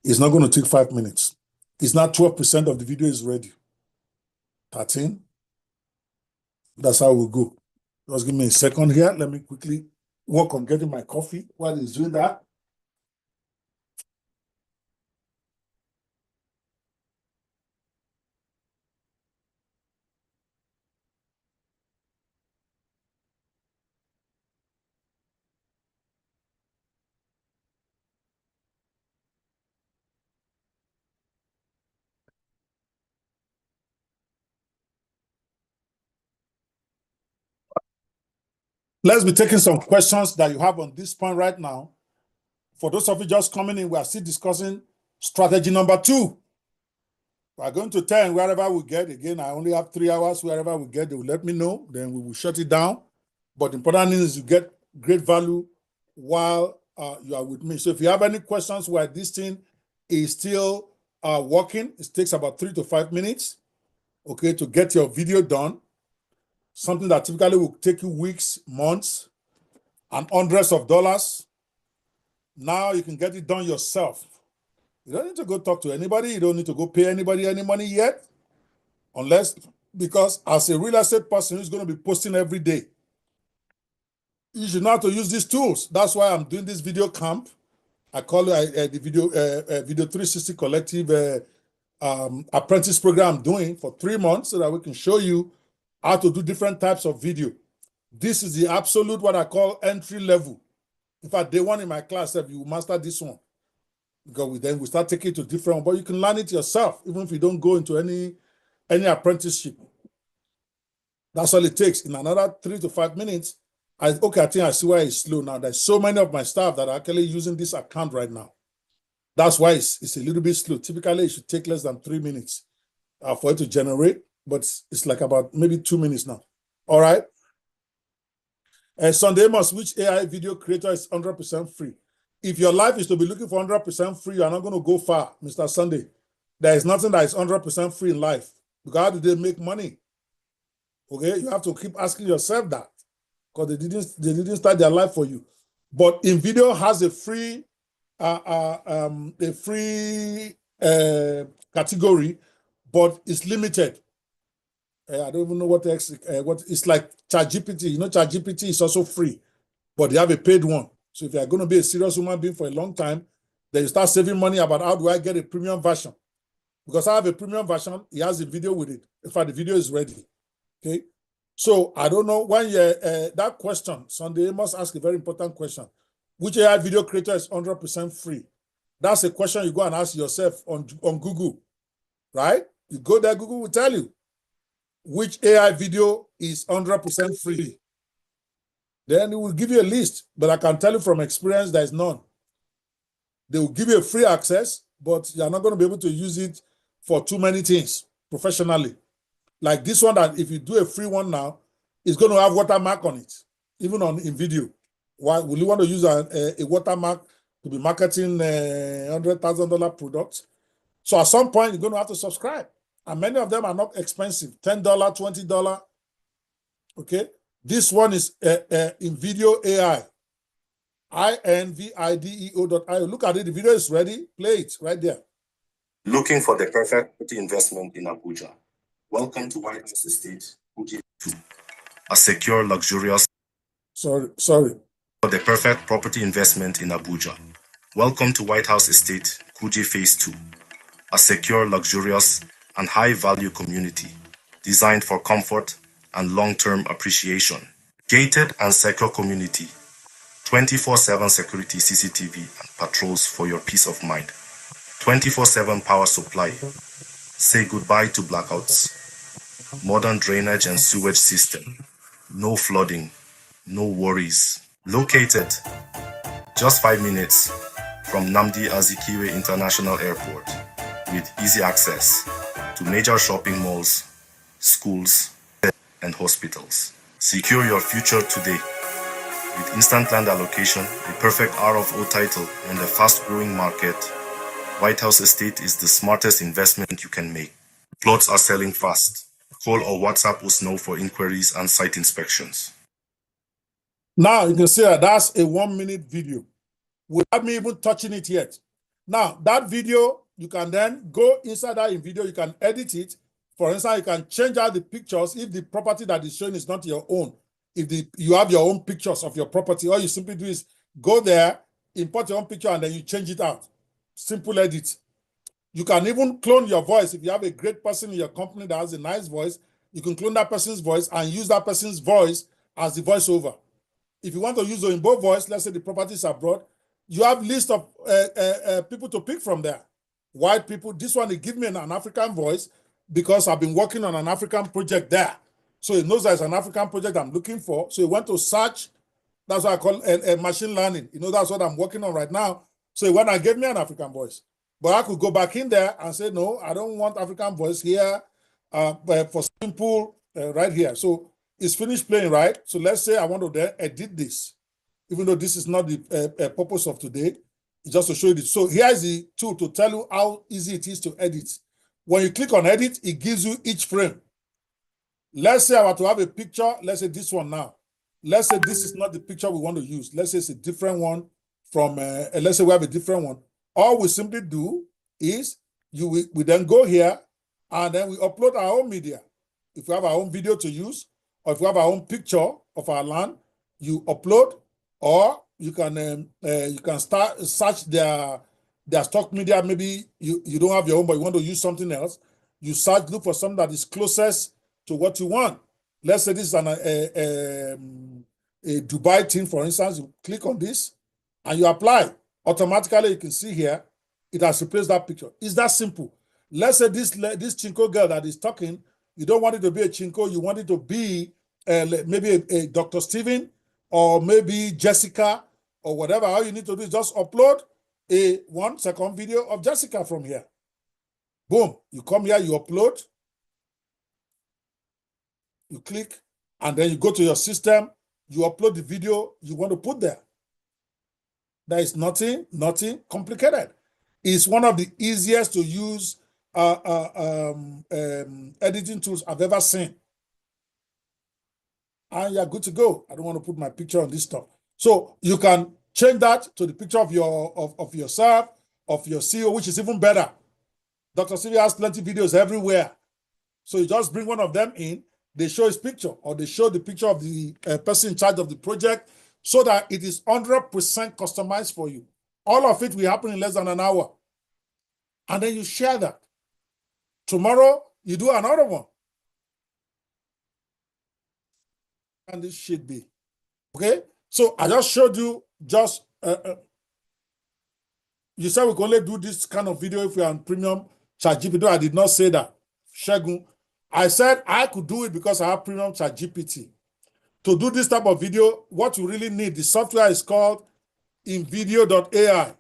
It's not going to take 5 minutes. It's not 12% of the video is ready. 13. That's how we go. Just give me a second here. Let me quickly work on getting my coffee while it's doing that. Let's be taking some questions that you have on this point right now. For those of you just coming in, we are still discussing strategy number 2. We are going to 10 wherever we get. Again, I only have 3 hours. Wherever we get, they will let me know. Then we will shut it down. But the important thing is you get great value while you are with me. So if you have any questions where this thing is still working, it takes about 3 to 5 minutes, okay, to get your video done. Something that typically will take you weeks, months, and hundreds of dollars. Now you can get it done yourself. You don't need to go talk to anybody. You don't need to go pay anybody any money yet. Because as a real estate person who's going to be posting every day, you should know how to use these tools. That's why I'm doing this video camp. I call it the Video 360 Collective apprentice program I'm doing for 3 months so that we can show you how to do different types of video. This is the absolute what I call entry level. In fact, day 1 in my class, if you master this one, because then we start taking it to different, but you can learn it yourself, even if you don't go into any apprenticeship. That's all it takes. In another 3 to 5 minutes, I think I see why it's slow now. There's so many of my staff that are actually using this account right now. That's why it's a little bit slow. Typically, it should take less than 3 minutes for it to generate, but it's like about maybe 2 minutes now. All right. Sunday Amos, which AI video creator is 100% free? If your life is to be looking for 100% free, you're not going to go far, Mr. Sunday. There is nothing that is 100% free in life. Because how do they make money? Okay, you have to keep asking yourself that, because they didn't start their life for you. But InVideo has a free category, but it's limited. I don't even know what it's like. ChatGPT, you know, ChatGPT is also free, but they have a paid one. So if you're going to be a serious human being for a long time, then you start saving money about how do I get a premium version? Because I have a premium version, he has a video with it. In fact, the video is ready. Okay. So I don't know when that question, Sunday must ask a very important question. Which AI video creator is 100% free? That's a question you go and ask yourself on Google, right? You go there, Google will tell you which AI video is 100% free. Then it will give you a list, but I can tell you from experience, there is none. They will give you a free access, but you're not going to be able to use it for too many things professionally. Like this one, that if you do a free one now, it's going to have watermark on it, even in video. Why will you want to use a watermark to be marketing $100,000 products? So at some point, you're going to have to subscribe. And many of them are not expensive, $10, $20. Okay. This one is InVideo AI, INVIDEO.io. Look at it. The video is ready. Play it right there. Looking for the perfect property investment in Abuja? Welcome to White House Estate, Kuje 2. A secure, luxurious. Sorry. For the perfect property investment in Abuja. Welcome to White House Estate, Kuje Phase 2. A secure, luxurious, and high-value community designed for comfort and long-term appreciation. Gated and secure community. 24/7 security CCTV and patrols for your peace of mind. 24/7 power supply. Say goodbye to blackouts. Modern drainage and sewage system. No flooding. No worries. Located just 5 minutes from Nnamdi Azikiwe International Airport, with easy access to major shopping malls, schools, and hospitals. Secure your future today with instant land allocation, a perfect RFO title, and a fast-growing market. White House Estate is the smartest investment you can make. Plots are selling fast. Call or WhatsApp us now for inquiries and site inspections. Now you can see that that's a 1-minute video without me even touching it yet. Now that video, you can then go inside that video, you can edit it. For instance, you can change out the pictures if the property that is shown is not your own. If you have your own pictures of your property, all you simply do is go there, import your own picture, and then you change it out. Simple edit. You can even clone your voice. If you have a great person in your company that has a nice voice, you can clone that person's voice and use that person's voice as the voiceover. If you want to use Oyinbo voice, let's say the property is abroad, you have list of people to pick from there. White people. This one, they give me an African voice because I've been working on an African project there. So it knows there's an African project I'm lking for. So he went to search That's what I call a machine learning. You know, that's what I'm working on right now. So when I gave me an African voice, but I could go back in there and say, no, I don't want African voice here, but for simple right here. So it's finished playing, right? So let's say I want to then edit this, even though this is not the purpose of today, just to show you this. So here's the tool to tell you how easy it is to edit. When you click on edit, it gives you each frame. Let's say I want to have a picture. Let's say this one now. Let's say this is not the picture we want to use. Let's say it's a different one from, let's say we have a different one. All we simply do is we then go here and then we upload our own media. If we have our own video to use, or if we have our own picture of our land, you upload, or you can start search their stock media. Maybe you don't have your own, but you want to use something else. You search, look for something that is closest to what you want. Let's say this is a Dubai thing, for instance. You click on this and you apply. Automatically, you can see here, it has replaced that picture. It's that simple. Let's say this Chinko girl that is talking, you don't want it to be a Chinko, you want it to be maybe a Dr. Steven or maybe Jessica or whatever. All you need to do is just upload a 1-second video of Jessica from here. Boom. You come here, you upload, you click, and then you go to your system, you upload the video you want to put there. There is nothing complicated. It's one of the easiest to use editing tools I've ever seen. And you're good to go. I don't want to put my picture on this stuff. So you can change that to the picture of yourself, of your CEO, which is even better. Dr. Sylvia has plenty of videos everywhere. So you just bring one of them in, they show his picture, or they show the picture of the person in charge of the project, so that it is 100% customized for you. All of it will happen in less than an hour. And then you share that. Tomorrow, you do another one. And this should be. Okay? So I just showed you you said we can only do this kind of video if we are on premium ChatGPT. I did not say that. Shagun. I said I could do it because I have premium ChatGPT. To do this type of video, what you really need, the software is called invideo.ai.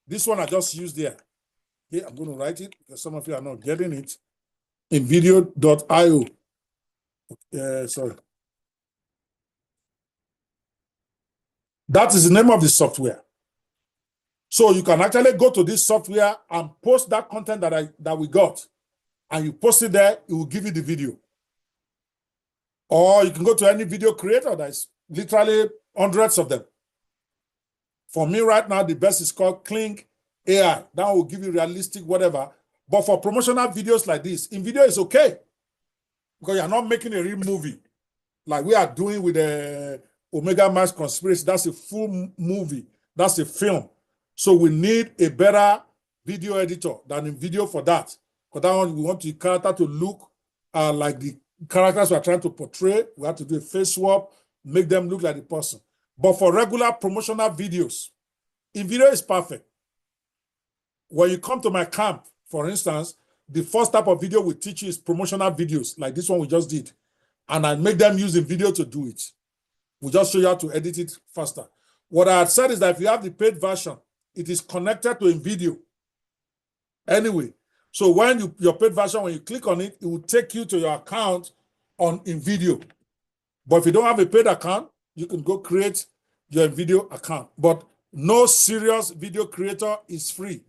This one I just used there. Okay, I'm going to write it because some of you are not getting it. Invideo.io. Sorry. That is the name of the software. So you can actually go to this software and post that content that we got. And you post it there, it will give you the video. Or you can go to any video creator. There's literally hundreds of them. For me right now, the best is called Clink AI. That will give you realistic whatever. But for promotional videos like this, in video is okay. Because you're not making a real movie. Like we are doing with the Omega Mass Conspiracy. That's a full movie. That's a film. So we need a better video editor than in video for that. Because that one, we want the character to look like the characters we are trying to portray. We have to do a face swap, make them look like the person. But for regular promotional videos, in video is perfect. When you come to my camp, for instance, the first type of video we teach you is promotional videos, like this one we just did. And I make them use the video to do it. We just show you how to edit it faster. What I had said is that if you have the paid version, it is connected to a video. Anyway, so when your paid version, when you click on it, it will take you to your account in video. But if you don't have a paid account, you can go create your video account. But no serious video creator is free,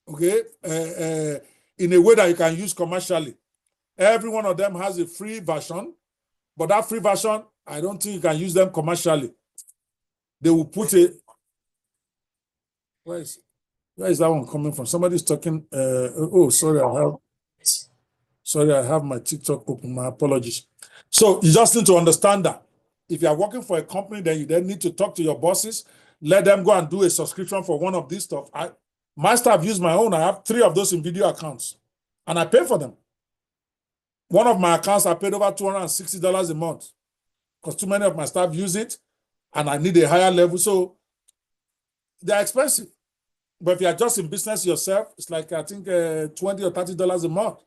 okay? In a way that you can use commercially. Every one of them has a free version, but that free version, I don't think you can use them commercially. They will put a... Where is that one coming from? Somebody's talking. Oh, sorry, I have my TikTok open. My apologies. So you just need to understand that if you are working for a company, then you then need to talk to your bosses. Let them go and do a subscription for one of these stuff. My staff use my own. I have 3 of those in video accounts, and I pay for them. One of my accounts, I paid over $260 a month because too many of my staff use it, and I need a higher level. So they're expensive. But if you are just in business yourself, it's like, I think, $20 or $30 a month.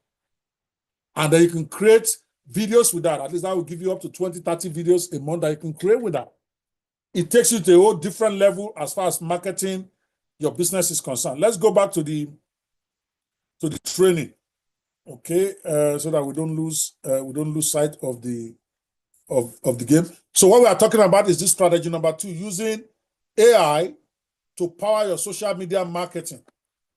And then you can create videos with that. At least that will give you up to 20, 30 videos a month that you can create with that. it takes you to a whole different level as far as marketing your business is concerned. Let's go back to the training, okay, so that we don't lose sight of the game. So what we are talking about is this strategy number 2, using AI to power your social media marketing.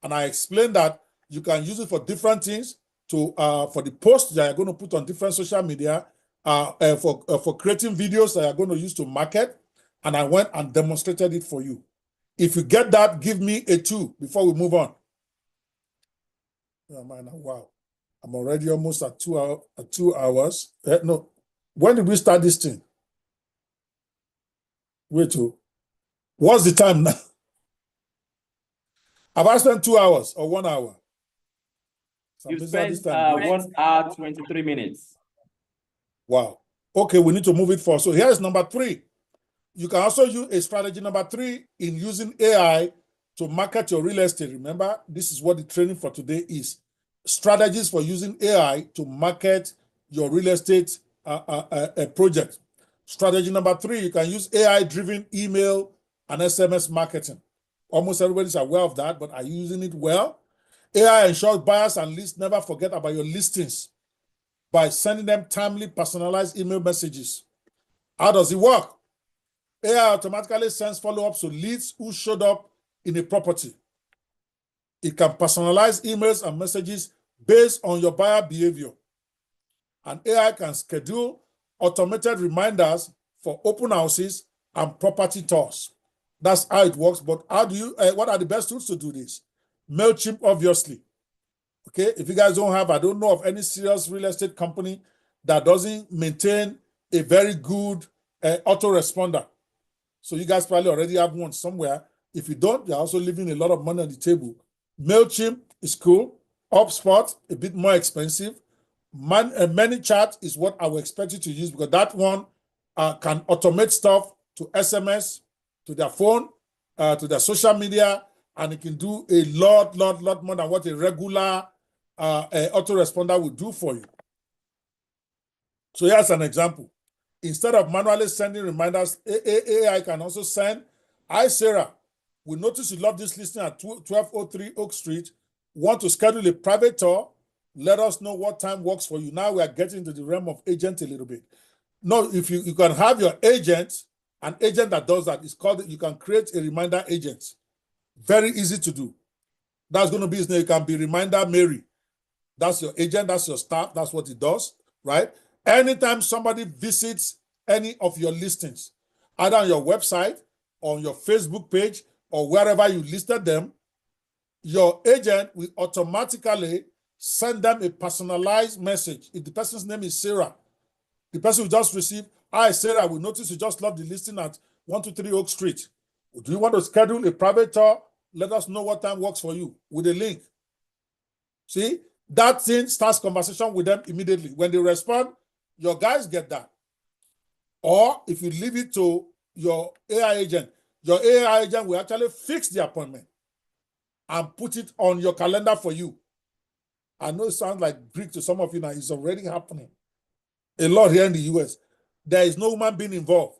And I explained that you can use it for different things, for the posts that you're going to put on different social media, for creating videos that you're going to use to market. And I went and demonstrated it for you. If you get that, give me a 2 before we move on. Oh, man, wow. I'm already almost at 2 hours. No. When did we start this thing? Wait, what's the time now? Have I spent 2 hours or 1 hour? You spent 1 hour, 23 minutes. Wow. Okay, we need to move it forward. So here's number 3. You can also use a strategy number 3 in using AI to market your real estate. Remember, this is what the training for today is. Strategies for using AI to market your real estate project. Strategy number 3, you can use AI-driven email and SMS marketing. Almost everybody's aware of that, but are you using it well? AI ensures buyers and leads never forget about your listings by sending them timely, personalized email messages. How does it work? AI automatically sends follow-ups to leads who showed up in a property. It can personalize emails and messages based on your buyer behavior. And AI can schedule automated reminders for open houses and property tours. That's how it works. But how do you? What are the best tools to do this? MailChimp, obviously. Okay, if you guys don't have, I don't know of any serious real estate company that doesn't maintain a very good autoresponder. So you guys probably already have one somewhere. If you don't, you're also leaving a lot of money on the table. MailChimp is cool. HubSpot, a bit more expensive. ManyChat is what I would expect you to use, because that one can automate stuff to SMS, to their phone, to their social media, and it can do a lot more than what a regular autoresponder would do for you. So here's an example. Instead of manually sending reminders, AI can also send, "Hi, Sarah. We notice you love this listing at 1203 Oak Street. Want to schedule a private tour? Let us know what time works for you." Now we are getting into the realm of agent a little bit. No, if you can have your agent, an agent that does that. It's called, you can create a reminder agent. Very easy to do. That's going to be his name. It can be Reminder Mary. That's your agent, that's your staff, that's what it does, right? Anytime somebody visits any of your listings, either on your website, on your Facebook page, or wherever you listed them, your agent will automatically send them a personalized message. If the person's name is Sarah, the person will just receive, "Hi, Sarah, we noticed you just love the listing at 123 Oak Street. Do you want to schedule a private tour? Let us know what time works for you," with a link. See, that thing starts conversation with them immediately. When they respond, your guys get that. Or if you leave it to your AI agent will actually fix the appointment and put it on your calendar for you. I know it sounds like Greek to some of you now. It's already happening a lot here in the US. There is no human being involved.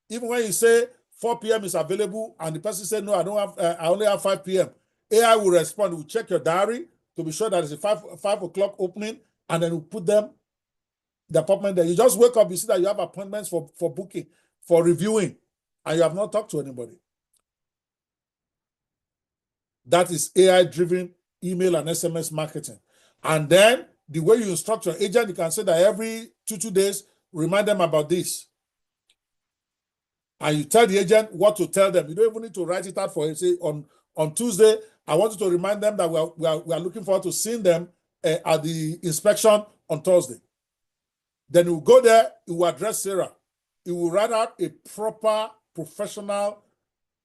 Even when you say 4 p.m. is available and the person said, "No, I don't have, I only have 5 p.m. AI will respond, will check your diary to be sure that it's a 5 o'clock opening, and then we'll put them the appointment there. You just wake up, you see that you have appointments for booking, for reviewing, and you have not talked to anybody. That is AI-driven email and SMS marketing. And then the way you instruct your agent, you can say that every 2 days, remind them about this. And you tell the agent what to tell them. You don't even need to write it out for you. Say, on Tuesday, I want you to remind them that we are looking forward to seeing them at the inspection on Thursday. Then you will go there, you will address Sarah. You will write out a proper professional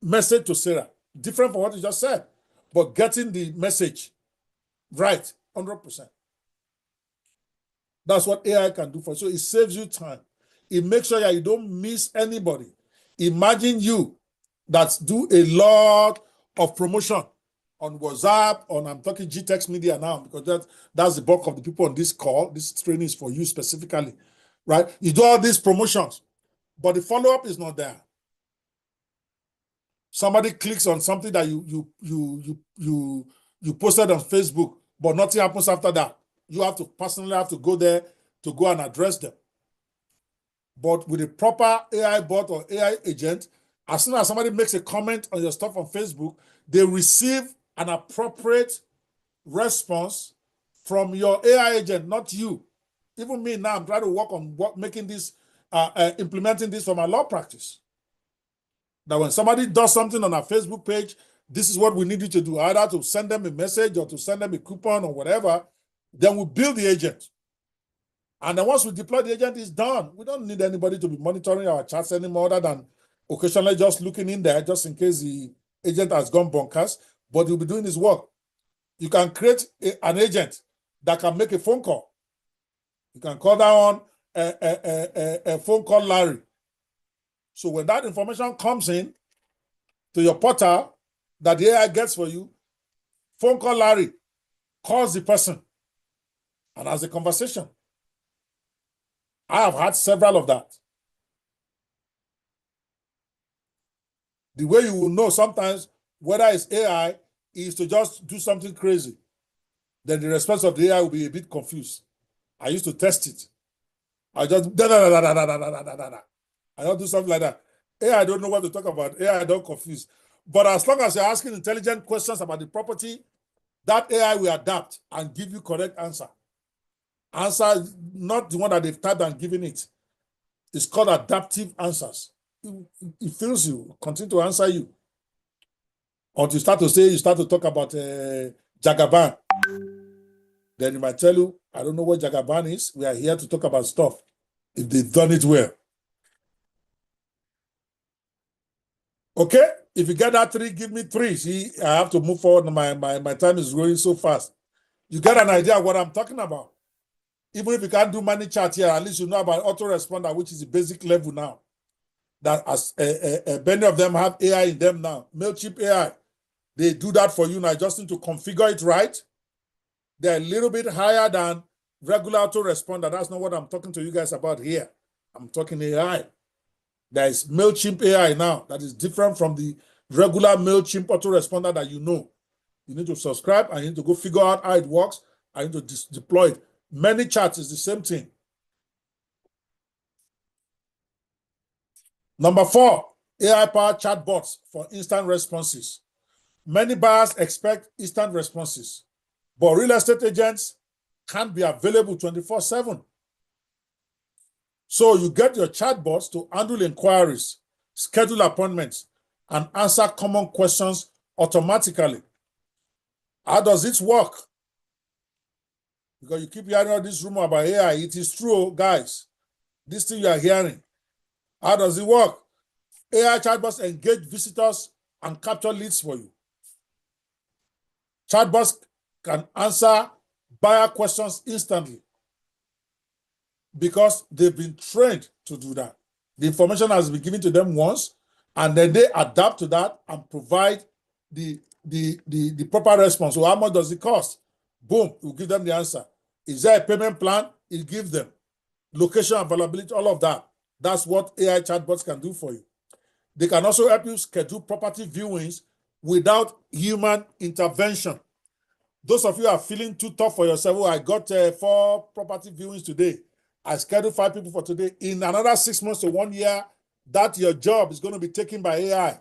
message to Sarah, different from what you just said, but getting the message right, 100%. That's what AI can do for you. So it saves you time. It makes sure that you don't miss anybody. Imagine you that do a lot of promotion on WhatsApp, I'm talking GTEx Media now, because that's the bulk of the people on this call. This training is for you specifically, right? You do all these promotions, but the follow-up is not there. Somebody clicks on something that you posted on Facebook, but nothing happens after that. You have to personally go there to go and address them. But with a proper AI bot or AI agent, as soon as somebody makes a comment on your stuff on Facebook, they receive an appropriate response from your AI agent, not you. Even me now, I'm trying to work on making this, implementing this for my law practice. That when somebody does something on our Facebook page, this is what we need you to do, either to send them a message or to send them a coupon or whatever. Then we build the agent. And then once we deploy the agent, it's done. We don't need anybody to be monitoring our chats anymore other than occasionally just looking in there just in case the agent has gone bonkers, but he'll be doing his work. You can create an agent that can make a phone call. You can call down a phone call Larry. So when that information comes in to your portal that the AI gets for you, phone call Larry, calls the person, and has a conversation. I have had several of that. The way you will know sometimes whether it's AI is to just do something crazy. Then the response of the AI will be a bit confused. I used to test it. I just I don't do something like that. AI, I don't know what to talk about. AI, I don't confuse. But as long as you're asking intelligent questions about the property, that AI will adapt and give you correct answer. Answer, not the one that they've typed and given it. It's called adaptive answers. It feels you, continue to answer you. Until you start to talk about Jagaban. Then it might tell you, I don't know what Jagaban is. We are here to talk about stuff. If they've done it well. Okay, if you get that 3, give me 3. See, I have to move forward. My time is going so fast. You get an idea of what I'm talking about. Even if you can't do money chat here, at least you know about autoresponder, which is the basic level now. That as many of them have AI in them now. MailChimp AI, they do that for you now. Just need to configure it right. They're a little bit higher than regular autoresponder. That's not what I'm talking to you guys about here. I'm talking AI. There is MailChimp AI now that is different from the regular MailChimp autoresponder that you know. You need to subscribe and you need to go figure out how it works and you need to deploy it. Many chats is the same thing. Number 4, AI-powered chatbots for instant responses. Many buyers expect instant responses, but real estate agents can't be available 24/7. So you get your chatbots to handle inquiries, schedule appointments, and answer common questions automatically. How does it work? Because you keep hearing all this rumor about AI. It is true, guys. This thing you are hearing. How does it work? AI chatbots engage visitors and capture leads for you. Chatbots can answer buyer questions instantly because they've been trained to do that. The information has been given to them once, and then they adapt to that and provide the proper response. So how much does it cost? Boom, it will give them the answer. Is there a payment plan? It gives them. Location availability, all of that. That's what AI chatbots can do for you. They can also help you schedule property viewings without human intervention. Those of you are feeling too tough for yourself, oh, I got 4 property viewings today. I scheduled 5 people for today. In another 6 months to 1 year, that your job is going to be taken by AI.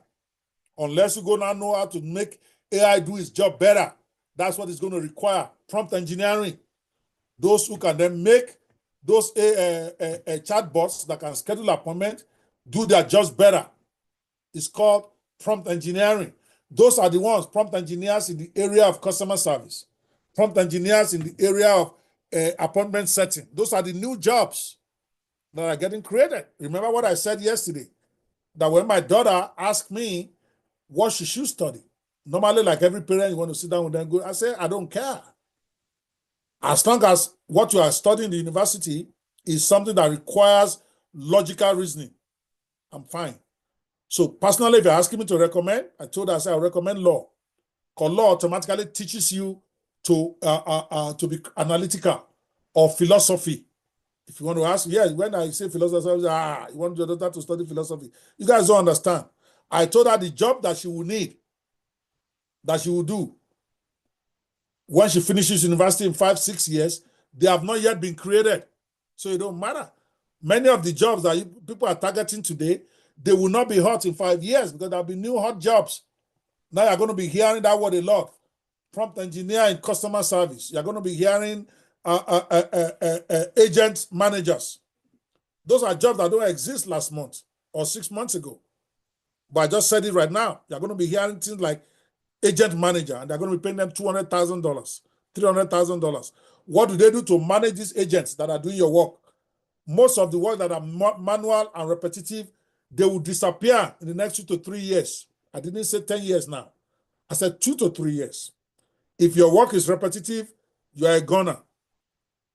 Unless you go now know how to make AI do its job better. That's what it's going to require. Prompt engineering. Those who can then make those chatbots that can schedule appointments do their jobs better. It's called prompt engineering. Those are the ones, prompt engineers in the area of customer service, prompt engineers in the area of appointment setting. Those are the new jobs that are getting created. Remember what I said yesterday, that when my daughter asked me what she should study, normally like every parent, you want to sit down with them, go, I say, I don't care. As long as what you are studying in the university is something that requires logical reasoning, I'm fine. So personally, if you're asking me to recommend, I told her, I said, I'll recommend law. Because law automatically teaches you to be analytical, or philosophy. If you want to ask, yes, when I say philosophy, you want your daughter to study philosophy. You guys don't understand. I told her the job that she will need, that she will do when she finishes university in 5-6 years, they have not yet been created. So it don't matter. Many of the jobs that people are targeting today, they will not be hot in 5 years because there'll be new hot jobs. Now you're going to be hearing that word a lot. Prompt engineer in customer service. You're going to be hearing agent managers. Those are jobs that don't exist last month or 6 months ago. But I just said it right now. You're going to be hearing things like agent manager, and they're going to be paying them $200,000, $300,000. What do they do to manage these agents that are doing your work? Most of the work that are manual and repetitive, they will disappear in the next 2 to 3 years. I didn't say 10 years now. I said 2 to 3 years. If your work is repetitive, you are a goner.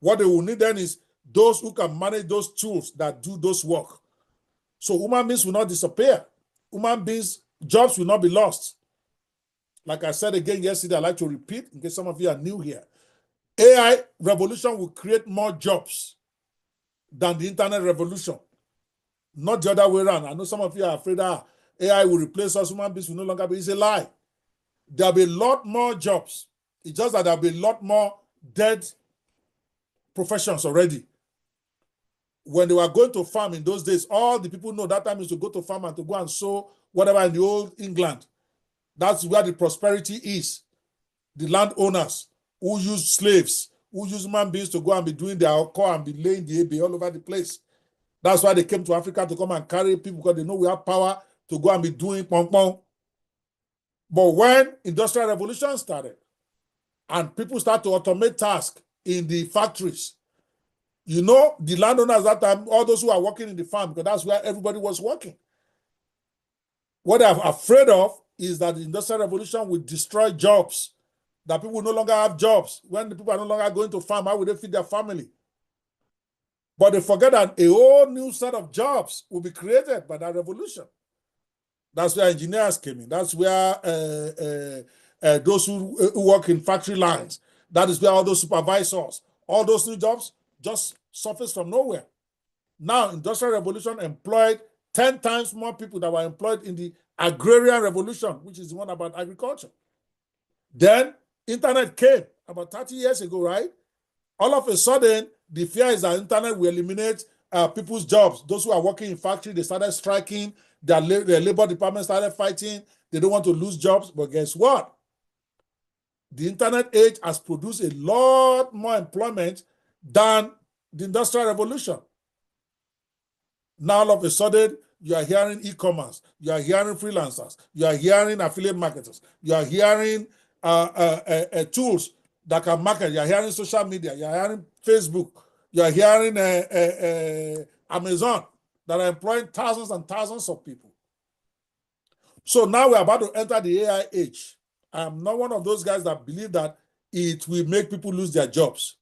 What they will need then is those who can manage those tools that do those work. So human beings will not disappear. Human beings, jobs will not be lost. Like I said again yesterday, I like to repeat in case some of you are new here. AI revolution will create more jobs than the internet revolution. Not the other way around. I know some of you are afraid that AI will replace us, human beings will no longer be. It's a lie. There'll be a lot more jobs. It's just that there'll be a lot more dead professions already. When they were going to farm in those days, all the people know that time is to go to farm and to go and sow whatever in the old England. That's where the prosperity is. The landowners who use slaves, who use human beings to go and be doing their core and be laying the hay all over the place. That's why they came to Africa to come and carry people, because they know we have power to go and be doing pong. But when industrial revolution started and people start to automate tasks in the factories, you know, the landowners at that time, all those who are working in the farm, because that's where everybody was working. What they're afraid of is that the industrial revolution will destroy jobs, that people will no longer have jobs. When the people are no longer going to farm, how will they feed their family? But they forget that a whole new set of jobs will be created by that revolution. That's where engineers came in. That's where those who work in factory lines, that is where all those supervisors, all those new jobs just surfaced from nowhere. Now, industrial revolution employed 10 times more people that were employed in the agrarian revolution, which is the one about agriculture. Then internet came about 30 years ago, right? All of a sudden, the fear is that internet will eliminate people's jobs. Those who are working in factory, they started striking. Their labor department started fighting. They don't want to lose jobs. But guess what? The internet age has produced a lot more employment than the industrial revolution. Now, all of a sudden, you are hearing e-commerce, you are hearing freelancers, you are hearing affiliate marketers, you are hearing tools that can market, you are hearing social media, you are hearing Facebook, you are hearing Amazon that are employing thousands and thousands of people. So now we're about to enter the AI age. I'm not one of those guys that believe that it will make people lose their jobs.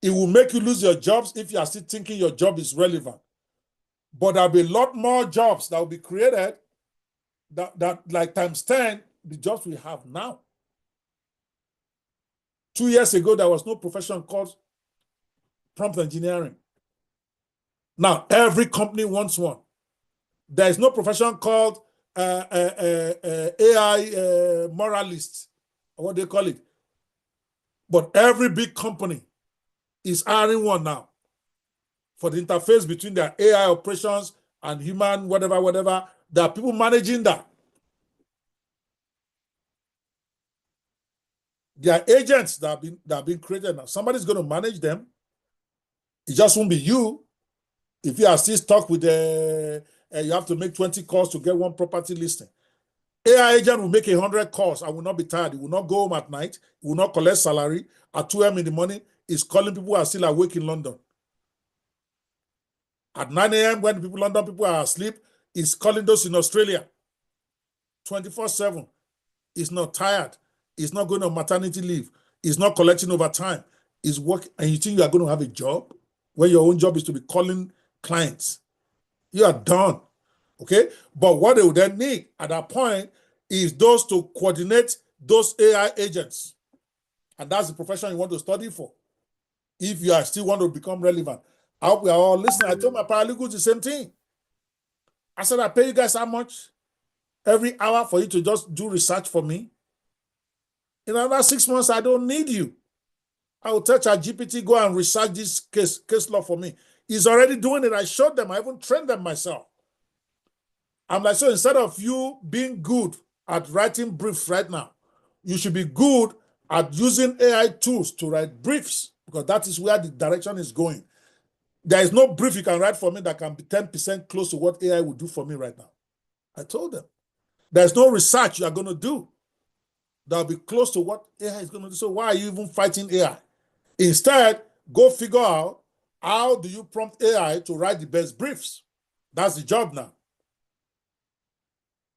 It will make you lose your jobs if you are still thinking your job is relevant. But there'll be a lot more jobs that will be created that like times 10, the jobs we have now. 2 years ago, there was no profession called prompt engineering. Now, every company wants one. There is no profession called AI moralist, or what they call it. But every big company is hiring one now for the interface between their AI operations and human, whatever. There are people managing that. There are agents that have been created now. Somebody's going to manage them. It just won't be you. If you are still stuck with you have to make 20 calls to get one property listing. AI agent will make 100 calls and will not be tired. He will not go home at night. He will not collect salary. At 2 a.m. in the morning, he's calling people who are still awake in London. At 9 a.m., when London people are asleep, he's calling those in Australia. 24/7. He's not tired. He's not going on maternity leave. He's not collecting overtime. He's working. And you think you are going to have a job when your own job is to be calling clients? You are done. Okay? But what they would then need at that point is those to coordinate those AI agents. And that's the profession you want to study for. if you are still want to become relevant. I hope we are all listening. I told my paralegals the same thing. I said, I pay you guys how much every hour for you to just do research for me. In another 6 months, I don't need you. I will tell ChatGPT, go and research this case law for me. He's already doing it. I showed them. I even trained them myself. I'm like, so instead of you being good at writing briefs right now, you should be good at using AI tools to write briefs, because that is where the direction is going. There is no brief you can write for me that can be 10% close to what AI would do for me right now. I told them. There's no research you are going to do that will be close to what AI is going to do. So why are you even fighting AI? Instead, go figure out how do you prompt AI to write the best briefs. That's the job now.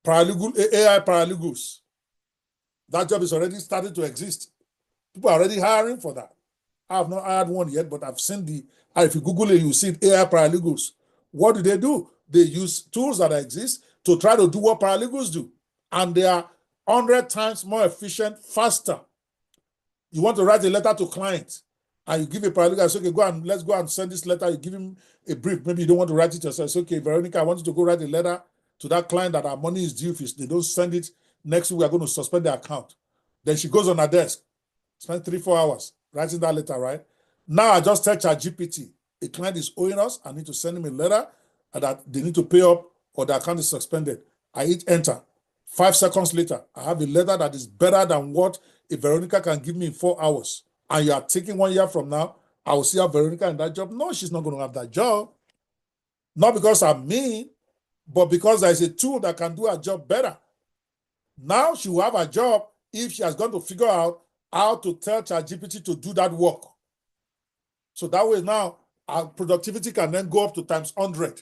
AI paralegals. That job is already starting to exist. People are already hiring for that. I have not hired one yet, but I've seen if you Google it, you see AI paralegals. What do? They use tools that exist to try to do what paralegals do. And they are 100 times more efficient, faster. You want to write a letter to clients, and you give a paralegal, say, okay, let's go and send this letter. You give him a brief. Maybe you don't want to write it yourself. Say, okay, Veronica, I want you to go write a letter to that client that our money is due. If they don't send it next week, we are going to suspend the account. Then she goes on her desk, spends 3-4 hours writing that letter, right? Now I just tell ChatGPT, a client is owing us. I need to send him a letter that they need to pay up or the account is suspended. I hit enter. 5 seconds later, I have a letter that is better than what a Veronica can give me in 4 hours. And you are taking 1 year from now, I will see a Veronica in that job. No, she's not going to have that job. Not because I'm mean, but because there is a tool that can do her job better. Now she will have a job if she has gone to figure out how to tell ChatGPT to do that work. So that way now, our productivity can then go up to times 100.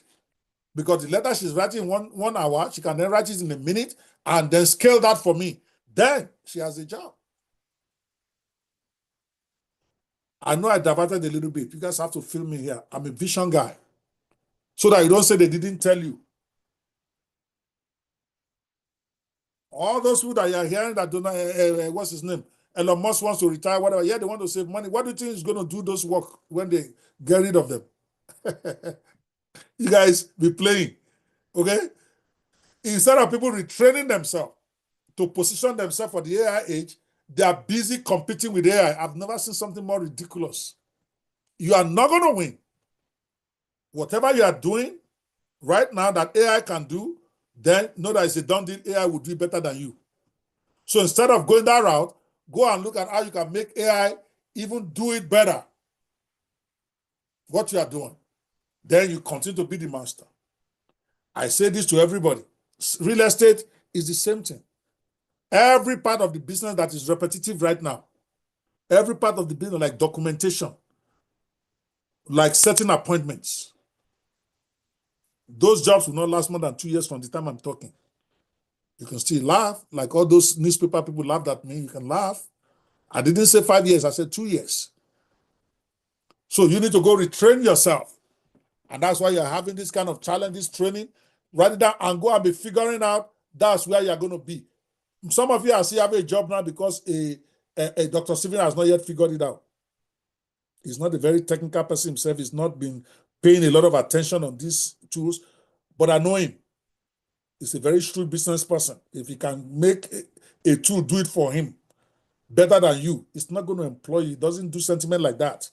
Because the letter she's writing in 1 hour, she can then write it in a minute and then scale that for me. Then she has a job. I know I diverted a little bit. You guys have to feel me here. I'm a vision guy. So that you don't say they didn't tell you. All those people that you are hearing that do not, what's his name? Elon Musk wants to retire, whatever. Yeah, they want to save money. What do you think is going to do those work when they get rid of them? You guys be playing, okay? Instead of people retraining themselves to position themselves for the AI age, they are busy competing with AI. I've never seen something more ridiculous. You are not going to win. Whatever you are doing right now that AI can do, then know that it's a done deal. AI will do it better than you. So instead of going that route, go and look at how you can make AI even do it better. What you are doing. Then you continue to be the master. I say this to everybody. Real estate is the same thing. Every part of the business that is repetitive right now, every part of the business like documentation, like setting appointments, those jobs will not last more than 2 years from the time I'm talking. You can still laugh, like all those newspaper people laughed at me. You can laugh. I didn't say 5 years, I said 2 years. So you need to go retrain yourself. And that's why you're having this kind of challenge, this training. Write it down and go and be figuring out that's where you're going to be. Some of you are still having a job now because a Dr. Stephen has not yet figured it out. He's not a very technical person himself. He's not been paying a lot of attention on these tools, but I know him. He's a very shrewd business person. If he can make a tool do it for him better than you, it's not going to employ you. He doesn't do sentiment like that.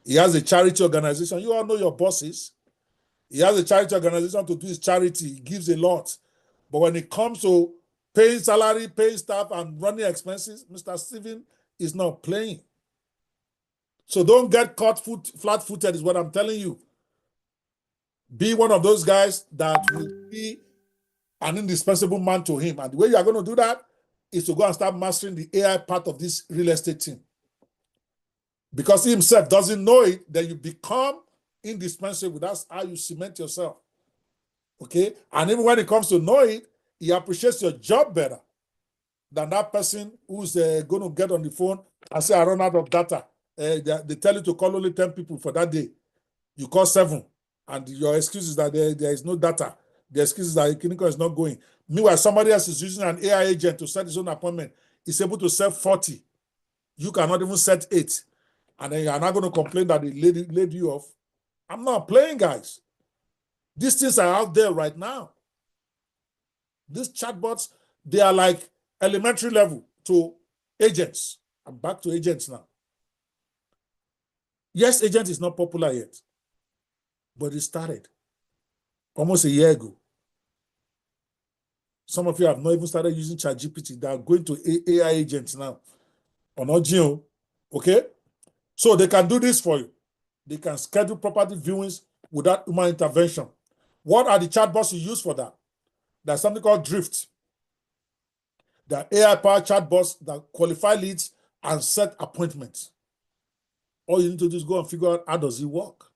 He has a charity organization. You all know your bosses. He has a charity organization to do his charity. He gives a lot. But when it comes to paying salary, paying staff, and running expenses, Mr. Stephen is not playing. So don't get caught flat-footed is what I'm telling you. Be one of those guys that will be an indispensable man to him. And the way you are going to do that is to go and start mastering the AI part of this real estate team. Because he himself doesn't know it, then you become indispensable. That's how you cement yourself. Okay? And even when it comes to know it, he appreciates your job better than that person who's going to get on the phone and say, I run out of data. They tell you to call only 10 people for that day. You call 7, and your excuse is that there is no data. The excuse is that the clinical is not going. Meanwhile, somebody else is using an AI agent to set his own appointment. He's able to set 40. You cannot even set 8. and then you're not going to complain that they laid you off. I'm not playing, guys. These things are out there right now. These chatbots, they are like elementary level to agents. I'm back to agents now. Yes, agent is not popular yet, but it started almost a year ago. Some of you have not even started using ChatGPT. They are going to AI agents now on Audio. Okay? So they can do this for you. They can schedule property viewings without human intervention. What are the chatbots you use for that? There's something called Drift. There are AI-powered chatbots that qualify leads and set appointments. All you need to do is go and figure out how does it work.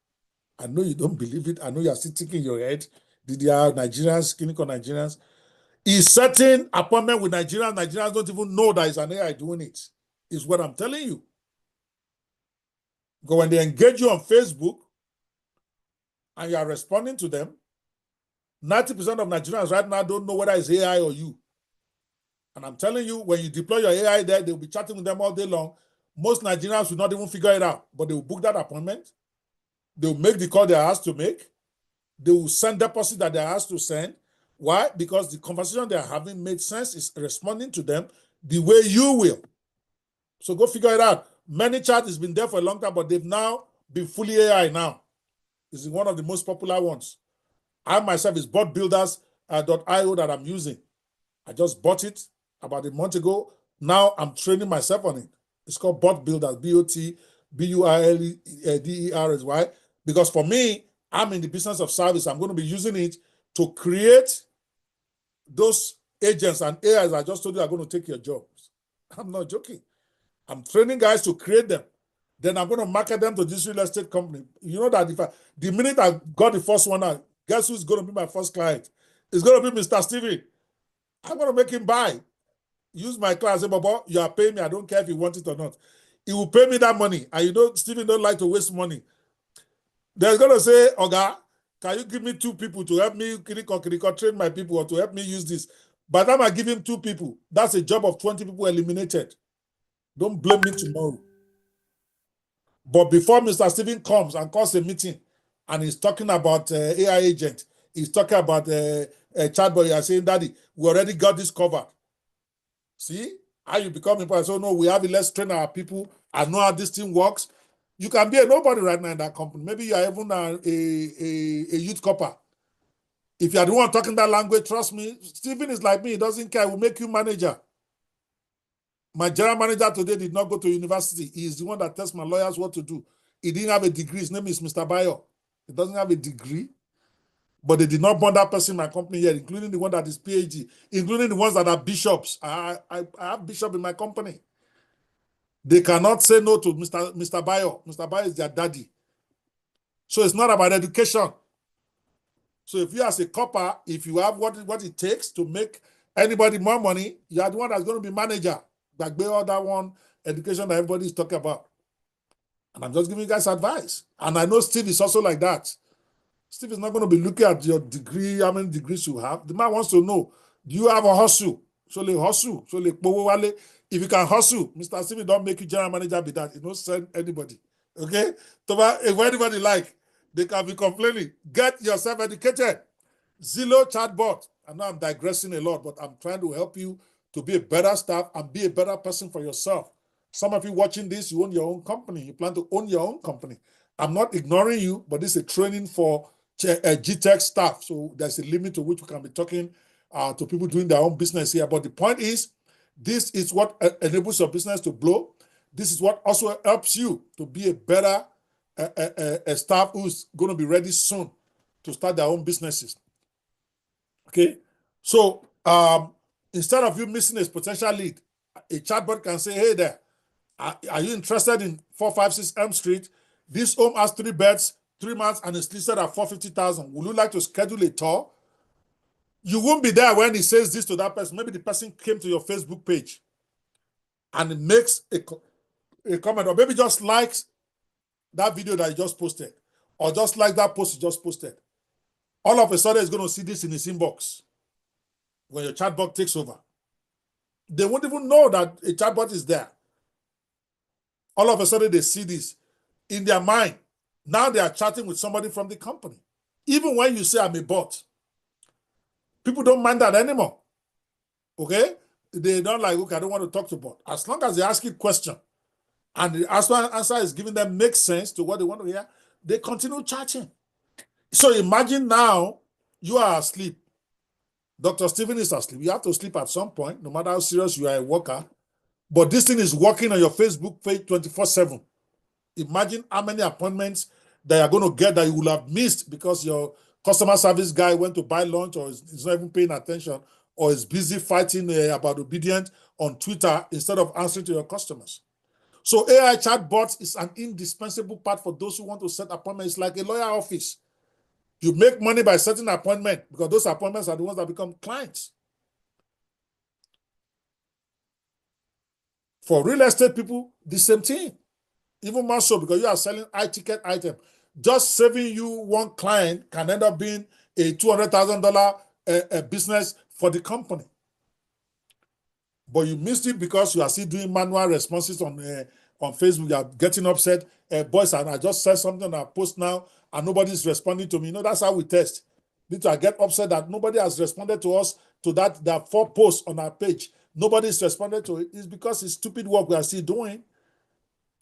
I know you don't believe it. I know you're still thinking in your head. They are Nigerians, clinical Nigerians. Is setting appointment with Nigerians. Nigerians don't even know that it's an AI doing it. Is what I'm telling you. Because when they engage you on Facebook and you are responding to them, 90% of Nigerians right now don't know whether it's AI or you. And I'm telling you, when you deploy your AI there, they'll be chatting with them all day long. Most Nigerians will not even figure it out, but they will book that appointment. They will make the call they are asked to make. They will send deposit that they are asked to send. Why? Because the conversation they are having made sense, is responding to them the way you will. So go figure it out. ManyChat has been there for a long time, but they've now been fully AI now. This is one of the most popular ones. I myself is botbuilders.io that I'm using. I just bought it about a month ago. Now I'm training myself on it. It's called Bot Builders, BOTBUILDERSY. Because for me, I'm in the business of service. I'm going to be using it to create those agents and AIs I just told you are going to take your jobs. I'm not joking. I'm training guys to create them. Then I'm going to market them to this real estate company. You know that the minute I got the first one out, guess who's going to be my first client? It's going to be Mr. Steven. I'm going to make him buy. Use my class. Say, Baba, you are paying me. I don't care if you want it or not. He will pay me that money. And you know, Steven don't like to waste money. They're going to say, Oga, can you give me 2 people to help me train my people or to help me use this? By the time I give him 2 people, that's a job of 20 people eliminated. Don't blame me tomorrow. But before Mr. Steven comes and calls a meeting and he's talking about AI agent, he's talking about chatbot, you're saying, Daddy, we already got this covered. See how you become important. So no, we have it. Let's train our people. I know how this thing works. You can be a nobody right now in that company. Maybe you are even a youth copper. If you are the one talking that language, trust me, Stephen is like me. He doesn't care. He will make you manager. My general manager today did not go to university. He is the one that tells my lawyers what to do. He didn't have a degree. His name is Mr. Bayo. He doesn't have a degree. But they did not burn that person in my company yet, including the one that is PhD, including the ones that are bishops. I have bishop in my company. They cannot say no to Mr. Bayo. Mr. Bayo is their daddy. So it's not about education. So if you as a copper, if you have what it takes to make anybody more money, you are the one that's going to be manager. Like all that one education that everybody is talking about. And I'm just giving you guys advice. And I know Steve is also like that. Steve is not going to be looking at your degree, how many degrees you have. The man wants to know, do you have a hustle? So they hustle. So they if you can hustle, Mr. Steve don't make you general manager be that. You don't send anybody. Okay? So if anybody like, they can be complaining. Get yourself educated. Zillow chatbot. I know I'm digressing a lot, but I'm trying to help you to be a better staff and be a better person for yourself. Some of you watching this, you own your own company. You plan to own your own company. I'm not ignoring you, but this is a training for GTech staff. So there's a limit to which we can be talking to people doing their own business here. But the point is, this is what enables your business to blow. This is what also helps you to be a better staff who's going to be ready soon to start their own businesses. Okay? So instead of you missing a potential lead, a chatbot can say, hey there, are you interested in 456 Elm Street? This home has 3 beds, 3 months, and it's listed at 450,000. Would you like to schedule a tour? You won't be there when he says this to that person. Maybe the person came to your Facebook page and it makes a comment, or maybe just likes that video that you just posted, or just like that post you just posted. All of a sudden, he's going to see this in his inbox when your chatbot takes over. They won't even know that a chatbot is there. all of a sudden they see this in their mind. Now they are chatting with somebody from the company. Even when you say I'm a bot, people don't mind that anymore. Okay? They don't like, okay, I don't want to talk to bot. As long as they ask you a question and the answer is giving them makes sense to what they want to hear, they continue chatting. So imagine now you are asleep. Dr. Stephen is asleep. You have to sleep at some point, no matter how serious you are a worker. But this thing is working on your Facebook page 24/7. Imagine how many appointments that you're going to get that you will have missed because your customer service guy went to buy lunch or is not even paying attention or is busy fighting about obedience on Twitter instead of answering to your customers. So AI chatbots is an indispensable part for those who want to set appointments. It's like a lawyer office. You make money by setting an appointment because those appointments are the ones that become clients. For real estate people, the same thing. Even more so because you are selling high-ticket item. Just saving you one client can end up being a $200,000 business for the company. But you missed it because you are still doing manual responses on Facebook. You are getting upset. Boys, and I just said something I post now and nobody's responding to me. That's how we test. I get upset that nobody has responded to us to that. There are 4 posts on our page. Nobody's responded to it. It's because it's stupid work we are still doing.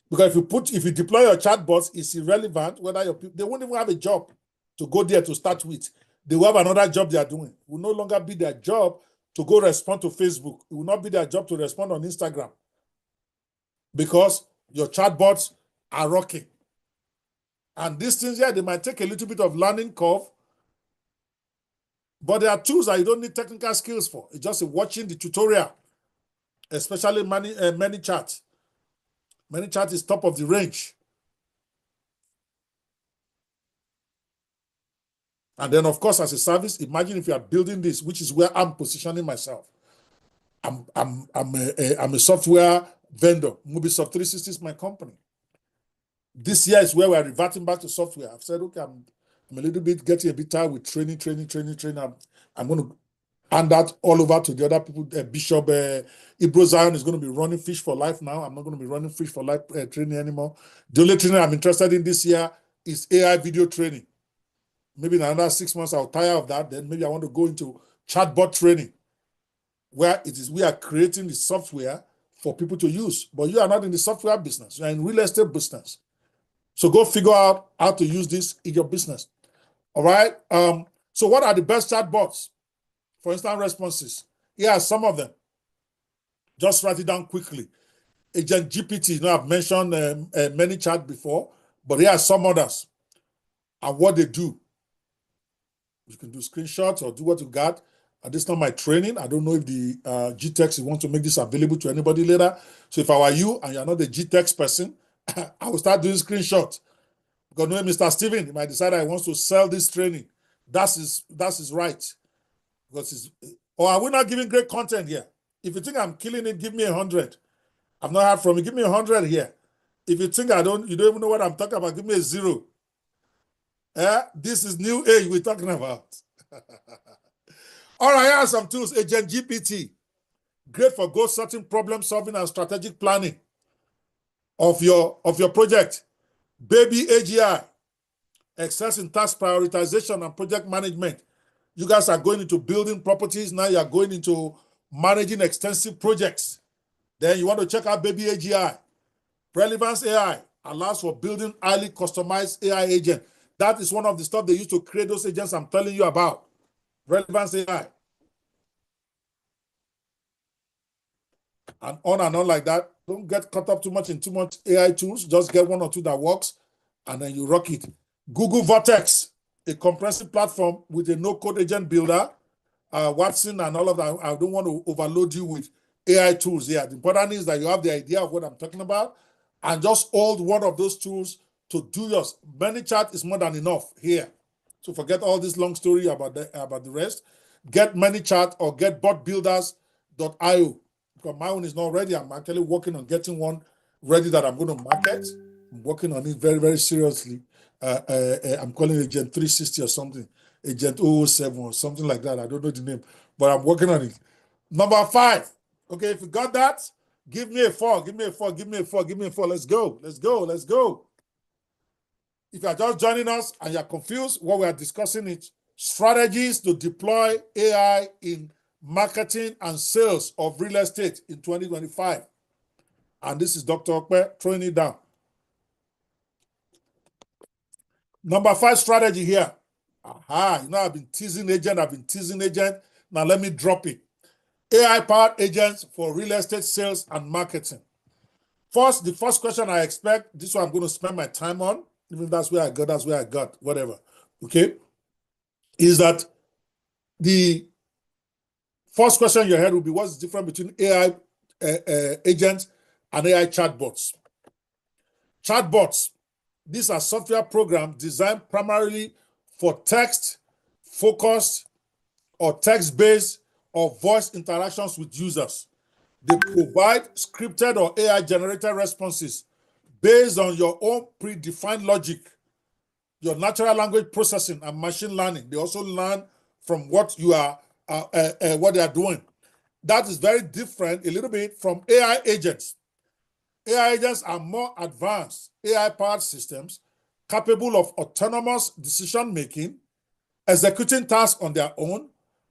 Because if you deploy your chatbots, it's irrelevant whether your people, they won't even have a job to go there to start with. They will have another job they are doing. It will no longer be their job to go respond to Facebook. It will not be their job to respond on Instagram because your chatbots are rocking. And these things here, they might take a little bit of learning curve, but there are tools that you don't need technical skills for. It's just watching the tutorial, especially ManyChat. ManyChat is top of the range. And then, of course, as a service, imagine if you are building this, which is where I'm positioning myself. I'm a software vendor. Mobisoft 360 is my company. This year is where we are reverting back to software. I've said, okay, I'm a little bit getting a bit tired with training. I'm going to hand that all over to the other people. Bishop Ibro Zion is going to be running Fish for Life now. I'm not going to be running Fish for Life training anymore. The only training I'm interested in this year is AI video training. Maybe in another 6 months, I'll tire of that. Then maybe I want to go into chatbot training, where we are creating the software for people to use. But you are not in the software business. You are in real estate business. So go figure out how to use this in your business. All right. So what are the best chatbots for instant responses? Here are some of them. Just write it down quickly. Agent GPT. I've mentioned ManyChat before, but here are some others and what they do. You can do screenshots or do what you got. And this is not my training. I don't know if the GTEx want to make this available to anybody later. So if I were you and you're not the GTEx person, I will start doing screenshots. Because knowing Mr. Steven, he might decide he wants to sell this training. That's his right. Because or are we not giving great content here? If you think I'm killing it, give me 100. I've not heard from you. Give me 100 here. If you think you don't even know what I'm talking about, give me a 0. This is new age we're talking about. All right, here are some tools. Agent GPT, great for goal setting, problem solving, and strategic planning of your project. Baby AGI, excess in task prioritization and project management. You guys are going into building properties. Now you are going into managing extensive projects. Then you want to check out Baby AGI. Relevance AI allows for building highly customized AI agent. That is one of the stuff they use to create those agents I'm telling you about. Relevance AI. And on like that. Don't get caught up too much in too much AI tools. Just get 1 or 2 that works, and then you rock it. Google Vertex, a comprehensive platform with a no-code agent builder. Watson and all of that. I don't want to overload you with AI tools here. The important is that you have the idea of what I'm talking about, and just hold one of those tools to do yours. ManyChat is more than enough here. So forget all this long story about the rest. Get ManyChat or get botbuilders.io. Because my one is not ready. I'm actually working on getting one ready that I'm going to market. I'm working on it very, very seriously. I'm calling it Agent 360 or something. Agent 007 or something like that. I don't know the name, but I'm working on it. Number 5. Okay, if you got that, Give me a 4, give me a 4, give me a 4, give me a 4. Let's go, let's go, let's go. If you are just joining us and you're confused, what we are discussing is strategies to deploy AI in marketing and sales of real estate in 2025. And this is Dr. Okpe throwing it down. Number 5 strategy here. Aha, you know, I've been teasing agent. Now let me drop it. AI-powered agents for real estate sales and marketing. First, the first question I expect, this one I'm going to spend my time on, even if that's where I got, whatever, okay, is that the first question in your head will be, what's the difference between AI agents and AI chatbots? Chatbots, these are software programs designed primarily for text-focused or text-based or voice interactions with users. They provide scripted or AI-generated responses based on your own predefined logic, your natural language processing and machine learning. They also learn from what you are, what they are doing. That is very different a little bit from AI agents. AI agents are more advanced AI-powered systems capable of autonomous decision-making, executing tasks on their own,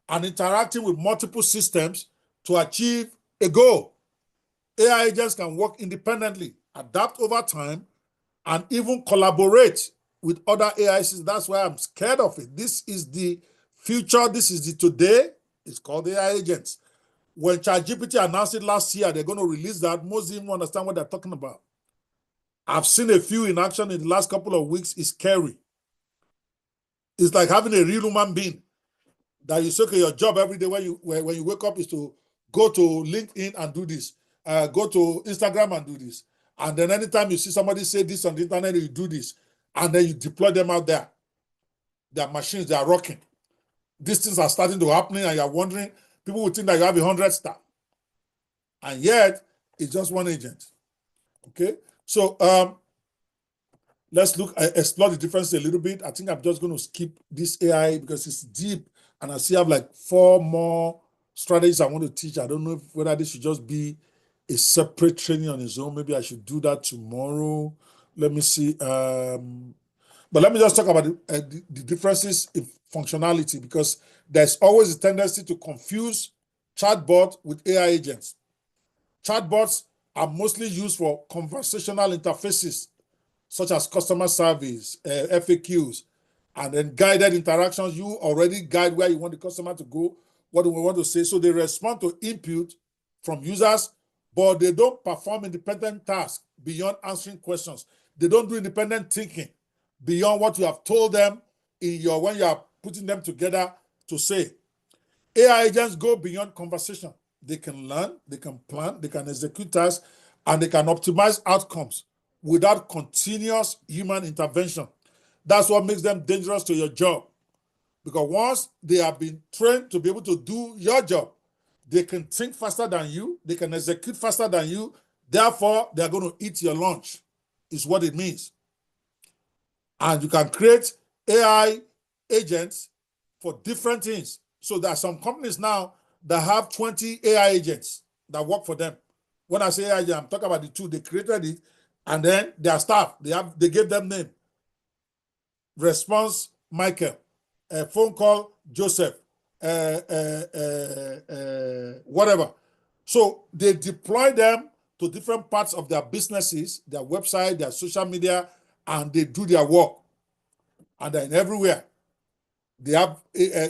and interacting with multiple systems to achieve a goal. AI agents can work independently, adapt over time, and even collaborate with other AI systems. That's why I'm scared of it. This is the future. This is the today. It's called AI agents. When ChatGPT announced it last year, they're going to release that. Most even understand what they're talking about. I've seen a few in action in the last couple of weeks. It's scary. It's like having a real human being that you say, okay, your job every day when you wake up is to go to LinkedIn and do this, go to Instagram and do this. And then anytime you see somebody say this on the internet, you do this. And then you deploy them out there. Their machines, they are rocking. These things are starting to happen and you're wondering, people would think that you have 100 staff. And yet, it's just one agent. Okay? So, let's explore the difference a little bit. I think I'm just going to skip this AI because it's deep. And I still have like 4 more strategies I want to teach. I don't know whether this should just be a separate training on its own. Maybe I should do that tomorrow. Let me see. But let me just talk about the differences in functionality, because there's always a tendency to confuse chatbot with AI agents. Chatbots are mostly used for conversational interfaces, such as customer service, FAQs, and then guided interactions. You already guide where you want the customer to go, what do we want to say. So they respond to input from users, but they don't perform independent tasks beyond answering questions. They don't do independent thinking beyond what you have told them when you are putting them together to say. AI agents go beyond conversation. They can learn, they can plan, they can execute tasks, and they can optimize outcomes without continuous human intervention. That's what makes them dangerous to your job. Because once they have been trained to be able to do your job, they can think faster than you, they can execute faster than you, therefore they're going to eat your lunch, is what it means. And you can create AI agents for different things. So there are some companies now that have 20 AI agents that work for them. When I say AI agent, I'm talking about the 2. They created it, and then their staff, they gave them name. Response Michael, phone call Joseph, whatever. So they deploy them to different parts of their businesses, their website, their social media, and they do their work. And then everywhere. They have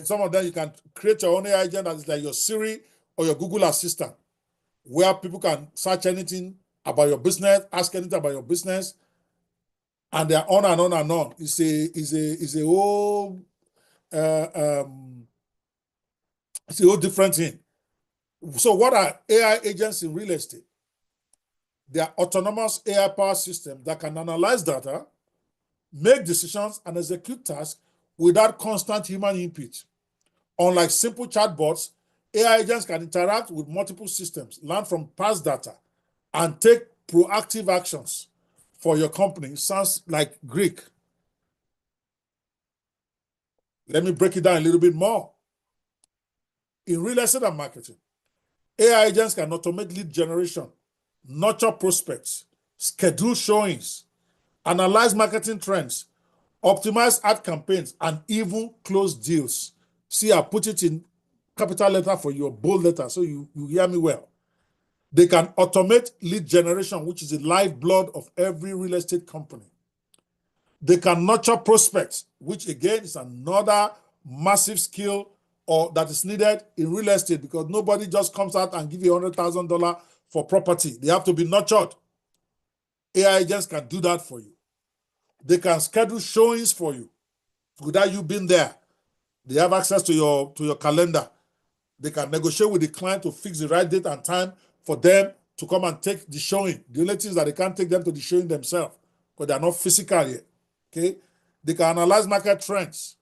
some of them, you can create your own AI agent that is like your Siri or your Google Assistant, where people can search anything about your business, ask anything about your business, and they're on and on and on. It's a whole it's a whole different thing. So what are AI agents in real estate? They are autonomous AI powered systems that can analyze data, make decisions, and execute tasks without constant human input. Unlike simple chatbots, AI agents can interact with multiple systems, learn from past data, and take proactive actions for your company. Sounds like Greek. Let me break it down a little bit more. In real estate and marketing, AI agents can automate lead generation nurture prospects, schedule showings, analyze marketing trends, optimize ad campaigns, and even close deals. See, I put it in capital letter for your bold letter so you hear me well. They can automate lead generation, which is the lifeblood of every real estate company. They can nurture prospects, which again is another massive skill or that is needed in real estate, because nobody just comes out and give you $100,000 for property. They have to be nurtured. AI agents can do that for you. They can schedule showings for you without you being there. They have access to your calendar. They can negotiate with the client to fix the right date and time for them to come and take the showing. The only thing is that they can't take them to the showing themselves because they're not physical yet. Okay? They can analyze market trends.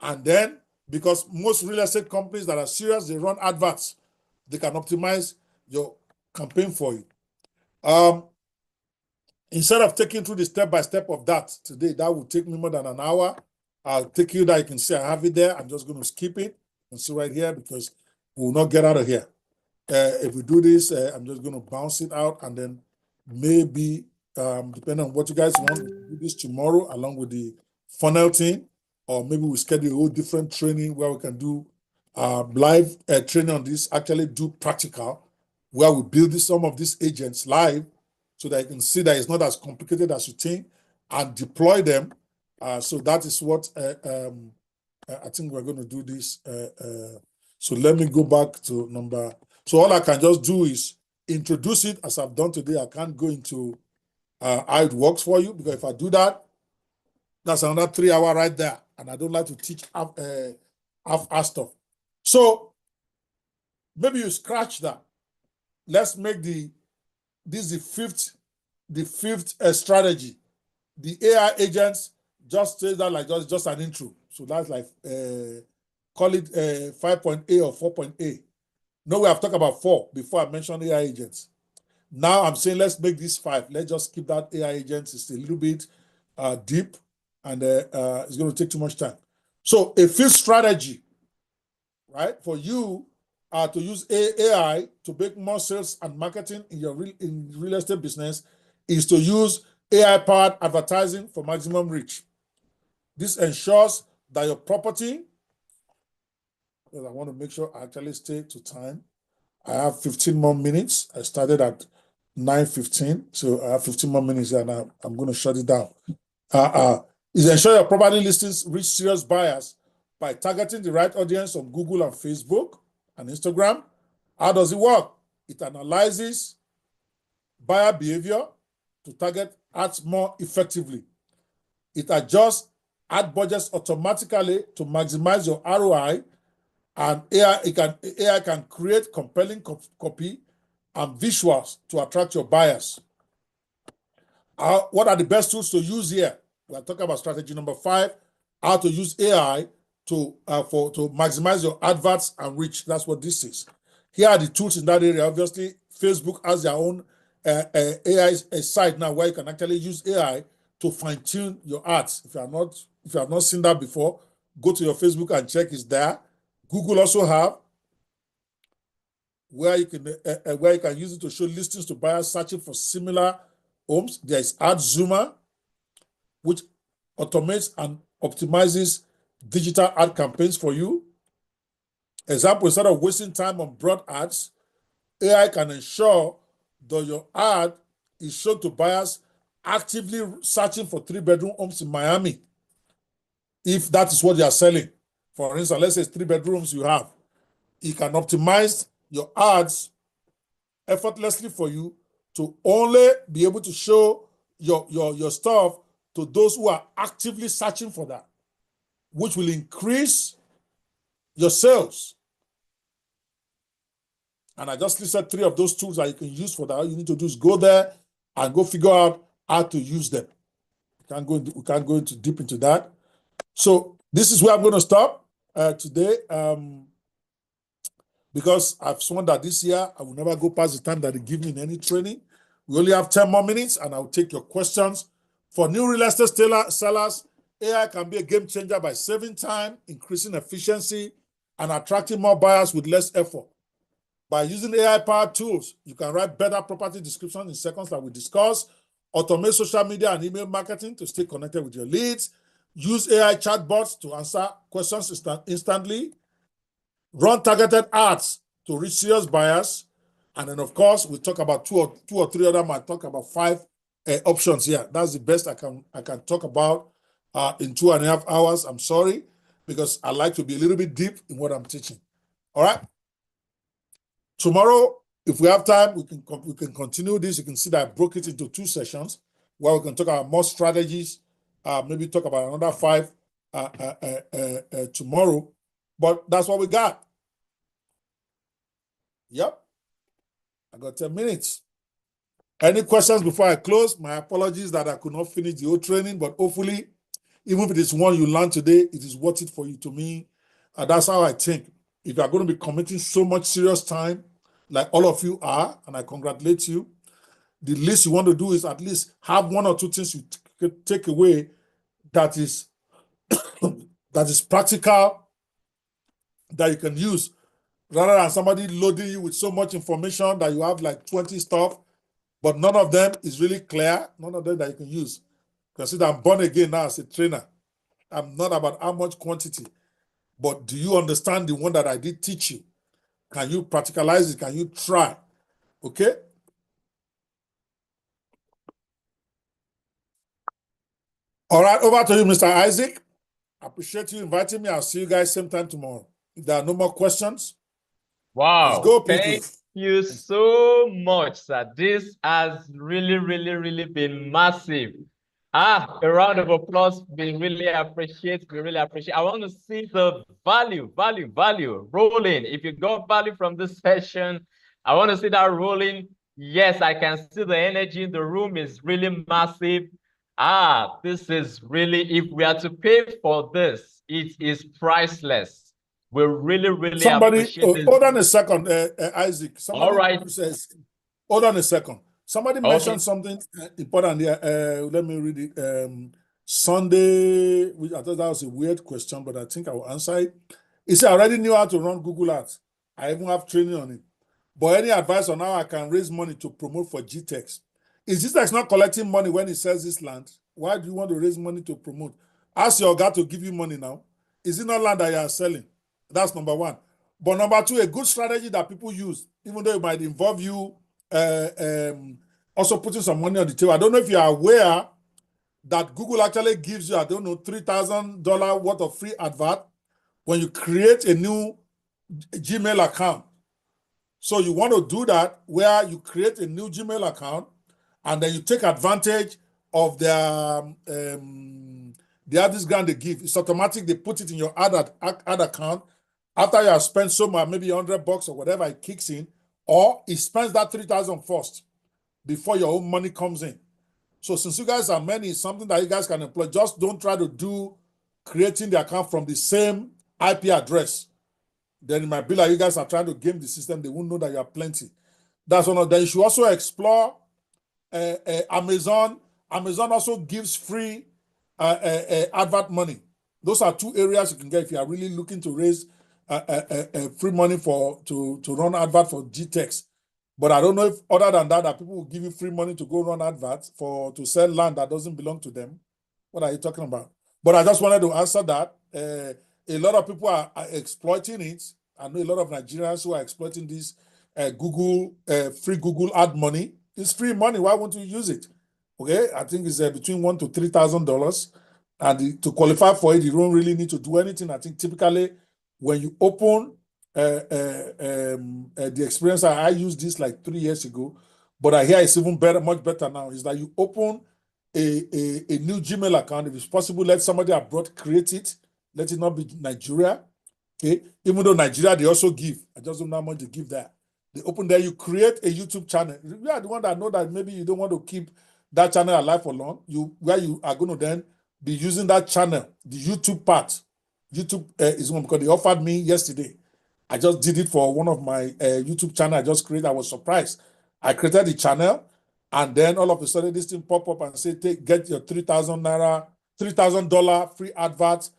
And then, because most real estate companies that are serious, they run adverts. They can optimize your campaign for you. Instead of taking through the step-by-step of that today, that will take me more than an hour. I'll take you that you can see I have it there. I'm just going to skip it and see right here because we will not get out of here. If we do this, I'm just going to bounce it out and then maybe, depending on what you guys want, we'll do this tomorrow along with the funnel thing, or maybe we schedule a whole different training where we can do live training on this, actually do practical, where we build some of these agents live so that you can see that it's not as complicated as you think and deploy them. So that is what I think we're going to do this. So let me go back to number. So all I can just do is introduce it as I've done today. I can't go into how it works for you, because if I do that, that's another 3 hours right there. And I don't like to teach half stuff. So maybe you scratch that. Let's make this the fifth strategy. The AI agents just say that like just an intro. So that's like call it 5.A or 4.A. No, we have talked about 4 before I mentioned AI agents. Now I'm saying let's make this 5. Let's just keep that AI agents. It's a little bit deep, and it's going to take too much time. So a fifth strategy, right, for you to use AI to make more sales and marketing in your real estate business is to use AI-powered advertising for maximum reach. This ensures that your property, because I want to make sure I actually stay to time. I have 15 more minutes. I started at 9:15, so I have 15 more minutes and I'm going to shut it down. Is ensure your property listings reach serious buyers by targeting the right audience on Google and Facebook and Instagram. How does it work? It analyzes buyer behavior to target ads more effectively. It adjusts ad budgets automatically to maximize your ROI, and AI can create compelling copy and visuals to attract your buyers. What are the best tools to use here? We're talking about strategy number 5, how to use AI to maximize your adverts and reach. That's what this is. Here are the tools in that area. Obviously, Facebook has their own AI site now where you can actually use AI to fine-tune your ads. If you have not seen that before, go to your Facebook and check it's there. Google also have where you can use it to show listings to buyers searching for similar homes. There is Ad Zoomer, which automates and optimizes digital ad campaigns for you. Example, instead of wasting time on broad ads, AI can ensure that your ad is shown to buyers actively searching for 3-bedroom homes in Miami, if that is what you are selling. For instance, let's say it's 3 bedrooms you have. You can optimize your ads effortlessly for you to only be able to show your stuff to those who are actively searching for that, which will increase your sales. And I just listed 3 of those tools that you can use for that. All you need to do is go there and go figure out how to use them. We can't go into deep into that. So this is where I'm going to stop today, because I've sworn that this year I will never go past the time that they give me in any training. We only have 10 more minutes, and I'll take your questions. For new real estate sellers, AI can be a game changer by saving time, increasing efficiency, and attracting more buyers with less effort. By using AI-powered tools, you can write better property descriptions in seconds like we discussed, automate social media and email marketing to stay connected with your leads, use AI chatbots to answer questions instantly, run targeted ads to reach serious buyers, and then, of course, we talk about two or three other. I talk about 5 options here. That's the best I can talk about in 2.5 hours. I'm sorry, because I like to be a little bit deep in what I'm teaching. All right. Tomorrow, if we have time, we can continue this. You can see that I broke it into 2 sessions where we can talk about more strategies. Maybe talk about another 5 tomorrow. But that's what we got. Yep. I got 10 minutes. Any questions before I close? My apologies that I could not finish the whole training, but hopefully, even if it is one you learned today, it is worth it for you. To me, that's how I think. If you are going to be committing so much serious time, like all of you are, and I congratulate you, the least you want to do is at least have 1 or 2 things you take away that is that is practical, that you can use, rather than somebody loading you with so much information that you have like 20 stuff, but none of them is really clear, none of them that you can use. Consider I'm born again now as a trainer. I'm not about how much quantity, but do you understand the one that I did teach you? Can you practicalize it? Can you try? Okay? All right, over to you, Mr. Isaac. I appreciate you inviting me. I'll see you guys same time tomorrow. If there are no more questions, let's go, Wow, people. thank you so much, sir. This has really been massive. A round of applause. We really appreciate. I want to see the value rolling. If you got value from this session, I want to see that rolling. Yes, I can see the energy in the room is really massive. This is really, if we are to pay for this, it is priceless. We really Somebody, appreciate this. hold on a second, Isaac. Somebody All right. says, hold on a second. Somebody mentioned Okay. something important here. Let me read it. Sunday, I thought that was a weird question, but I think I will answer it. He said, I already knew how to run Google Ads. I even have training on it. But any advice on how I can raise money to promote for GTEX? Is GTEX not collecting money when he sells this land? Why do you want to raise money to promote? Ask your guy to give you money now. Is it not land that you are selling? That's number 1. But number 2, a good strategy that people use, even though it might involve you also putting some money on the table. I don't know if you are aware that Google actually gives you, I don't know, $3,000 worth of free advert when you create a new Gmail account. So you want to do that where you create a new Gmail account and then you take advantage of the this grant they give. It's automatic. They put it in your ad account. After you have spent so much, maybe $100 or whatever, it kicks in, or it spends that 3,000 first before your own money comes in. So since you guys are many, it's something that you guys can employ. Just don't try to do creating the account from the same IP address. Then it might be like you guys are trying to game the system. They won't know that you have plenty. That's one of them. You should also explore Amazon. Amazon also gives free advert money. Those are 2 areas you can get if you are really looking to raise free money to run advert for GTEX. But I don't know if other than that people will give you free money to go run adverts to sell land that doesn't belong to them. What are you talking about? But I just wanted to answer that. A lot of people are exploiting it. I know a lot of Nigerians who are exploiting this Google free Google ad money. It's free money. Why won't you use it? Okay, I think it's between $1,000 to $3,000, and to qualify for it, you don't really need to do anything. I think typically when you open the experience, I used this like 3 years ago, but I hear it's even better, much better now. Is that you open a new Gmail account. If it's possible, let somebody abroad create it. Let it not be Nigeria. Okay, even though Nigeria, they also give. I just don't know how much they give there. They open there, you create a YouTube channel. You are the one that know that maybe you don't want to keep that channel alive for long. Where you are going to then be using that channel, the YouTube part. YouTube is one because they offered me yesterday. I just did it for one of my YouTube channel I just created. I was surprised. I created the channel, and then all of a sudden this thing pop up and say, get your $3,000 free advert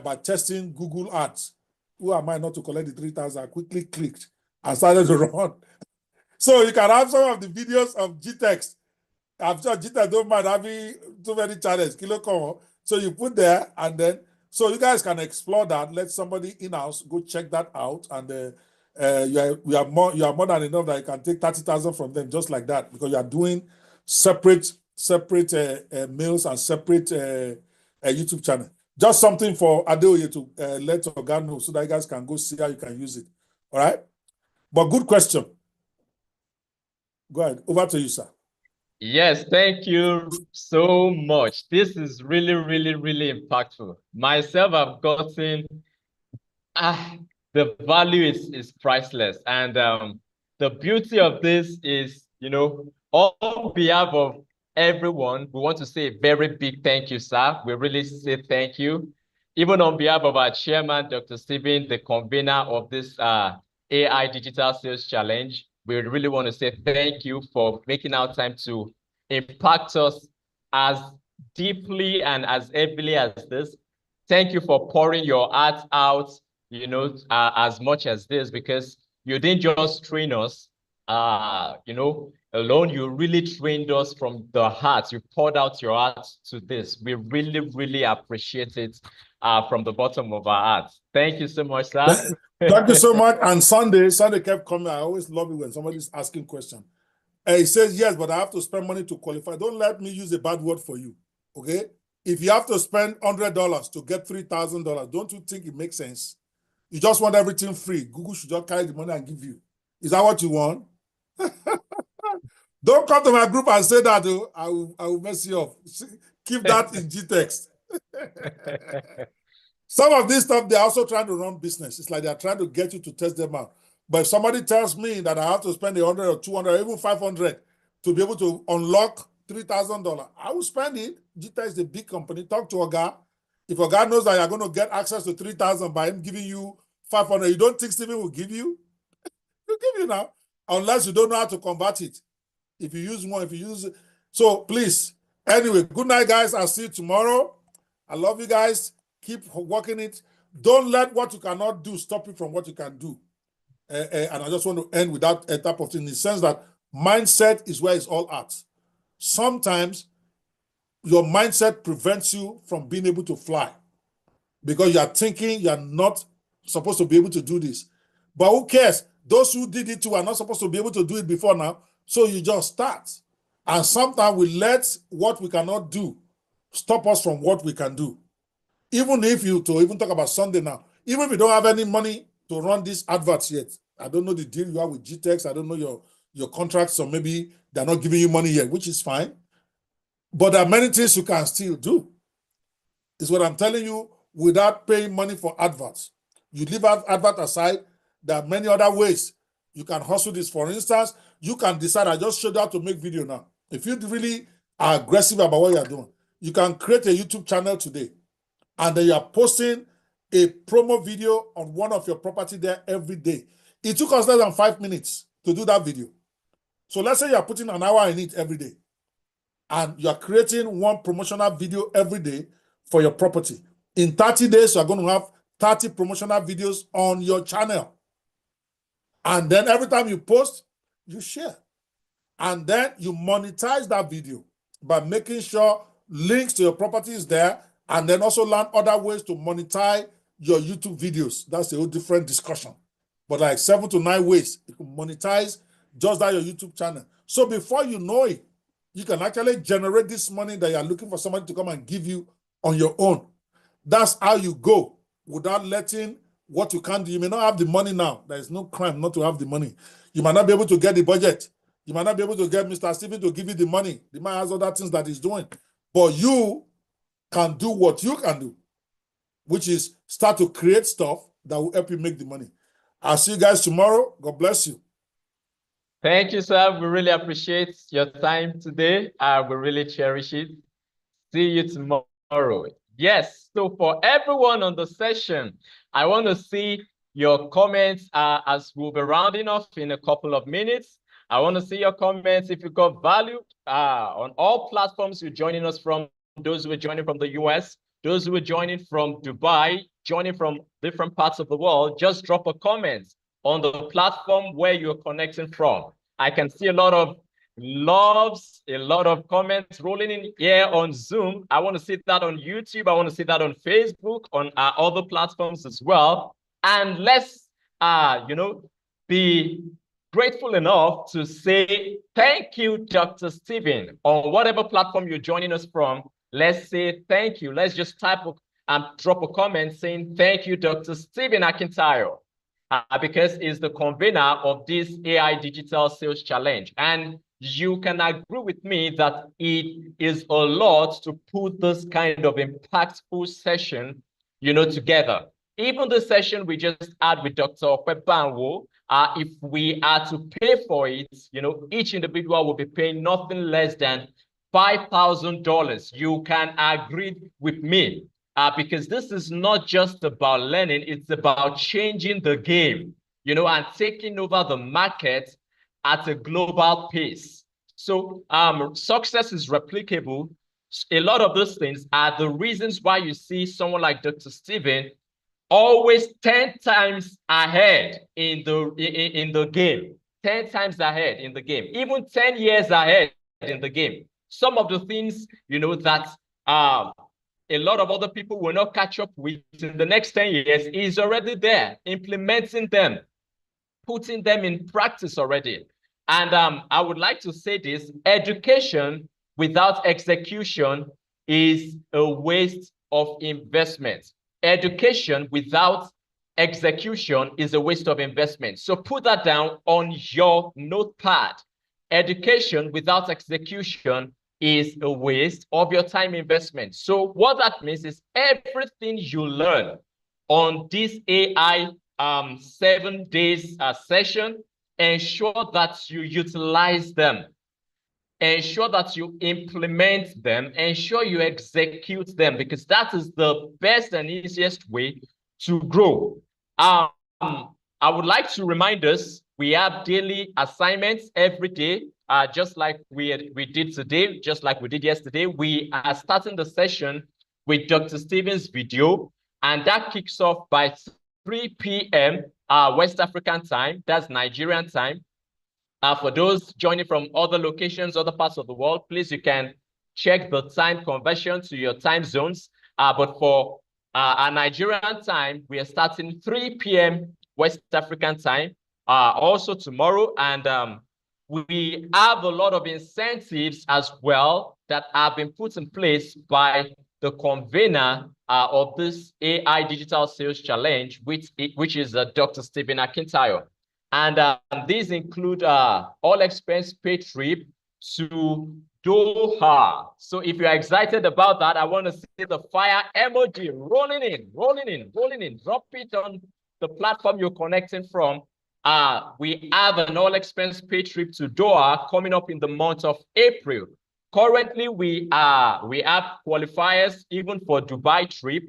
by testing Google Ads. Who am I not to collect the 3,000? I quickly clicked. and started to run. So you can have some of the videos of GTEx. I'm sure GTEx don't mind having too many channels. So you put there, and then so you guys can explore that. Let somebody in-house go check that out, and you are more than enough that you can take 30,000 from them just like that, because you are doing separate meals and separate YouTube channel. Just something for Adeoye to let Oga know, so that you guys can go see how you can use it. All right. But good question. Go ahead. Over to you, sir. Yes, thank you so much. This is really, really, really impactful. Myself, I've gotten the value is priceless. And the beauty of this is, on behalf of everyone, we want to say a very big thank you, sir. We really say thank you. Even on behalf of our chairman, Dr. Stephen, the convener of this AI Digital Sales Challenge, we really want to say thank you for making our time to impact us as deeply and as heavily as this. Thank you for pouring your heart out, as much as this, because you didn't just train us, alone. You really trained us from the heart. You poured out your heart to this. We really, really appreciate it from the bottom of our hearts. Thank you so much, sir. Thank you so much. And Sunday kept coming. I always love it when somebody's asking questions. He says, yes, but I have to spend money to qualify. Don't let me use a bad word for you, okay? If you have to spend $100 to get $3,000, don't you think it makes sense? You just want everything free. Google should just carry the money and give you. Is that what you want? Don't come to my group and say that, though. I will mess you up. Keep that in GText. Some of this stuff, they're also trying to run business. It's like they're trying to get you to test them out. But if somebody tells me that I have to spend $100 or $200 or even $500 to be able to unlock $3,000, I will spend it. GText is a big company. Talk to Oga. If Oga knows that you're going to get access to 3,000 by him giving you 500, you don't think Stephen will give you? He'll give you now, unless you don't know how to convert it. If you use one, so please. Anyway, good night, guys. I'll see you tomorrow. I love you guys. Keep working it. Don't let what you cannot do stop you from what you can do. And I just want to end with that type of thing, in the sense that mindset is where it's all at. Sometimes your mindset prevents you from being able to fly, because you are thinking you are not supposed to be able to do this. But who cares? Those who did it too are not supposed to be able to do it before now. So you just start. And sometimes we let what we cannot do stop us from what we can do. Even if to even talk about Sunday now, even if you don't have any money to run these adverts yet, I don't know the deal you have with GText, I don't know your contracts, so maybe they're not giving you money yet, which is fine. But there are many things you can still do. Is what I'm telling you, without paying money for adverts. You leave advert aside, there are many other ways you can hustle this. For instance, you can decide, I just showed you how to make video now. If you really are aggressive about what you're doing, you can create a YouTube channel today, and then you're posting a promo video on one of your property there every day. It took us less than 5 minutes to do that video. So let's say you're putting an hour in it every day, and you're creating one promotional video every day for your property. In 30 days, you're going to have 30 promotional videos on your channel. And then every time you post, you share. And then you monetize that video by making sure links to your property is there, and then also learn other ways to monetize your YouTube videos. That's a whole different discussion. But like 7 to 9 ways you can monetize just that your YouTube channel. So before you know it, you can actually generate this money that you're looking for somebody to come and give you on your own. That's how you go, without letting what you can do. You may not have the money now. There is no crime not to have the money. You might not be able to get the budget. You might not be able to get Mr. Stephen to give you the money. The man has other things that he's doing. But you can do what you can do, which is start to create stuff that will help you make the money. I'll see you guys tomorrow. God bless you. Thank you, sir. We really appreciate your time today. We really cherish it. See you tomorrow. Yes, so for everyone on the session, I want to see your comments as we'll be rounding off in a couple of minutes. I want to see your comments if you got value on all platforms you're joining us from, those who are joining from the US, those who are joining from Dubai, joining from different parts of the world. Just drop a comment on the platform where you're connecting from. I can see a lot of loves, a lot of comments rolling in here on Zoom. I want to see that on YouTube. I want to see that on Facebook, on our other platforms as well. And let's, be grateful enough to say thank you, Dr. Stephen, on whatever platform you're joining us from. Let's say thank you. Let's just type and drop a comment saying thank you, Dr. Stephen Akintayo, because he's the convener of this AI Digital Sales Challenge. And you can agree with me that it is a lot to put this kind of impactful session, together. Even the session we just had with Dr. Okwebanwo, if we are to pay for it, each individual will be paying nothing less than $5,000. You can agree with me, because this is not just about learning, it's about changing the game, and taking over the market at a global pace. So success is replicable. A lot of those things are the reasons why you see someone like Dr. Stephen always 10 times ahead in the game, 10 times ahead in the game, even 10 years ahead in the game. Some of the things, that a lot of other people will not catch up with in the next 10 years is already there, implementing them, putting them in practice already. And I would like to say this: education without execution is a waste of investment. Education without execution is a waste of investment. So put that down on your notepad. Education without execution is a waste of your time investment. So what that means is everything you learn on this AI 7 days session, ensure that you utilize them, ensure that you implement them, ensure you execute them, because that is the best and easiest way to grow. I would like to remind us, we have daily assignments every day, just like we did today, just like we did yesterday. We are starting the session with Dr. Stephen's video, and that kicks off by 3 p.m. West African time, that's Nigerian time. For those joining from other locations, other parts of the world, please, you can check the time conversion to your time zones. But for our Nigerian time, we are starting 3 p.m. West African time, also tomorrow. And we have a lot of incentives as well that have been put in place by the convener of this AI Digital Sales Challenge, which is Dr. Stephen Akintayo. And these include all expense paid trip to Doha. So if you're excited about that, I want to see the fire emoji rolling in, rolling in, rolling in. Drop it on the platform you're connecting from. We have an all expense paid trip to Doha coming up in the month of April. Currently, we have qualifiers even for Dubai trip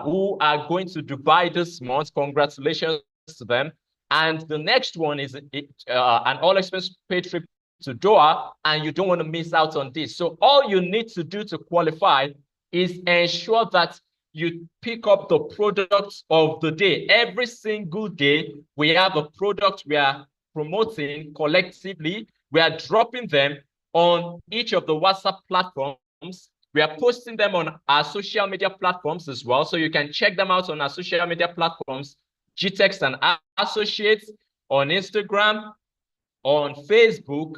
who are going to Dubai this month. Congratulations to them. And the next one is an all expense paid trip to Doha, and you don't want to miss out on this. So all you need to do to qualify is ensure that you pick up the products of the day. Every single day, we have a product we are promoting collectively. We are dropping them on each of the WhatsApp platforms. We are posting them on our social media platforms as well. So you can check them out on our social media platforms, GTEX and Associates, on Instagram, on Facebook.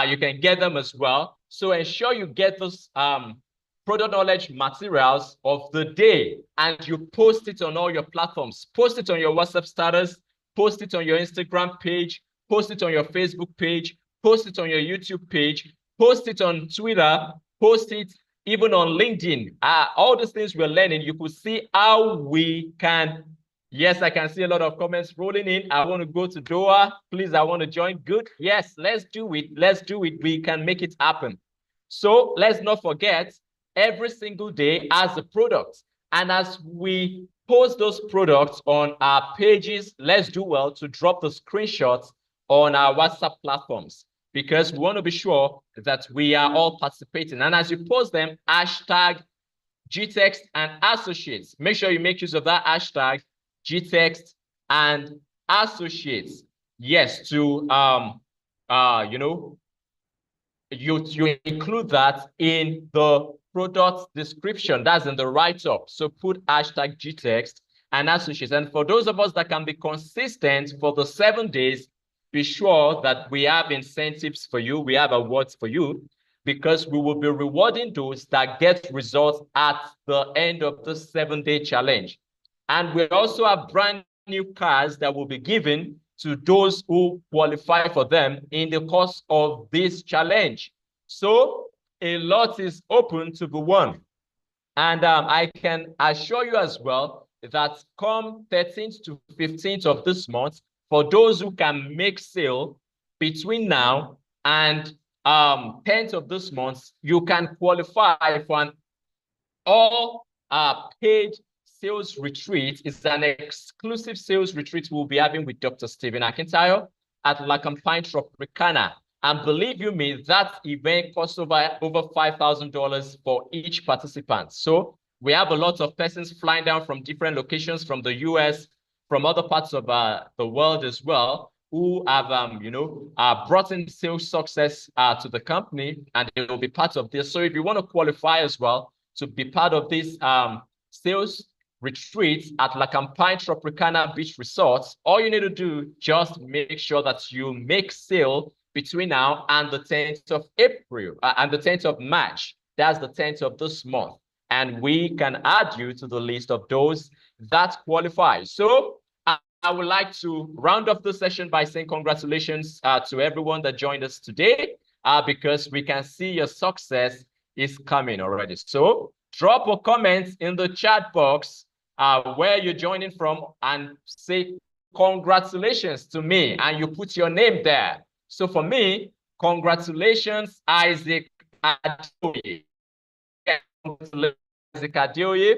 You can get them as well. So ensure you get those product knowledge materials of the day and you post it on all your platforms. Post it on your WhatsApp status, post it on your Instagram page, post it on your Facebook page, post it on your YouTube page, post it on Twitter, post it even on LinkedIn. All these things we're learning, you could see how we can. Yes, I can see a lot of comments rolling in. I want to go to Doha. Please, I want to join. Good. Yes, let's do it. Let's do it. We can make it happen. So let's not forget, every single day as a product. And as we post those products on our pages, let's do well to drop the screenshots on our WhatsApp platforms, because we want to be sure that we are all participating. And as you post them, hashtag GTEX and Associates. Make sure you make use of that hashtag GTEX and associates. Yes, to you know, you include that in the product description. That's in the write-up. So put hashtag GText and associates. And for those of us that can be consistent for the 7 days, be sure that we have incentives for you. We have awards for you, because we will be rewarding those that get results at the end of the 7-day challenge. And we also have brand new cars that will be given to those who qualify for them in the course of this challenge. So a lot is open to be won. And I can assure you as well that come 13th to 15th of this month, for those who can make sale between now and 10th of this month, you can qualify for an all paid sales retreat. It's an exclusive sales retreat we'll be having with Dr. Stephen Akintayo at Akintayo Tropicana. And believe you me, that event costs over $5,000 for each participant. So we have a lot of persons flying down from different locations, from the US, from other parts of the world as well, who have brought in sales success to the company, and they will be part of this. So if you want to qualify as well to be part of this sales retreat at Akintayo Tropicana Beach Resort, all you need to do, just make sure that you make sale between now and the 10th of April and the 10th of March. That's the 10th of this month. And we can add you to the list of those that qualify. So I would like to round off the session by saying congratulations to everyone that joined us today, because we can see your success is coming already. So drop a comment in the chat box where you're joining from and say congratulations to me, and you put your name there. So for me, congratulations, Isaac Adeoye. Congratulations, Isaac Adeoye.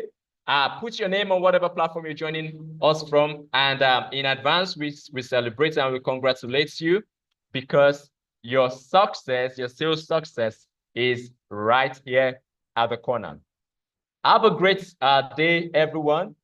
Put your name on whatever platform you're joining us from. And in advance, we celebrate and we congratulate you, because your success, your sales success, is right here at the corner. Have a great day, everyone.